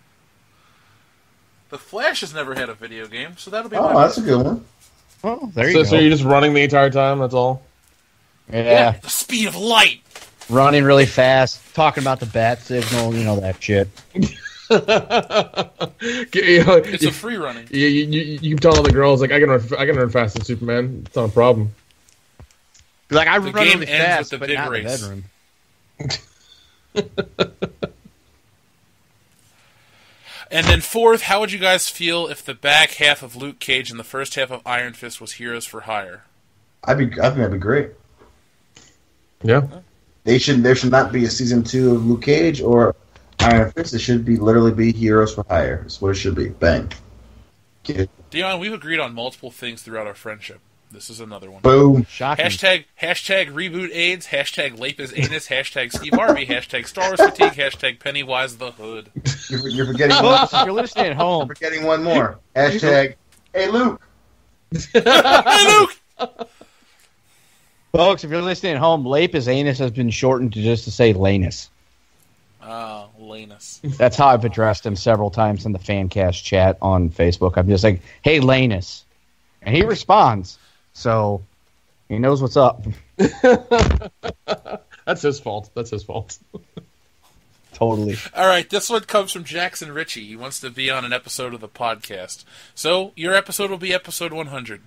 Speaker 1: The Flash has never had a video game, so that'll be
Speaker 2: that's a good one.
Speaker 4: Oh, there you go.
Speaker 3: So you're just running the entire time, that's all?
Speaker 4: Yeah.
Speaker 1: The speed of light.
Speaker 4: Running really fast, talking about the bat signal, you know that shit.
Speaker 1: It's a free running.
Speaker 3: You tell all the girls, like, I can run faster than Superman. It's not a problem.
Speaker 4: Like, I
Speaker 1: The
Speaker 4: run
Speaker 1: game
Speaker 4: really
Speaker 1: ends
Speaker 4: fast,
Speaker 1: with the
Speaker 4: but
Speaker 1: big
Speaker 4: not in the
Speaker 1: race.
Speaker 4: bedroom.
Speaker 1: And then fourth, how would you guys feel if the back half of Luke Cage and the first half of Iron Fist was Heroes for Hire?
Speaker 2: I think that'd be great.
Speaker 3: Yeah.
Speaker 2: There should not be a season 2 of Luke Cage or Iron Fist. It should literally be Heroes for Hire. That's what it should be. Bang.
Speaker 1: Dion, we've agreed on multiple things throughout our friendship. This is another one.
Speaker 2: Boom.
Speaker 4: Shocking.
Speaker 1: Hashtag reboot AIDS, hashtag Lapis Anus, hashtag Steve Harvey, hashtag Star Wars fatigue, hashtag Pennywise the Hood.
Speaker 2: You're forgetting
Speaker 4: Folks, if you're listening at home,
Speaker 2: forgetting one more. Hashtag, hey Luke.
Speaker 1: Hey, Luke!
Speaker 4: folks, if you're listening at home, Lapis Anus has been shortened to just to say Lanus.
Speaker 1: Lanus.
Speaker 4: That's how I've addressed him several times in the Fancast chat on Facebook. I'm just like, hey, Lanus. And he responds. So, he knows what's up.
Speaker 3: That's his fault.
Speaker 4: Totally.
Speaker 1: All right, this one comes from Jackson Ritchie. He wants to be on an episode of the podcast. So, your episode will be episode 100.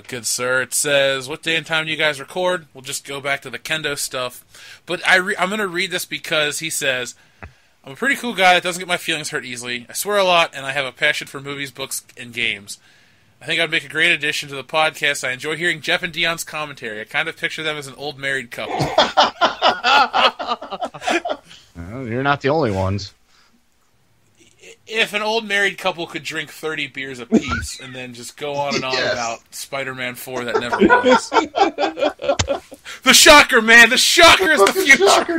Speaker 1: Good sir. It says, what day and time do you guys record? We'll just go back to the kendo stuff. But I'm going to read this because he says, I'm a pretty cool guy that doesn't get my feelings hurt easily. I swear a lot, and I have a passion for movies, books, and games. I think I'd make a great addition to the podcast. I enjoy hearing Jeff and Dion's commentary. I kind of picture them as an old married couple.
Speaker 4: Well, you're not the only ones.
Speaker 1: If an old married couple could drink 30 beers apiece and then just go on and on about Spider-Man 4 that never was. The shocker, man! The shocker is the future!
Speaker 2: Shocker,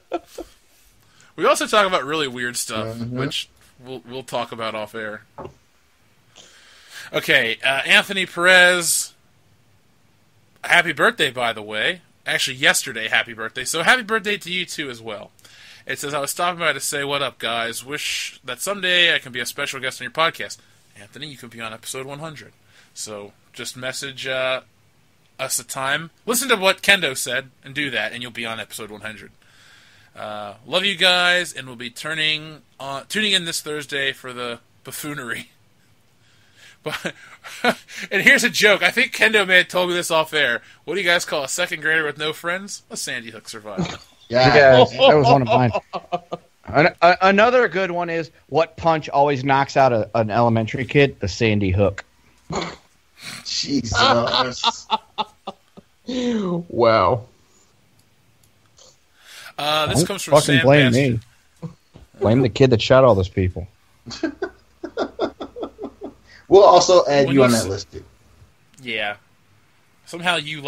Speaker 2: dude.
Speaker 1: We also talk about really weird stuff, which we'll talk about off air. Okay, Anthony Perez. Happy birthday, by the way. Actually, yesterday, happy birthday. So happy birthday to you, too, as well. It says, I was stopping by to say, what up, guys? Wish that someday I can be a special guest on your podcast. Anthony, you can be on episode 100. So just message us a time. Listen to what Kendo said and do that, and you'll be on episode 100. Love you guys, and we'll be tuning in this Thursday for the buffoonery. But and here's a joke. I think Kendo may have told me this off air. What do you guys call a second grader with no friends? A Sandy Hook survivor.
Speaker 2: Yeah.
Speaker 4: That was one of mine. Another good one is, what punch always knocks out an elementary kid? The Sandy Hook.
Speaker 2: Jesus.
Speaker 3: Wow.
Speaker 1: This comes from
Speaker 4: Fucking
Speaker 1: Sam
Speaker 4: blame
Speaker 1: Bastion.
Speaker 4: me. Blame the kid that shot all those people.
Speaker 2: We'll also add
Speaker 1: When
Speaker 2: you
Speaker 1: you
Speaker 2: on
Speaker 1: s-
Speaker 2: that list, dude.
Speaker 1: Yeah. Somehow you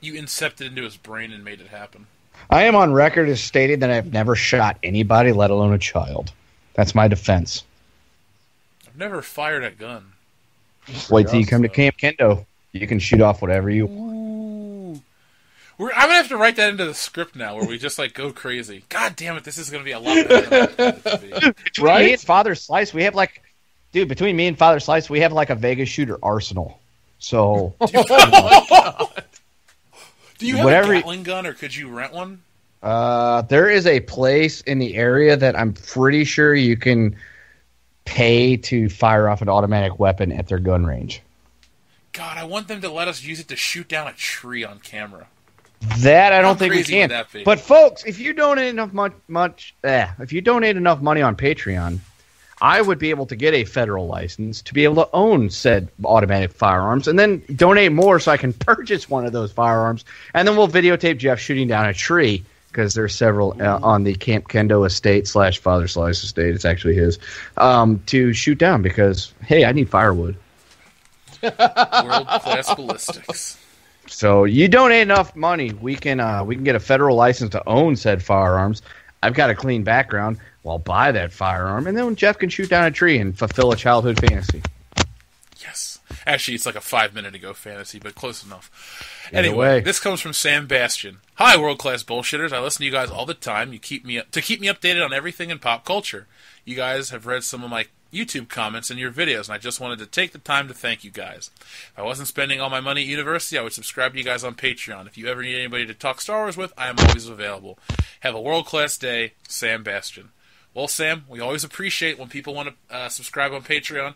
Speaker 1: incepted into his brain and made it happen.
Speaker 4: I am on record as stating that I've never shot anybody, let alone a child. That's my defense.
Speaker 1: I've never fired a gun.
Speaker 4: Wait till you come to Camp Kendo. You can shoot off whatever you...
Speaker 1: Ooh. I'm gonna have to write that into the script now, where we just go crazy. God damn it, this is gonna be a lot better than I
Speaker 4: Between me and Father Slice, we have between me and Father Slice, we have a Vegas shooter arsenal. So...
Speaker 1: Do you have
Speaker 4: Whatever-
Speaker 1: a Gatling gun, or could you rent one?
Speaker 4: there is a place in the area that I'm pretty sure you can pay to fire off an automatic weapon at their gun range.
Speaker 1: God, I want them to let us use it to shoot down a tree on camera.
Speaker 4: That I
Speaker 1: How
Speaker 4: don't think we
Speaker 1: crazy
Speaker 4: can.
Speaker 1: would that be?
Speaker 4: But folks, if you donate enough if you donate enough money on Patreon, I would be able to get a federal license to be able to own said automatic firearms, and then donate more so I can purchase one of those firearms, and then we'll videotape Jeff shooting down a tree because there's several on the Camp Kendo estate / Father Slice estate. It's actually his to shoot down because hey, I need firewood.
Speaker 1: World-class ballistics.
Speaker 4: So you donate enough money, we can get a federal license to own said firearms. I've got a clean background. Well, I'll buy that firearm, and then Jeff can shoot down a tree and fulfill a childhood fantasy.
Speaker 1: Yes. Actually, it's like a 5-minute ago fantasy, but close enough.
Speaker 4: Either
Speaker 1: Anyway,
Speaker 4: way.
Speaker 1: this comes from Sam Bastian. Hi, world-class bullshitters. I listen to you guys all the time. You keep me updated on everything in pop culture. You guys have read some of my YouTube comments and your videos, and I just wanted to take the time to thank you guys. If I wasn't spending all my money at university, I would subscribe to you guys on Patreon. If you ever need anybody to talk Star Wars with, I am always available. Have a world-class day, Sam Bastian. Well, Sam, we always appreciate when people want to subscribe on Patreon,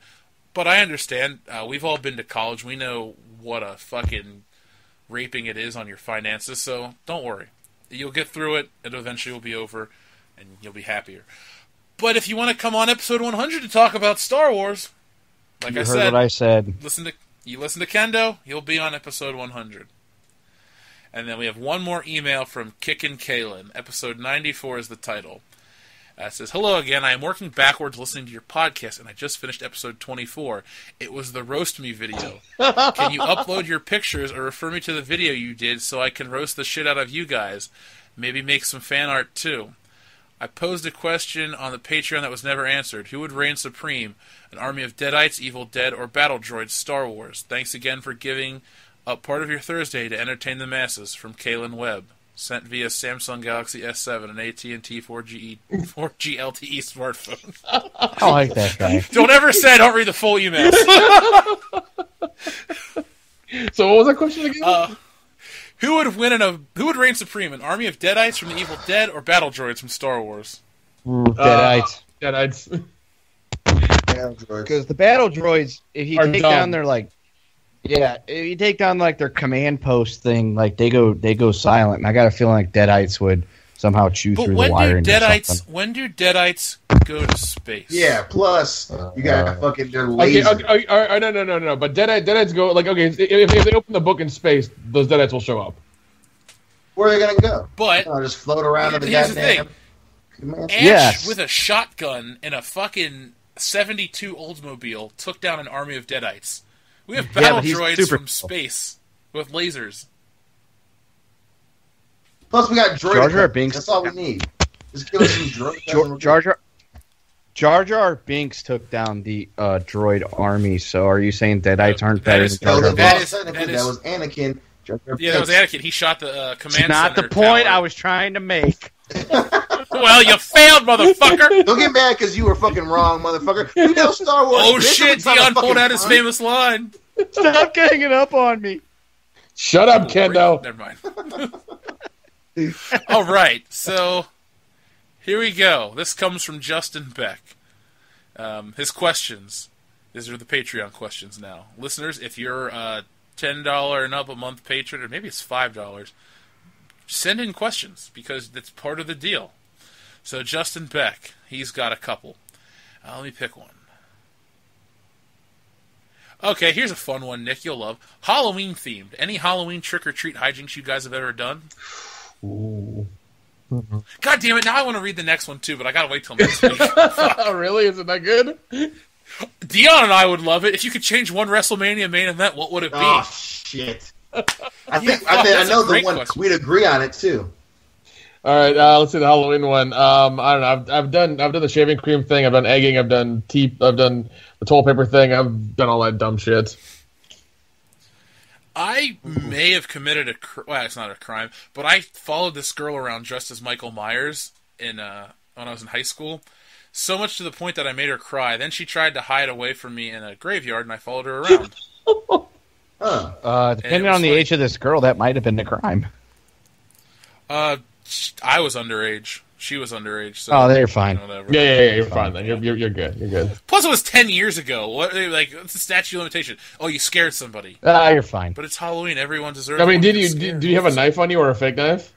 Speaker 1: but I understand. We've all been to college. We know what a fucking raping it is on your finances, so don't worry. You'll get through it, it eventually will be over, and you'll be happier. But if you want to come on episode 100 to talk about Star Wars, like
Speaker 4: You
Speaker 1: I
Speaker 4: heard
Speaker 1: said,
Speaker 4: what I said.
Speaker 1: listen to Kendo, you'll be on episode 100. And then we have one more email from Kickin' Kalen. Episode 94 is the title. It says, hello again. I am working backwards listening to your podcast, and I just finished episode 24. It was the Roast Me video. Can you upload your pictures or refer me to the video you did so I can roast the shit out of you guys? Maybe make some fan art too. I posed a question on the Patreon that was never answered. Who would reign supreme? An army of Deadites, Evil Dead, or Battle Droids? Star Wars. Thanks again for giving up part of your Thursday to entertain the masses. From Kalen Webb. Sent via Samsung Galaxy S7 and AT&T 4G LTE smartphone.
Speaker 4: I like that guy.
Speaker 1: Don't ever say I don't read the full emails.
Speaker 3: So what was that question again?
Speaker 1: Who would reign supreme? An army of Deadites from the Evil Dead or Battle Droids from Star Wars?
Speaker 4: Deadites.
Speaker 3: Deadites.
Speaker 2: Because
Speaker 4: The battle droids, if you
Speaker 3: Are
Speaker 4: take
Speaker 3: dumb.
Speaker 4: down their if you take down their command post thing, they go silent. And I got a feeling like Deadites would somehow chew
Speaker 1: But
Speaker 4: through
Speaker 1: when
Speaker 4: the wiring.
Speaker 1: do
Speaker 4: or something.
Speaker 1: Deadites go to space?
Speaker 2: yeah, plus you got fucking their
Speaker 3: Okay,
Speaker 2: laser.
Speaker 3: no. But Deadites go if they open the book in space, those Deadites will show up.
Speaker 2: Where are they gonna go?
Speaker 1: But
Speaker 2: Just float around in the
Speaker 1: here's the
Speaker 2: goddamn.
Speaker 1: thing. Ash
Speaker 4: Yes.
Speaker 1: with a shotgun and a fucking 72 Oldsmobile took down an army of Deadites. We have battle
Speaker 4: but he's
Speaker 1: droids
Speaker 4: super
Speaker 1: from space with lasers.
Speaker 2: Plus, we got droid.
Speaker 4: Jar Jar Binks.
Speaker 2: That's all we need. Just give us some droids.
Speaker 4: Jar Jar Binks took down the droid army. So are you saying Deadites aren't better than Jar
Speaker 2: No,
Speaker 4: Jar
Speaker 1: that
Speaker 4: Binks?
Speaker 2: that was Anakin. Jar Jar
Speaker 1: Yeah, that was
Speaker 2: Binks.
Speaker 1: Anakin. He shot the command
Speaker 4: It's not the
Speaker 1: center
Speaker 4: point
Speaker 1: tower.
Speaker 4: I was trying to make.
Speaker 1: Well, you failed, motherfucker!
Speaker 2: Don't get mad because you were fucking wrong, motherfucker. You know Star Wars.
Speaker 1: Oh
Speaker 2: bitch,
Speaker 1: shit,
Speaker 2: every time I
Speaker 1: Dion pulled
Speaker 2: fucking
Speaker 1: out his
Speaker 2: find-
Speaker 1: famous line.
Speaker 4: Stop ganging up on me.
Speaker 3: Shut up, Kendo.
Speaker 1: Never mind. All right, so here we go. This comes from Justin Beck. His questions. These are the Patreon questions now. Listeners, if you're a $10 and up a month patron, or maybe it's $5, send in questions because that's part of the deal. So Justin Beck, he's got a couple. Let me pick one. Okay, here's a fun one, Nick. You'll love. Halloween themed. Any Halloween trick or treat hijinks you guys have ever done?
Speaker 3: Ooh.
Speaker 1: God damn it! Now I want to read the next one too, but I gotta wait till next week.
Speaker 3: Really? Is it that good?
Speaker 1: Dion and I would love it if you could change one WrestleMania main event. What would it be?
Speaker 2: Oh shit! I
Speaker 1: Yeah,
Speaker 2: think I
Speaker 1: that's a
Speaker 2: know the
Speaker 1: great
Speaker 2: one.
Speaker 1: question.
Speaker 2: We'd agree on it too.
Speaker 3: All right, let's see the Halloween one. I don't know. I've done the shaving cream thing. I've done egging. I've done the toilet paper thing. I've done all that dumb shit.
Speaker 1: I may have committed well, it's not a crime, but I followed this girl around dressed as Michael Myers when I was in high school. So much to the point that I made her cry. Then she tried to hide away from me in a graveyard, and I followed her around.
Speaker 2: Huh.
Speaker 4: Depending
Speaker 1: was
Speaker 4: on the
Speaker 1: funny.
Speaker 4: age of this girl, that might have been the crime.
Speaker 1: I was underage. She was underage. So,
Speaker 4: Oh, they're fine.
Speaker 1: whatever.
Speaker 3: Yeah. You're fine then. You're good. You're good.
Speaker 1: Plus, it was 10 years ago. What's the statute of limitation? Oh, you scared somebody.
Speaker 4: You're fine.
Speaker 1: But it's Halloween. Everyone deserves.
Speaker 3: I mean,
Speaker 1: one to
Speaker 3: did
Speaker 1: get scared.
Speaker 3: you have a knife on you or a fake knife?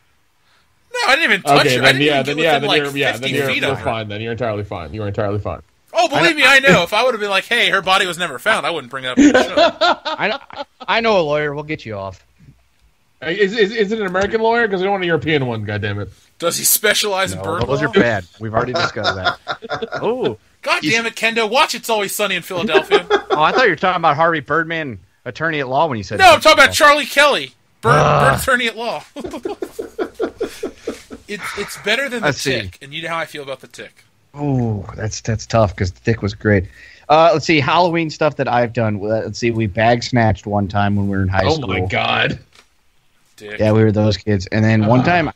Speaker 1: No, I didn't even touch her. I didn't even get within, like, 50 feet
Speaker 3: you're
Speaker 1: of her.
Speaker 3: fine. Then you're entirely fine. You were entirely fine.
Speaker 1: Oh, believe me, I know. If I would have been like, "Hey, her body was never found," I wouldn't bring it up on the show.
Speaker 4: I know a lawyer. We'll get you off.
Speaker 3: Is it an American lawyer? Because we don't want a European one. God damn it!
Speaker 1: Does he specialize in bird
Speaker 4: Those
Speaker 1: law?
Speaker 4: are bad. We've already discussed that. Oh,
Speaker 1: God damn it, Kendo! Watch It's Always Sunny in Philadelphia.
Speaker 4: I thought you were talking about Harvey Birdman, attorney at law, when you said.
Speaker 1: No, I'm talking about Charlie Kelly, bird attorney at law. It's better than the
Speaker 4: Let's see.
Speaker 1: Tick, and you know how I feel about the Tick.
Speaker 4: Oh, that's tough because the Tick was great. Let's see, Halloween stuff that I've done. Let's see, we bag snatched one time when we were in high school.
Speaker 3: Oh my god!
Speaker 1: Dick.
Speaker 4: Yeah, we were those kids. And then one time, in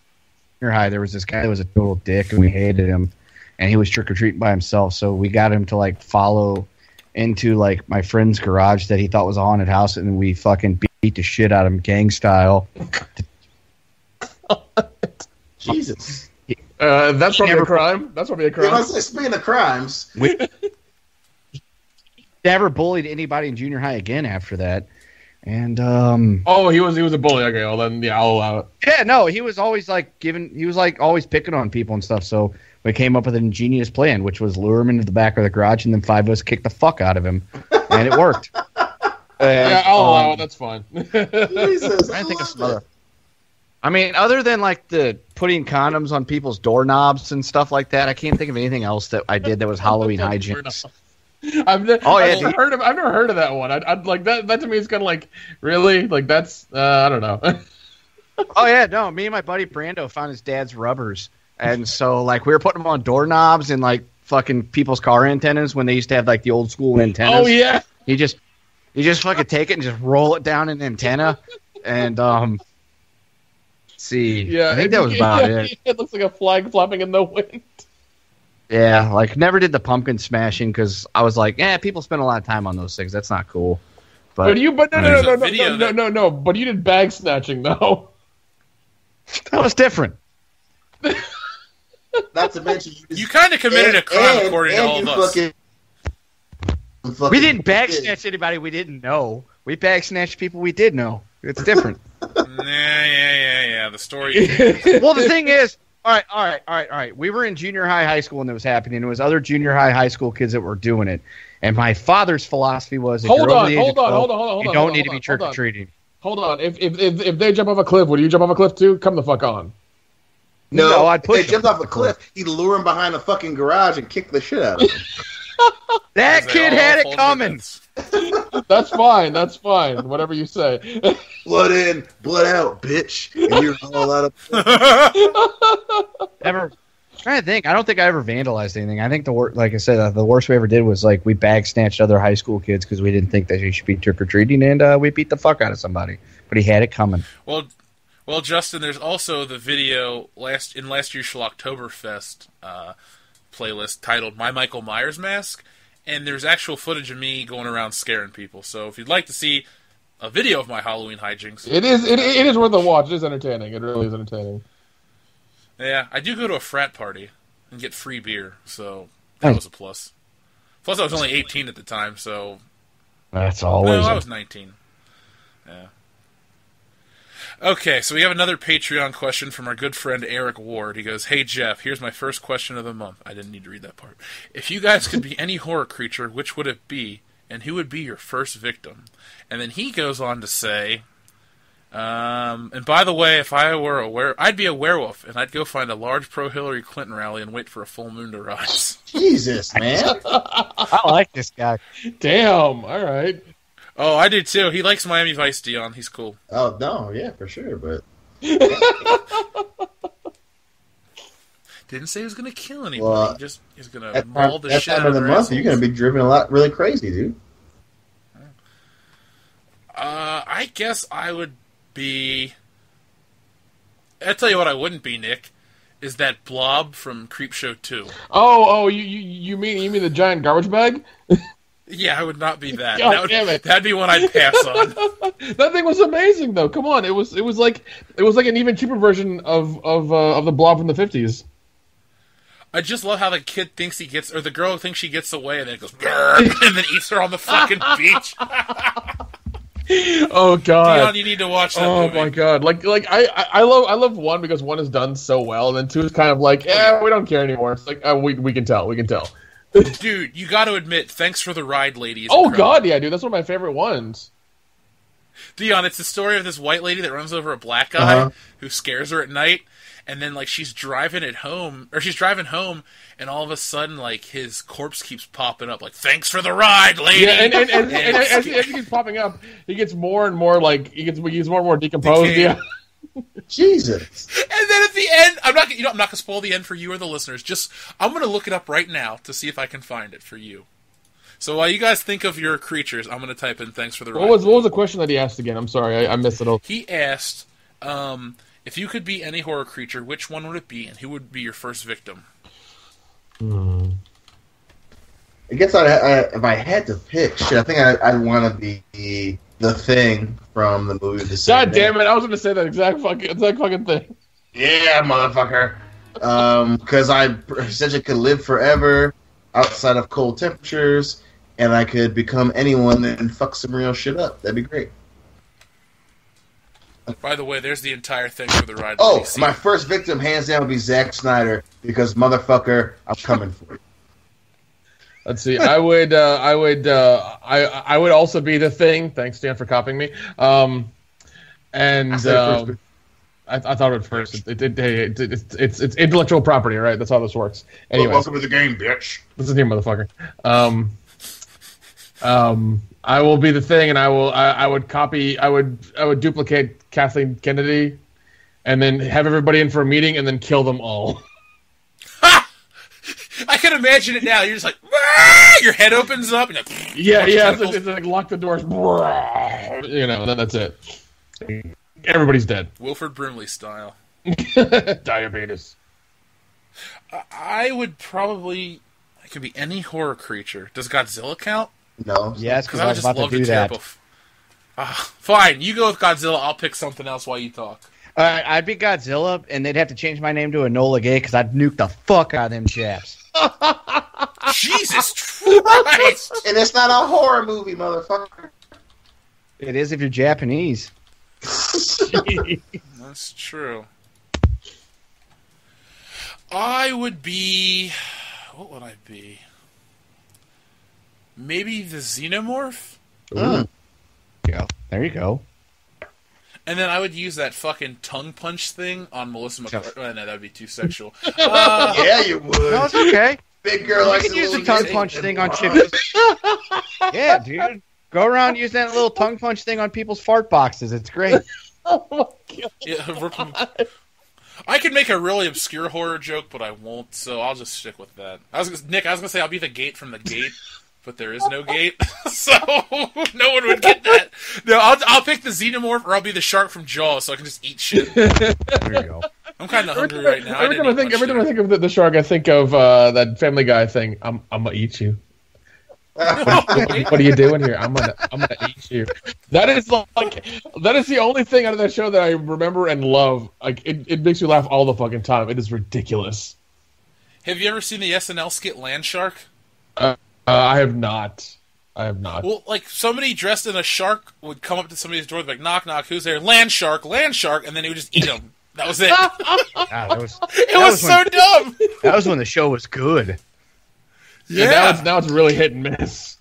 Speaker 4: junior high, there was this guy that was a total dick, and we hated him. And he was trick or treating by himself, so we got him to like follow into like my friend's garage that he thought was a haunted house, and we fucking beat the shit out of him, gang style.
Speaker 2: Jesus.
Speaker 3: That's probably a crime. That's probably a
Speaker 2: Yeah, I
Speaker 3: crime.
Speaker 2: was like, speaking of crimes,
Speaker 4: We never bullied anybody in junior high again after that. And
Speaker 3: Oh, he was a bully. Okay, well then, yeah, I'll allow it.
Speaker 4: yeah, no, he was always like always picking on people and stuff. So we came up with an ingenious plan, which was lure him into the back of the garage, and then 5 of us kicked the fuck out of him, and it worked.
Speaker 3: Yeah, I'll allow it. That's fine.
Speaker 2: Jesus,
Speaker 4: I think of some
Speaker 2: love
Speaker 4: other. I mean, other than like the putting condoms on people's doorknobs and stuff like that, I can't think of anything else that I did that was Halloween hijinks.
Speaker 3: I've never
Speaker 4: dude.
Speaker 3: heard of that one. I'd like that. That to me is kind of like really like that's I don't know.
Speaker 4: Oh yeah, no, me and my buddy Brando found his dad's rubbers, and so like we were putting them on doorknobs and like fucking people's car antennas when they used to have like the old school antennas.
Speaker 3: Oh yeah.
Speaker 4: You just fucking take it and just roll it down an antenna, and let's see.
Speaker 3: Yeah,
Speaker 4: I think that was about it.
Speaker 3: It looks like a flag flapping in the wind.
Speaker 4: Yeah, like never did the pumpkin smashing because I was like, people spend a lot of time on those things. That's not cool. But
Speaker 3: No,
Speaker 1: There's a video
Speaker 3: no. But you did bag snatching though.
Speaker 4: that was different.
Speaker 2: Not to mention
Speaker 1: You kind of committed a crime according to all of us.
Speaker 4: We didn't bag snatch anybody we didn't know. We bag snatched people we did know. It's different.
Speaker 1: Yeah. The story.
Speaker 4: Well, the thing is, all right. We were in junior high school, and it was happening. There was other junior high school kids that were doing it. And my father's philosophy was, if
Speaker 3: Hold
Speaker 4: you're over
Speaker 3: on,
Speaker 4: the age of 12, you don't need to be
Speaker 3: hold
Speaker 4: trick or
Speaker 3: on.
Speaker 4: treating.
Speaker 3: Hold on. If they jump off a cliff, would you jump off a cliff too? Come the fuck on.
Speaker 2: No,
Speaker 4: I'd push
Speaker 2: they
Speaker 4: him.
Speaker 2: jumped off a cliff. He'd lure him behind a fucking garage and kick the shit out of him.
Speaker 4: That
Speaker 1: They
Speaker 4: kid
Speaker 1: all
Speaker 4: had it
Speaker 1: folded
Speaker 4: coming.
Speaker 1: bits.
Speaker 3: That's fine. That's fine. Whatever you say.
Speaker 2: Blood in, blood out, bitch. And you're all out of.
Speaker 4: Ever? I'm trying to think. I don't think I ever vandalized anything. I think like I said, the worst we ever did was like we bag snatched other high school kids because we didn't think that you should be trick or treating, and we beat the fuck out of somebody. But he had it coming.
Speaker 1: Well, Justin, there's also the video last year's Schlocktoberfest playlist titled "My Michael Myers Mask," and there's actual footage of me going around scaring people. So if you'd like to see a video of my Halloween hijinks,
Speaker 3: It is worth a watch. It is entertaining. It really is entertaining.
Speaker 1: yeah, I do go to a frat party and get free beer, so that was a plus. Plus, I was only 18 at the time, so
Speaker 4: That's always.
Speaker 1: no, I was 19. Yeah. Okay, so we have another Patreon question from our good friend Eric Ward. He goes, "Hey Jeff, here's my first question of the month." I didn't need to read that part. If you guys could be any horror creature, which would it be, and who would be your first victim? And then he goes on to say, and by the way, if I were I'd be a werewolf, and I'd go find a large pro-Hillary Clinton rally and wait for a full moon to rise.
Speaker 2: Jesus, man.
Speaker 4: I like this guy.
Speaker 3: Damn. All right.
Speaker 1: Oh, I do too. He likes Miami Vice, Dion. He's cool.
Speaker 2: Oh, no, yeah, for sure, but.
Speaker 1: Didn't say he was going to kill anybody.
Speaker 2: Well,
Speaker 1: He's going to
Speaker 2: That
Speaker 1: maul the shit
Speaker 2: time
Speaker 1: out
Speaker 2: of the
Speaker 1: their
Speaker 2: month, you're going to be driven a lot really crazy, dude.
Speaker 1: I guess I would be. I'll tell you what I wouldn't be, Nick, is that blob from Creepshow 2.
Speaker 3: Oh, you mean the giant garbage bag?
Speaker 1: Yeah, I would not be that.
Speaker 3: God damn it.
Speaker 1: That'd be one I'd pass on.
Speaker 3: That thing was amazing, though. Come on, it was like an even cheaper version of the blob from the 50s.
Speaker 1: I just love how the kid thinks he gets, or the girl thinks she gets away, and then it goes, and then eats her on the fucking beach.
Speaker 3: Oh god,
Speaker 1: Dion, you need to watch that movie.
Speaker 3: Oh my god, like I love 1 because 1 is done so well, and then 2 is kind of like, we don't care anymore. It's like, we can tell.
Speaker 1: Dude, you got to admit, Thanks for the Ride, lady.
Speaker 3: Oh god, yeah, dude, that's one of my favorite ones.
Speaker 1: Dion, it's the story of this white lady that runs over a black guy who scares her at night, and then like she's driving home, and all of a sudden like his corpse keeps popping up, like "Thanks for the ride, lady."
Speaker 3: Yeah, and as he keeps popping up, he gets more and more like he gets more and more decomposed. Yeah.
Speaker 2: Jesus.
Speaker 1: And then at the end, I'm not gonna spoil the end for you or the listeners. I'm gonna look it up right now to see if I can find it for you. So while you guys think of your creatures, I'm gonna type in "Thanks for the ride."
Speaker 3: What was the question that he asked again? I'm sorry, I missed it all.
Speaker 1: He asked, if you could be any horror creature, which one would it be, and who would be your first victim?
Speaker 2: I guess if I had to pick, I think I'd want to be the Thing from the movie The Same
Speaker 3: God damn it! I was going to say that exact fucking thing.
Speaker 2: Yeah, motherfucker. Because I essentially could live forever outside of cold temperatures, and I could become anyone and fuck some real shit up. That'd be great.
Speaker 1: By the way, there's the entire thing for the ride.
Speaker 2: Oh, my first victim, hands down, would be Zack Snyder, because motherfucker, I'm coming for you.
Speaker 3: Let's see. I would also be the Thing. Thanks, Dan, for copying me. I thought it first. It's intellectual property, right? That's how this works. Anyway,
Speaker 2: welcome to the game, bitch.
Speaker 3: Listen here, motherfucker. I will be the Thing, and I would duplicate Kathleen Kennedy, and then have everybody in for a meeting, and then kill them all.
Speaker 1: I can imagine it now. You're just like, your head opens up, and
Speaker 3: it's like lock the doors, then that's it. Everybody's dead.
Speaker 1: Wilford Brimley style.
Speaker 3: Diabetes.
Speaker 1: I would probably. It could be any horror creature. Does Godzilla count?
Speaker 2: No.
Speaker 4: Yes, because I was about to do that.
Speaker 1: Fine, you go with Godzilla. I'll pick something else while you talk.
Speaker 4: I'd be Godzilla, and they'd have to change my name to Enola Gay because I'd nuke the fuck out of them chaps.
Speaker 1: Jesus Christ!
Speaker 2: And it's not a horror movie, motherfucker.
Speaker 4: It is if you're Japanese.
Speaker 1: That's true. I would be... What would I be? Maybe the Xenomorph?
Speaker 4: Yeah, there you go.
Speaker 1: And then I would use that fucking tongue punch thing on Melissa McCarthy. Oh, no, that would be too sexual.
Speaker 2: Yeah, you would.
Speaker 4: No, it's okay.
Speaker 2: Big girl likes
Speaker 4: to use the tongue punch thing on chicks. Yeah, dude. Go around use that little tongue punch thing on people's fart boxes. It's great.
Speaker 3: Oh my god.
Speaker 1: Yeah, I could make a really obscure horror joke, but I won't, so I'll just stick with that. Nick, I was going to say I'll be the gate from the gate, but there is no gate, so no one would get that. No, I'll pick the Xenomorph, or I'll be the shark from Jaws, so I can just eat shit.
Speaker 4: There you go.
Speaker 1: I'm kind of hungry right now.
Speaker 3: Every time I think of the shark, I think of that Family Guy thing. I'm gonna eat you. What are you doing here? I'm gonna eat you. That is the only thing out of that show that I remember and love. Like it makes me laugh all the fucking time. It is ridiculous.
Speaker 1: Have you ever seen the SNL skit Land Shark?
Speaker 3: I have not.
Speaker 1: Well, like somebody dressed in a shark would come up to somebody's door, like knock knock, who's there? Land Shark, and then he would just eat them. That was it. It was so dumb.
Speaker 4: That was when the show was good.
Speaker 3: Yeah. Now it's really hit and miss.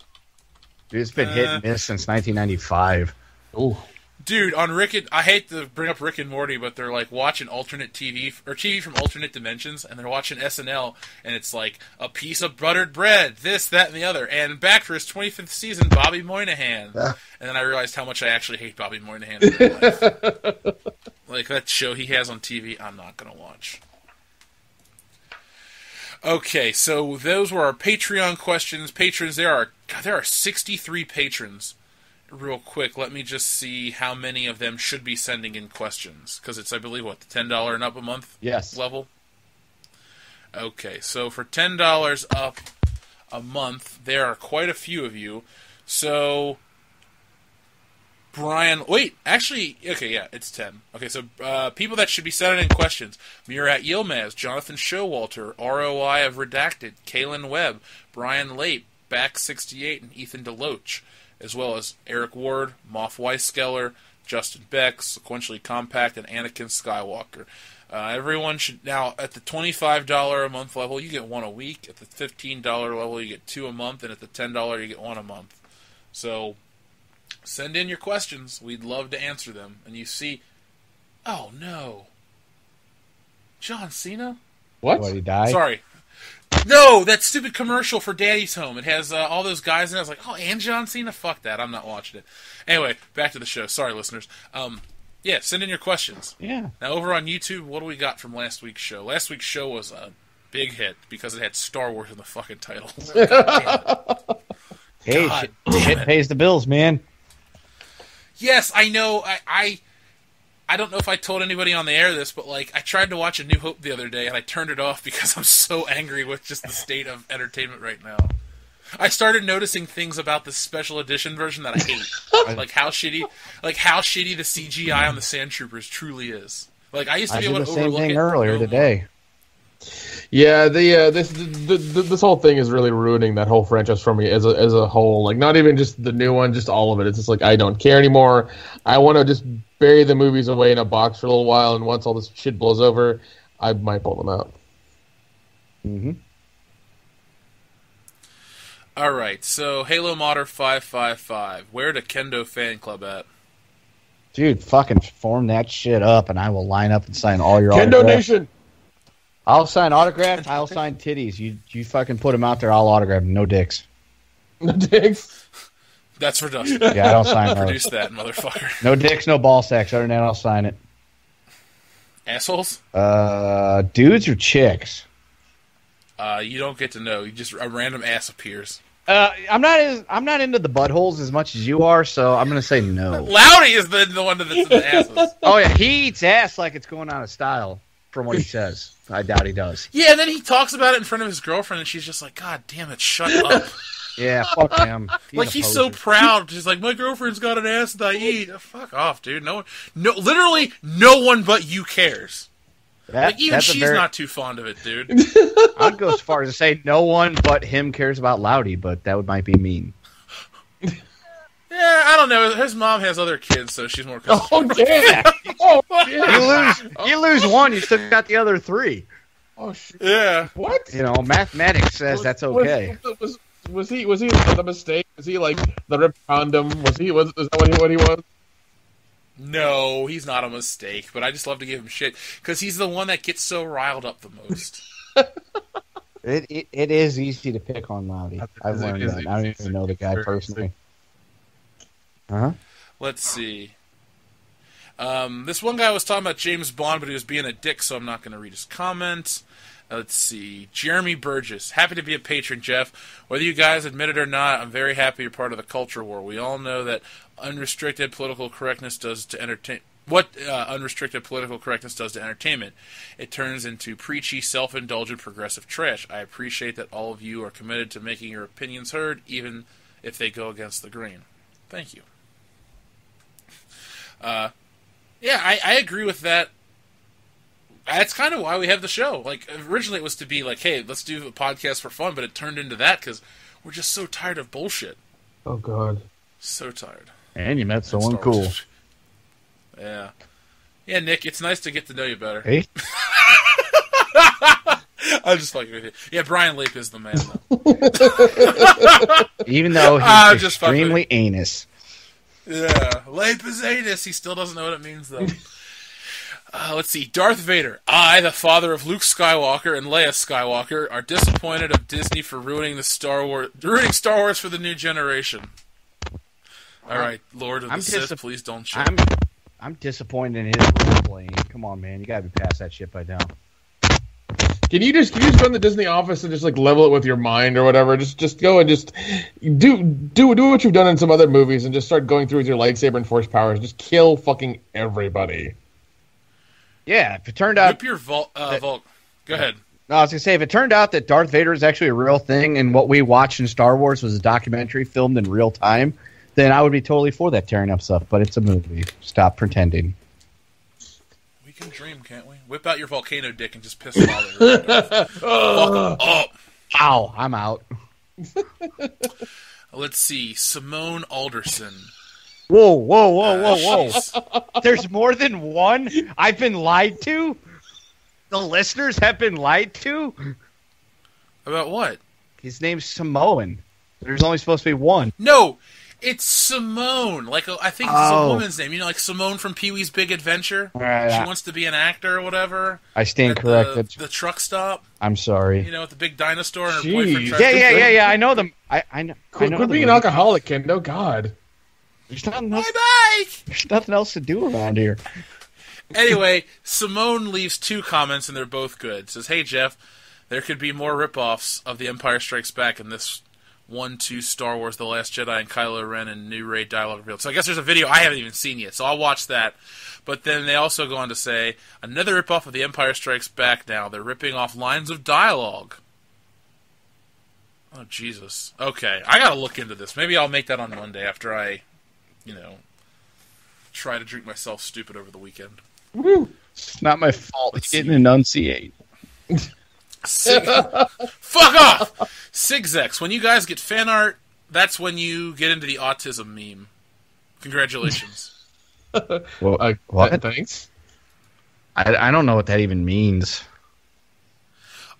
Speaker 4: Dude, it's been hit and miss since 1995.
Speaker 3: Ooh.
Speaker 1: Dude, on I hate to bring up Rick and Morty, but they're like watching alternate TV or TV from alternate dimensions, and they're watching SNL, and it's like a piece of buttered bread, this, that, and the other, and back for his 25th season, Bobby Moynihan. And then I realized how much I actually hate Bobby Moynihan in real life. Like that show he has on TV, I'm not gonna watch. Okay, so those were our Patreon questions. Patrons, there are 63 patrons. Real quick, let me just see how many of them should be sending in questions. Because it's, I believe, the $10 and up a month level? Okay, so for $10 up a month, there are quite a few of you. So, Brian, wait, actually, okay, yeah, it's 10. Okay, so people that should be sending in questions: Murat Yilmaz, Jonathan Showalter, ROI of Redacted, Kalen Webb, Brian Lape, Back68, and Ethan DeLoach, as well as Eric Ward, Moff Weiskeller, Justin Beck, Sequentially Compact, and Anakin Skywalker. Everyone should, now, at the $25 a month level, you get one a week. At the $15 level, you get 2 a month. And at the $10, you get 1 a month. So, send in your questions. We'd love to answer them. And you see, oh no. John Cena?
Speaker 3: What?
Speaker 4: What, he died?
Speaker 1: Sorry. No, that stupid commercial for Daddy's Home. It has all those guys in it. I was like, oh, and John Cena? Fuck that. I'm not watching it. Anyway, back to the show. Sorry, listeners. Yeah, send in your questions.
Speaker 4: Yeah.
Speaker 1: Now, over on YouTube, what do we got from last week's show? Last week's show was a big hit because it had Star Wars in the fucking title.
Speaker 4: Hey, shit pays the bills, man.
Speaker 1: Yes, I know. I don't know if I told anybody on the air this, but like I tried to watch A New Hope the other day, and I turned it off because I'm so angry with just the state of entertainment right now. I started noticing things about the special edition version that I hate, like how shitty the CGI on the Sand Troopers truly is. Like I used to be able to overlook it.
Speaker 4: I did the same thing earlier today.
Speaker 3: Yeah, this whole thing is really ruining that whole franchise for me as a whole. Like, not even just the new one, just all of it. It's just like I don't care anymore. I want to just bury the movies away in a box for a little while, and once all this shit blows over, I might pull them out.
Speaker 4: Mm-hmm.
Speaker 1: All right, so Halo Modder 555. Where the Kendo fan club at?
Speaker 4: Dude, fucking form that shit up, and I will line up and sign all your
Speaker 3: Kendo
Speaker 4: autographs.
Speaker 3: Nation.
Speaker 4: I'll sign autographs. I'll sign titties. You fucking put them out there. I'll autograph them. No dicks.
Speaker 3: No dicks.
Speaker 1: That's for Dustin.
Speaker 4: Yeah, I don't sign those.
Speaker 1: Produce that, motherfucker.
Speaker 4: No dicks, no ball sacks. Other than that, I'll sign it.
Speaker 1: Assholes?
Speaker 4: Dudes or chicks?
Speaker 1: You don't get to know. You just a random ass appears.
Speaker 4: I'm not into the buttholes as much as you are, so I'm gonna say no.
Speaker 1: Loudy is the one that's in the asses.
Speaker 4: Oh yeah, he eats ass like it's going out of style. From what he says, I doubt he does.
Speaker 1: Yeah, and then he talks about it in front of his girlfriend, and she's just like, "God damn it, shut up!"
Speaker 4: Yeah, fuck him.
Speaker 1: He's so proud. She's like, "My girlfriend's got an ass that I eat." Fuck off, dude. Literally, no one but you cares. Even she's not too fond of it, dude.
Speaker 4: I'd go as far as to say no one but him cares about Loudy, but that might be mean.
Speaker 1: Yeah, I don't know. His mom has other kids, so she's more concerned.
Speaker 3: Oh, damn. Oh, damn.
Speaker 4: You lose one, you still got the other 3.
Speaker 3: Oh, shit.
Speaker 1: Yeah.
Speaker 3: What?
Speaker 4: You know, mathematics says that's okay.
Speaker 3: Was he the mistake? Was he like the ripped condom? Is that what he was?
Speaker 1: No, he's not a mistake, but I just love to give him shit because he's the one that gets so riled up the most.
Speaker 4: It is easy to pick on Loudy. I've learned that. I don't even know the guy personally. Uh-huh.
Speaker 1: Let's see. This one guy was talking about James Bond, but he was being a dick, so I'm not going to read his comment. Let's see. Jeremy Burgess. Happy to be a patron, Jeff. Whether you guys admit it or not, I'm very happy you're part of the culture war. We all know that unrestricted political correctness does to entertain. What unrestricted political correctness does to entertainment. It turns into preachy, self-indulgent, progressive trash. I appreciate that all of you are committed to making your opinions heard, even if they go against the grain. Thank you. Yeah, I agree with that. That's kind of why we have the show. Like, originally it was to be like, hey, let's do a podcast for fun, but it turned into that because we're just so tired of bullshit.
Speaker 3: Oh, God. So
Speaker 1: tired.
Speaker 4: And you met someone cool.
Speaker 1: Yeah. Yeah, Nick, it's nice to get to know you better.
Speaker 4: Hey?
Speaker 1: I'm just fucking with you. Yeah, Brian Lape is the man, though.
Speaker 4: Even though he's extremely anus.
Speaker 1: Yeah, Lape is anus. He still doesn't know what it means, though. Let's see. Darth Vader. I, the father of Luke Skywalker and Leia Skywalker, are disappointed of Disney for ruining Star Wars for the new generation. All right, Lord of the Sith, please don't show.
Speaker 4: I'm disappointed in his role playing. Come on, man, you gotta be past that shit by now.
Speaker 3: Can you just go in the Disney office and just like level it with your mind or whatever? Just go and just do what you've done in some other movies and just start going through with your lightsaber and force powers. Just kill fucking everybody.
Speaker 4: Yeah, if it turned out...
Speaker 1: Whip your Volk. Go ahead.
Speaker 4: No, I was going to say, if it turned out that Darth Vader is actually a real thing and what we watched in Star Wars was a documentary filmed in real time, then I would be totally for that tearing up stuff. But it's a movie. Stop pretending.
Speaker 1: We can dream, can't we? Whip out your volcano dick and just piss them all over. Fuck 'em up.
Speaker 4: Ow, I'm out.
Speaker 1: Let's see. Simone Alderson.
Speaker 4: Whoa. There's more than one? I've been lied to? The listeners have been lied to?
Speaker 1: About what?
Speaker 4: His name's Samoan. There's only supposed to be one.
Speaker 1: No, it's Simone. Like I think it's a woman's name. You know, like Simone from Pee-wee's Big Adventure.
Speaker 4: Right,
Speaker 1: she wants to be an actor or whatever.
Speaker 4: I stand
Speaker 1: at
Speaker 4: corrected.
Speaker 1: The truck stop.
Speaker 4: I'm sorry.
Speaker 1: You know, at the big dinosaur and her
Speaker 3: Jeez.
Speaker 1: boyfriend.
Speaker 4: Yeah. I know them. I know.
Speaker 3: Quit being an alcoholic, Kendo. God.
Speaker 4: There's nothing else.
Speaker 1: Bye-bye!
Speaker 4: There's nothing else to do around here.
Speaker 1: Anyway, Simone leaves 2 comments, and they're both good. Says, "Hey, Jeff, there could be more rip-offs of The Empire Strikes Back in this 1-2 Star Wars The Last Jedi and Kylo Ren and New Rey dialogue revealed." So I guess there's a video I haven't even seen yet, so I'll watch that. But then they also go on to say, another rip-off of The Empire Strikes Back now. They're ripping off lines of dialogue. Oh, Jesus. Okay, I gotta look into this. Maybe I'll make that on Monday after I, try to drink myself stupid over the weekend.
Speaker 4: It's not my fault. He didn't enunciate.
Speaker 1: Fuck off! Sigzex, when you guys get fan art, that's when you get into the autism meme. Congratulations.
Speaker 4: What?
Speaker 3: Thanks.
Speaker 4: I don't know what that even means.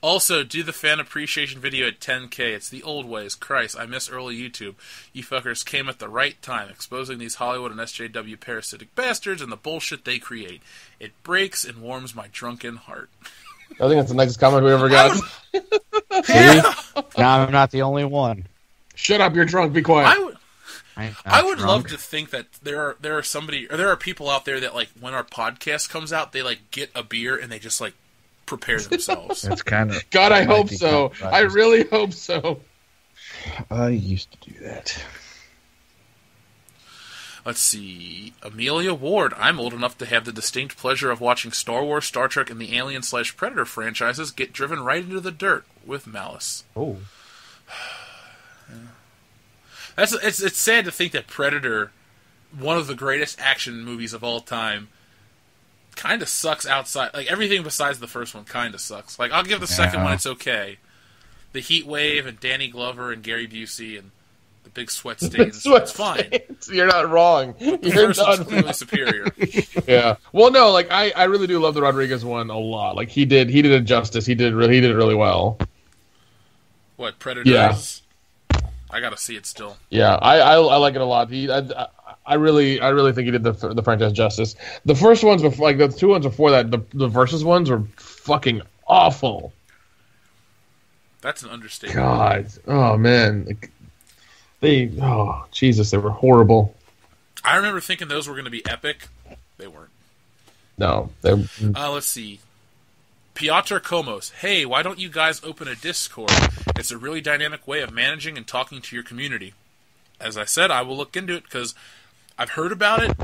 Speaker 1: Also, do the fan appreciation video at 10K. It's the old ways. Christ, I miss early YouTube. You fuckers came at the right time, exposing these Hollywood and SJW parasitic bastards and the bullshit they create. It breaks and warms my drunken heart.
Speaker 3: I think that's the nicest comment we ever got.
Speaker 4: Now I'm not the only one.
Speaker 3: Shut up, you're drunk, be quiet.
Speaker 1: I would love to think that there are people out there that, like, when our podcast comes out, they, like, get a beer and they just, like, prepare themselves.
Speaker 4: That's kind of...
Speaker 3: God, I hope so. I really hope so.
Speaker 4: I used to do that.
Speaker 1: Let's see. Amelia Ward. I'm old enough to have the distinct pleasure of watching Star Wars, Star Trek, and the Alien/Predator franchises get driven right into the dirt with malice.
Speaker 3: Oh.
Speaker 1: It's sad to think that Predator, one of the greatest action movies of all time, kind of sucks outside. Like, everything besides the first one kind of sucks. Like, I'll give the second one, it's okay. The Heat Wave and Danny Glover and Gary Busey and the big sweat stains, it's fine.
Speaker 3: You're not wrong.
Speaker 1: The first one's clearly superior.
Speaker 3: Yeah. Well, no, like, I really do love the Rodriguez one a lot. Like, he did it justice. He did it really well.
Speaker 1: What, Predator?
Speaker 3: Yeah.
Speaker 1: I gotta see it still.
Speaker 3: Yeah, I like it a lot. I really think he did the franchise justice. The first ones before, like the 2 ones before that, the Versus ones were fucking awful.
Speaker 1: That's an understatement.
Speaker 3: God, oh man, like, Jesus, they were horrible.
Speaker 1: I remember thinking those were going to be epic. They weren't.
Speaker 3: No,
Speaker 1: let's see. Piotr Komos. Hey, why don't you guys open a Discord? It's a really dynamic way of managing and talking to your community. As I said, I will look into it because I've heard about it,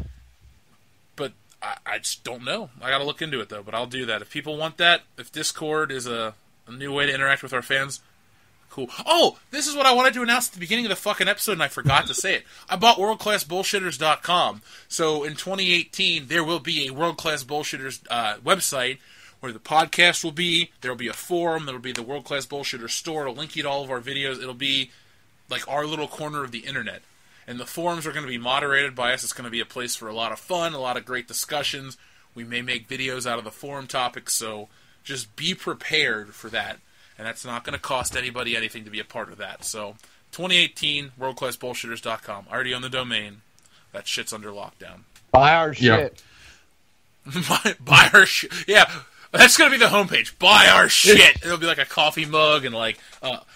Speaker 1: but I just don't know. I got to look into it, though, but I'll do that. If people want that, if Discord is a new way to interact with our fans, cool. Oh, this is what I wanted to announce at the beginning of the fucking episode, and I forgot to say it. I bought WorldClassBullshitters.com, so in 2018, there will be a World Class Bullshitters website where the podcast will be. There will be a forum. There will be the World Class Bullshitters store. It'll link you to all of our videos. It'll be like our little corner of the internet. And the forums are going to be moderated by us. It's going to be a place for a lot of fun, a lot of great discussions. We may make videos out of the forum topics, so just be prepared for that. And that's not going to cost anybody anything to be a part of that. So, 2018, WorldClassBullshitters.com. Already on the domain. That shit's under lockdown.
Speaker 4: Buy our shit.
Speaker 1: Buy our shit. Yeah. That's going to be the homepage. Buy our shit. It'll be like a coffee mug and like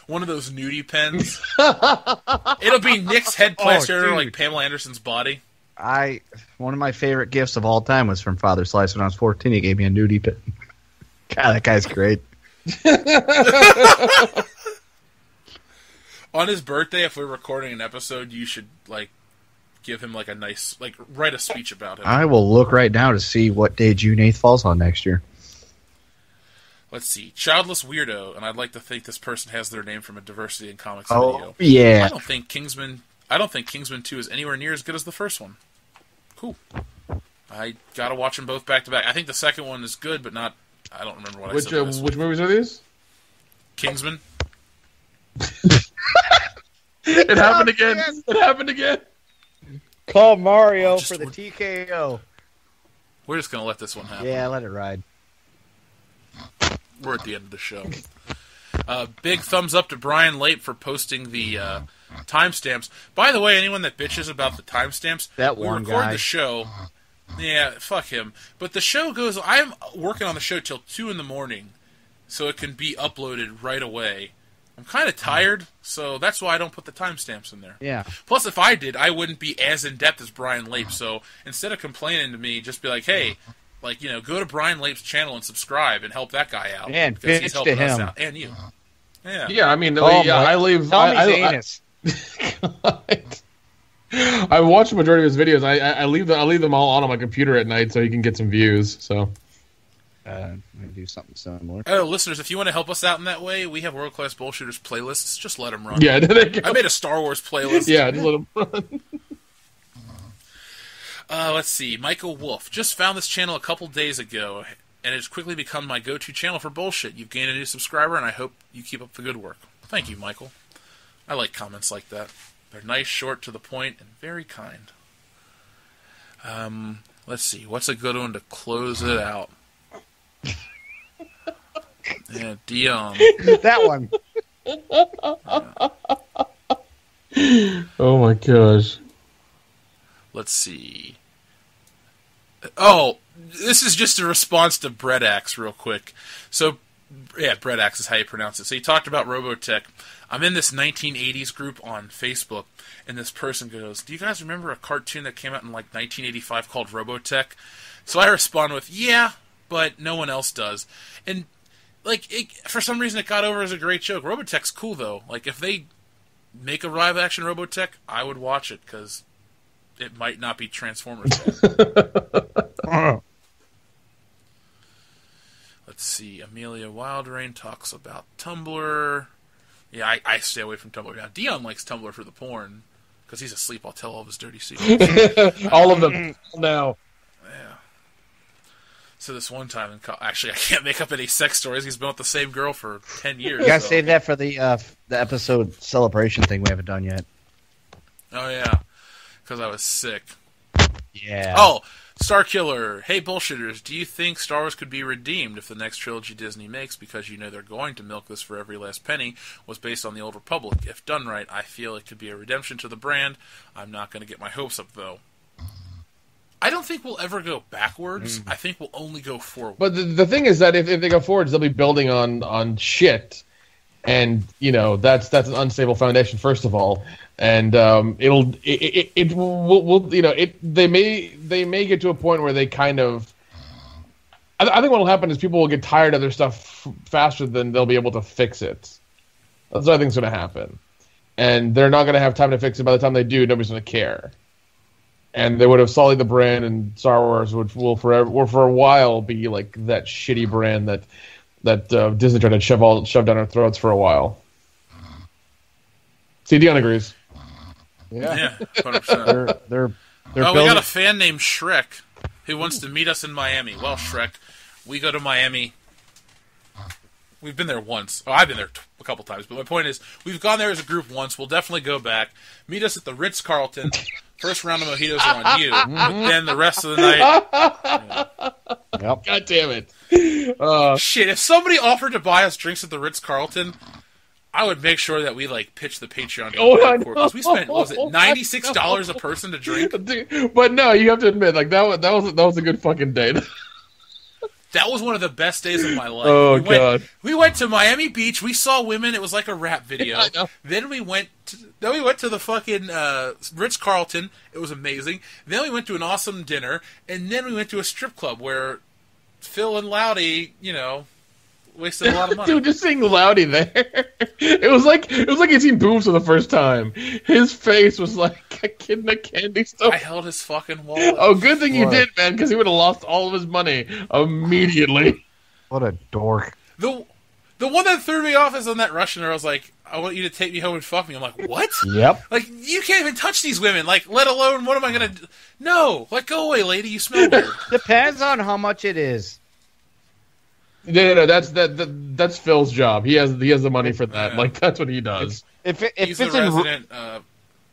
Speaker 1: one of those nudie pens. It'll be Nick's head plaster like Pamela Anderson's body.
Speaker 4: One of my favorite gifts of all time was from Father Slice when I was 14. He gave me a nudie pen. God, that guy's great.
Speaker 1: On his birthday, if we're recording an episode, you should like give him like a nice, like write a speech about him.
Speaker 4: I will look right now to see what day June 8th falls on next year.
Speaker 1: Let's see. Childless Weirdo, and I'd like to think this person has their name from a Diversity in Comics
Speaker 4: video.
Speaker 1: Oh,
Speaker 4: yeah.
Speaker 1: I don't think Kingsman I don't think Kingsman 2 is anywhere near as good as the first one. Cool. I gotta watch them both back to back. I think the second one is good, but not. I don't remember what I said.
Speaker 3: Which movies are these?
Speaker 1: Kingsman.
Speaker 3: It happened again. It happened again.
Speaker 4: Call Mario for the TKO.
Speaker 1: We're just gonna let this one happen.
Speaker 4: Yeah, let it ride.
Speaker 1: We're at the end of the show. Big thumbs up to Brian Lape for posting the timestamps. By the way, anyone that bitches about the timestamps, we record the show. Yeah, fuck him. But the show goes. I'm working on the show till 2 a.m, so it can be uploaded right away. I'm kind of tired, so that's why I don't put the timestamps in there.
Speaker 4: Yeah.
Speaker 1: Plus, if I did, I wouldn't be as in depth as Brian Lape. So instead of complaining to me, just be like, hey. Like, go to Brian Lape's channel and subscribe and help that guy out.
Speaker 4: And
Speaker 1: because he's helping
Speaker 4: to him.
Speaker 1: us out. And you. Yeah.
Speaker 3: Yeah, I mean, I leave... I watch the majority of his videos. I leave them all on my computer at night so he can get some views, so...
Speaker 4: I'm going to do something similar.
Speaker 1: Oh, listeners, if you want to help us out in that way, we have World Class Bullshitters playlists. Just let them run.
Speaker 3: Yeah,
Speaker 1: I made a Star Wars playlist.
Speaker 3: Yeah, just let them run.
Speaker 1: Let's see. Michael Wolf. Just found this channel a couple days ago, and it's quickly become my go-to channel for bullshit. You've gained a new subscriber, and I hope you keep up the good work. Thank you, Michael. I like comments like that. They're nice, short, to the point, and very kind. Let's see. What's a good one to close it out? Yeah, Dion.
Speaker 4: That one.
Speaker 3: Oh, my gosh.
Speaker 1: Let's see. Oh, this is just a response to Breadaxe real quick. So, yeah, Breadaxe is how you pronounce it. So he talked about Robotech. I'm in this 1980s group on Facebook, and this person goes, do you guys remember a cartoon that came out in, like, 1985 called Robotech? So I respond with, yeah, but no one else does. And, like, for some reason it got over as a great joke. Robotech's cool, though. Like, if they make a live-action Robotech, I would watch it, because... it might not be Transformers. Let's see. Amelia Wildrain talks about Tumblr. Yeah, I stay away from Tumblr. Now, Dion likes Tumblr for the porn. Because he's asleep, I'll tell all of his dirty secrets.
Speaker 3: All of them. No.
Speaker 1: Yeah. So this one time, actually, I can't make up any sex stories. He's been with the same girl for 10 years.
Speaker 4: You gotta save that for the episode celebration thing we haven't done yet.
Speaker 1: Oh, yeah. Because I was sick.
Speaker 4: Yeah.
Speaker 1: Oh, Starkiller. Hey, bullshitters. Do you think Star Wars could be redeemed if the next trilogy Disney makes, because they're going to milk this for every last penny, was based on the Old Republic? If done right, I feel it could be a redemption to the brand. I'm not going to get my hopes up, though. I don't think we'll ever go backwards. I think we'll only go forward.
Speaker 3: But the thing is that if they go forwards, they'll be building on shit. And, that's an unstable foundation, first of all. And they may get to a point where they kind of. I think what will happen is people will get tired of their stuff faster than they'll be able to fix it. That's what I think is going to happen, and they're not going to have time to fix it. By the time they do, nobody's going to care, and they would have sullied the brand. And Star Wars will forever, or for a while, be like that shitty brand that Disney tried to shove down our throats for a while. See, Dion agrees.
Speaker 1: Yeah, 100%.
Speaker 4: They're
Speaker 1: we got a fan named Shrek who wants to meet us in Miami. Well, Shrek, we go to Miami. We've been there once. Oh, I've been there a couple times, but my point is, we've gone there as a group once. We'll definitely go back. Meet us at the Ritz-Carlton. First round of mojitos are on you, but then the rest of the night...
Speaker 3: Yep. God damn it.
Speaker 1: Shit, if somebody offered to buy us drinks at the Ritz-Carlton... I would make sure that we pitch the Patreon. Because we spent $96 a person to drink.
Speaker 3: But no, you have to admit, that was a good fucking date.
Speaker 1: That was one of the best days of my life.
Speaker 3: Oh God!
Speaker 1: We went to Miami Beach. We saw women. It was like a rap video.
Speaker 3: I know.
Speaker 1: Then we went to the fucking Ritz-Carlton. It was amazing. Then we went to an awesome dinner, and then we went to a strip club where Phil and Loudy, wasted a lot of money.
Speaker 3: Dude, just seeing Loudy there, it was like he'd seen boobs for the first time. His face was like a kid in a candy store.
Speaker 1: I held his fucking wallet.
Speaker 3: Oh, good thing you did, man, because he would have lost all of his money immediately.
Speaker 4: What a dork.
Speaker 1: The The one that threw me off is on that Russian girl. I was like, I want you to take me home and fuck me. I'm like, what?
Speaker 4: Yep.
Speaker 1: Like, you can't even touch these women. Like, let alone, what am I going to do? No. Like, go away, lady. You smell weird.
Speaker 4: Depends on how much it is.
Speaker 3: No, that's Phil's job. He has the money for that. Like, that's what he does.
Speaker 4: If
Speaker 1: He's
Speaker 4: it's
Speaker 1: the
Speaker 4: in
Speaker 1: resident,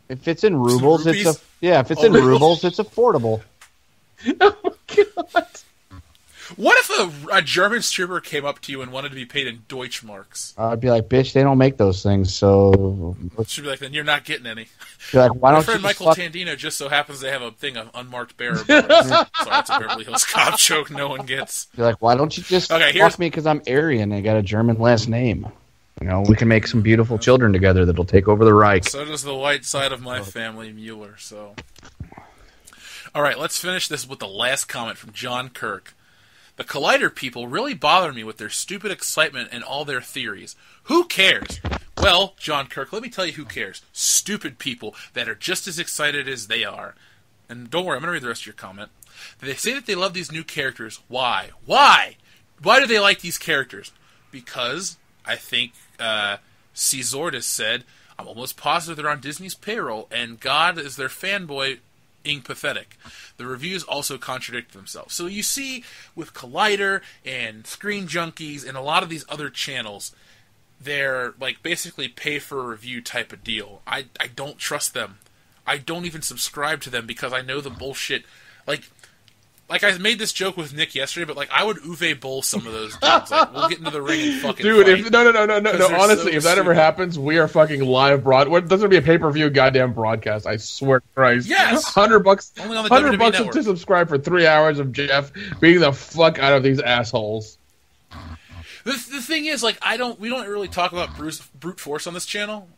Speaker 4: if it's in rubles,
Speaker 1: rupees?
Speaker 4: if it's in rubles, it's affordable.
Speaker 3: Oh my god.
Speaker 1: What if a German stripper came up to you and wanted to be paid in Deutschmarks?
Speaker 4: I'd be like, bitch, they don't make those things, so.
Speaker 1: She'd be like, then you're not getting any.
Speaker 4: Be like, why
Speaker 1: My
Speaker 4: don't
Speaker 1: friend
Speaker 4: you just
Speaker 1: Michael
Speaker 4: fuck-
Speaker 1: Tandino just so happens to have a thing of unmarked bearer bars. Sorry, that's a Beverly Hills Cop joke no one gets.
Speaker 4: Be like, why don't you just
Speaker 1: Okay, here's-
Speaker 4: fuck me because I'm Aryan and I got a German last name? You know, we can make some beautiful children together that'll take over the Reich.
Speaker 1: So does the white side of my family, Mueller. So, all right, let's finish this with the last comment from John Kirk. The Collider people really bother me with their stupid excitement and all their theories. Who cares? Well, John Kirk, let me tell you who cares. Stupid people that are just as excited as they are. And don't worry, I'm going to read the rest of your comment. They say that they love these new characters. Why? Why? Why do they like these characters? Because I think C. Zordis said, I'm almost positive they're on Disney's payroll, and God is their fanboy being pathetic. The reviews also contradict themselves. So you see, with Collider and Screen Junkies and a lot of these other channels, they're like basically pay-for-review type of deal. I don't trust them. I don't even subscribe to them because I know the bullshit. Like I made this joke with Nick yesterday, but like I would Uwe Boll some of those dudes. Like, we'll get into the ring and fucking
Speaker 3: Dude,
Speaker 1: fight.
Speaker 3: no.
Speaker 1: they're
Speaker 3: Honestly,
Speaker 1: so
Speaker 3: if that ever
Speaker 1: stupid.
Speaker 3: happens, we are fucking live broad. There's gonna be a pay-per-view goddamn broadcast. I swear to Christ.
Speaker 1: Yes!
Speaker 3: $100.
Speaker 1: Only on the
Speaker 3: $100
Speaker 1: WWE network.
Speaker 3: to subscribe for 3 hours of Jeff beating the fuck out of these assholes.
Speaker 1: The thing is, like, we don't really talk about brute force on this channel,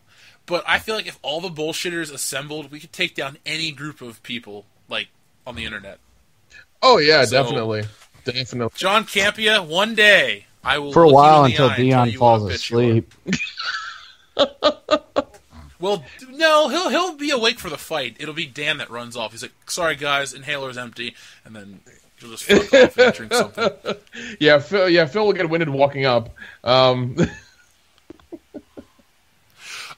Speaker 1: but I feel like if all the bullshitters assembled, we could take down any group of people, like, on the internet.
Speaker 3: Oh yeah,
Speaker 1: So-
Speaker 3: definitely.
Speaker 1: John Campia, one day I will
Speaker 4: For a
Speaker 1: look you
Speaker 4: while
Speaker 1: in the
Speaker 4: until
Speaker 1: eye and tell
Speaker 4: Dion
Speaker 1: you what a
Speaker 4: falls
Speaker 1: bitch you are.
Speaker 4: asleep.
Speaker 1: Well, no, he'll be awake for the fight. It'll be Dan that runs off. He's like, "Sorry guys, inhaler's empty," and then he'll just fuck off and drink something.
Speaker 3: Yeah, Phil will get winded walking up.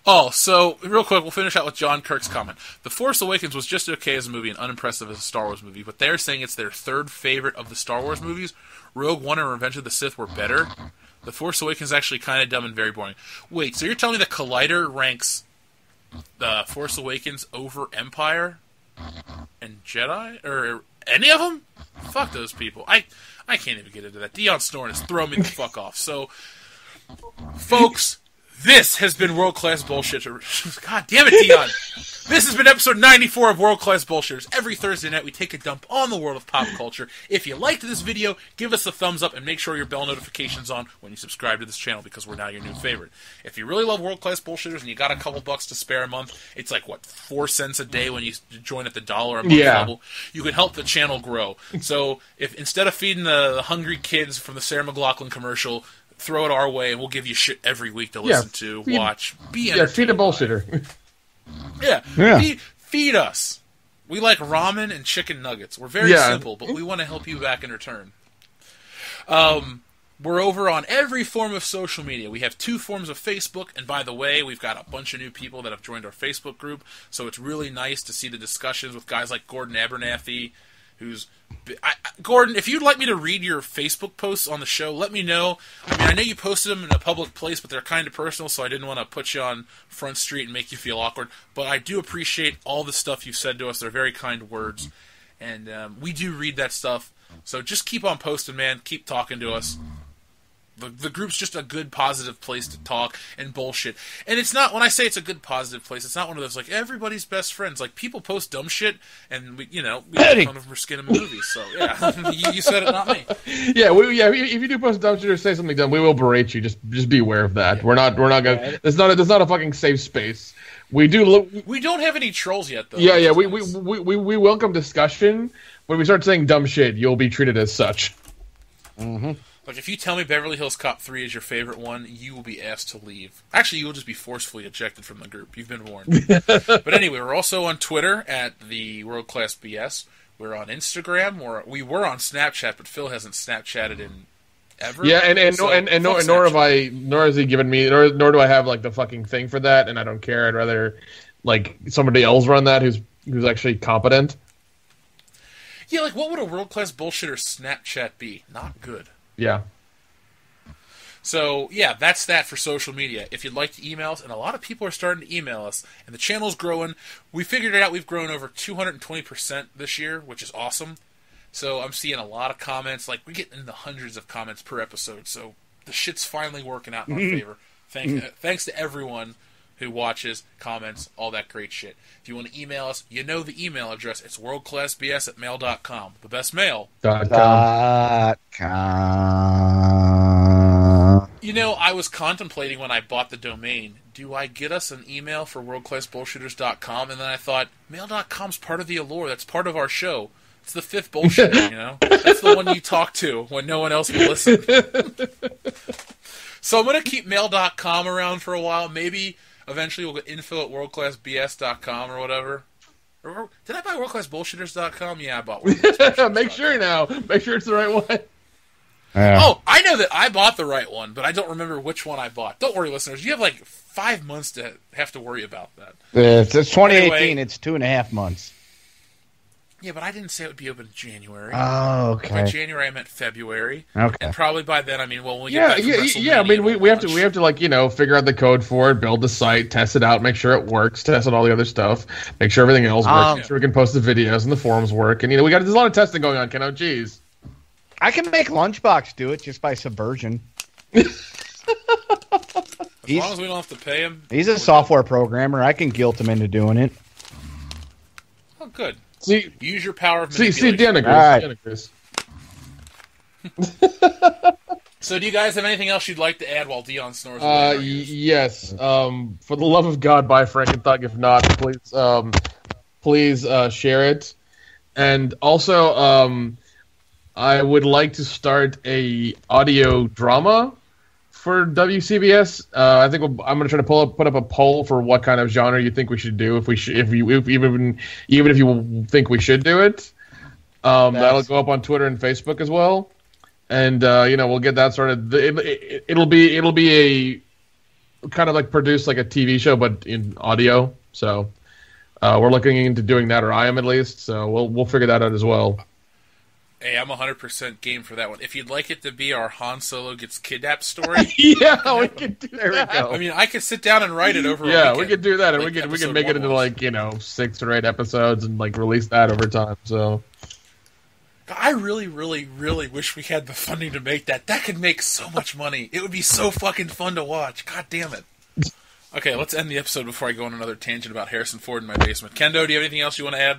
Speaker 1: Oh, so real quick, we'll finish out with John Kirk's comment. The Force Awakens was just okay as a movie and unimpressive as a Star Wars movie, but they're saying it's their third favorite of the Star Wars movies. Rogue One and Revenge of the Sith were better. The Force Awakens is actually kind of dumb and very boring. Wait, so you're telling me the Collider ranks the Force Awakens over Empire and Jedi? Or any of them? Fuck those people. I can't even get into that. Dion snoring is throwing me the fuck off. So, folks, this has been World Class Bullshitters. God damn it, Dion. This has been episode 94 of World Class Bullshitters. Every Thursday night, we take a dump on the world of pop culture. If you liked this video, give us a thumbs up and make sure your bell notification's on when you subscribe to this channel because we're now your new favorite. If you really love World Class Bullshitters and you got a couple bucks to spare a month, it's like, what, 4 cents a day when you join at the $1 a month level? You can help the channel grow. So if instead of feeding the hungry kids from the Sarah McLachlan commercial, throw it our way and we'll give you shit every week to listen to, watch, be entertained.
Speaker 3: Yeah, feed a bullshitter.
Speaker 1: Yeah. Feed us. We like ramen and chicken nuggets. We're very simple, but we want to help you back in return. We're over on every form of social media. We have 2 forms of Facebook, and by the way, we've got a bunch of new people that have joined our Facebook group, so it's really nice to see the discussions with guys like Gordon Abernathy, who's... Gordon, if you'd like me to read your Facebook posts on the show, let me know. I mean, I know you posted them in a public place, but they're kind of personal, so I didn't want to put you on Front Street and make you feel awkward. But I do appreciate all the stuff you've said to us. They're very kind words. And we do read that stuff. So just keep on posting, man. Keep talking to us. The group's just a good, positive place to talk and bullshit. And it's not, when I say it's a good, positive place, it's not one of those, like, everybody's best friends. Like, people post dumb shit, and, we make fun of them for skinning movies. So, yeah, you said it, not me.
Speaker 3: Yeah, if you do post dumb shit or say something dumb, we will berate you. Just be aware of that. Yeah. We're not gonna. It's not a fucking safe space. We
Speaker 1: don't have any trolls yet, though.
Speaker 3: Yeah. We welcome discussion. When we start saying dumb shit, you'll be treated as such.
Speaker 4: Mm-hmm.
Speaker 1: Like, if you tell me Beverly Hills Cop 3 is your favorite one, you will be asked to leave. Actually, you will just be forcefully ejected from the group. You've been warned. But anyway, we're also on Twitter at the World Class BS. We're on Instagram. We were on Snapchat, but Phil hasn't Snapchatted in ever.
Speaker 3: Yeah, nor has he given me, nor do I have like the fucking thing for that, and I don't care. I'd rather like somebody else run that who's actually competent.
Speaker 1: Yeah, like what would a world-class bullshitter Snapchat be? Not good.
Speaker 3: Yeah.
Speaker 1: So, yeah, that's that for social media. If you'd like to email us, and a lot of people are starting to email us, and the channel's growing. We figured it out. We've grown over 220% this year, which is awesome. So I'm seeing a lot of comments. Like, we get in the hundreds of comments per episode. So the shit's finally working out in our favor. Thanks to everyone who watches, comments, all that great shit. If you want to email us, you know the email address. It's worldclassbs@mail.com. The best mail.
Speaker 4: .com.
Speaker 1: You know, I was contemplating when I bought the domain, do I get us an email for worldclassbullshitters.com? And then I thought, mail.com's part of the allure. That's part of our show. It's the fifth bullshit, you know? That's the one you talk to when no one else will listen. So I'm going to keep mail.com around for a while. Maybe eventually we'll get info at worldclassbs.com or whatever. Did I buy worldclassbullshitters.com? Yeah, I bought worldclassbullshitters.com.
Speaker 3: Make sure now. Make sure it's the right one.
Speaker 1: Oh, I know that I bought the right one, but I don't remember which one I bought. Don't worry, listeners. You have like 5 months to have to worry about that.
Speaker 4: It's 2018.
Speaker 1: Anyway,
Speaker 4: it's 2.5 months.
Speaker 1: Yeah, but I didn't say it would be open in January.
Speaker 4: Oh, okay.
Speaker 1: By January, I meant February.
Speaker 4: Okay.
Speaker 1: And probably by then, I mean, well, when we get back from WrestleMania,
Speaker 3: yeah. I mean, we have to like, you know, figure out the code for it, build the site, test it out, make sure it works, test out all the other stuff, make sure everything else works, make sure we can post the videos and the forums work, and you know, there's a lot of testing going on. Ken, oh, geez.
Speaker 4: I can make Lunchbox do it just by subversion.
Speaker 1: As long as we don't have to pay him.
Speaker 4: He's a software programmer. I can guilt him into doing it.
Speaker 1: Oh, good.
Speaker 3: See,
Speaker 1: use your power of manipulation.
Speaker 3: Denigris.
Speaker 1: So, do you guys have anything else you'd like to add while Dion snores? Away?
Speaker 3: Yes. For the love of God, buy Frankenthug. If not, please share it. And also, I would like to start a audio drama for WCBS. I think I'm going to try to put up a poll for what kind of genre you think we should do. Even if you think we should do it, that'll go up on Twitter and Facebook as well. And you know, we'll get that started. It'll be a kind of like produced like a TV show, but in audio. So we're looking into doing that, or I am at least. So we'll figure that out as well.
Speaker 1: Hey, I'm 100% game for that one. If you'd like it to be our Han Solo gets kidnapped story,
Speaker 3: yeah, we could do that.
Speaker 1: I mean, I could sit down and write it over.
Speaker 3: Yeah,
Speaker 1: a
Speaker 3: we could do that, and
Speaker 1: like
Speaker 3: we can make it into like, you know, 6 or 8 episodes and like release that over time. So,
Speaker 1: I really, really, really wish we had the funding to make that. That could make so much money. It would be so fucking fun to watch. God damn it. Okay, let's end the episode before I go on another tangent about Harrison Ford in my basement. Kendo, do you have anything else you want to add?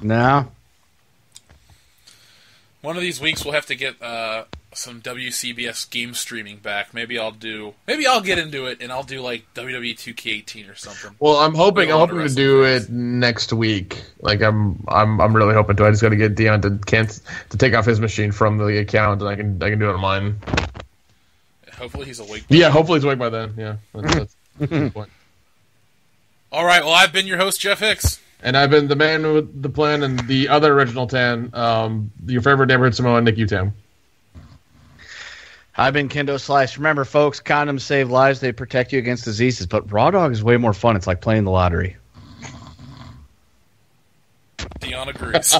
Speaker 4: No.
Speaker 1: One of these weeks we'll have to get some WCBS game streaming back. Maybe I'll get into it and I'll do like WWE 2K18 or something.
Speaker 3: Well, I'm hoping to do it next week. Like I'm really hoping to. I just got to get Dion to take off his machine from the account, and I can do it on mine.
Speaker 1: Hopefully he's awake.
Speaker 3: Yeah, hopefully he's awake by then. Yeah, that's the point.
Speaker 1: All right. Well, I've been your host, Jeff Hicks.
Speaker 3: And I've been the man with the plan and the other original Tan, your favorite neighborhood Samoan, Nick Utam.
Speaker 4: I've been Kendo Slice. Remember, folks, condoms save lives. They protect you against diseases. But Raw Dog is way more fun. It's like playing the lottery.
Speaker 1: Dion agrees.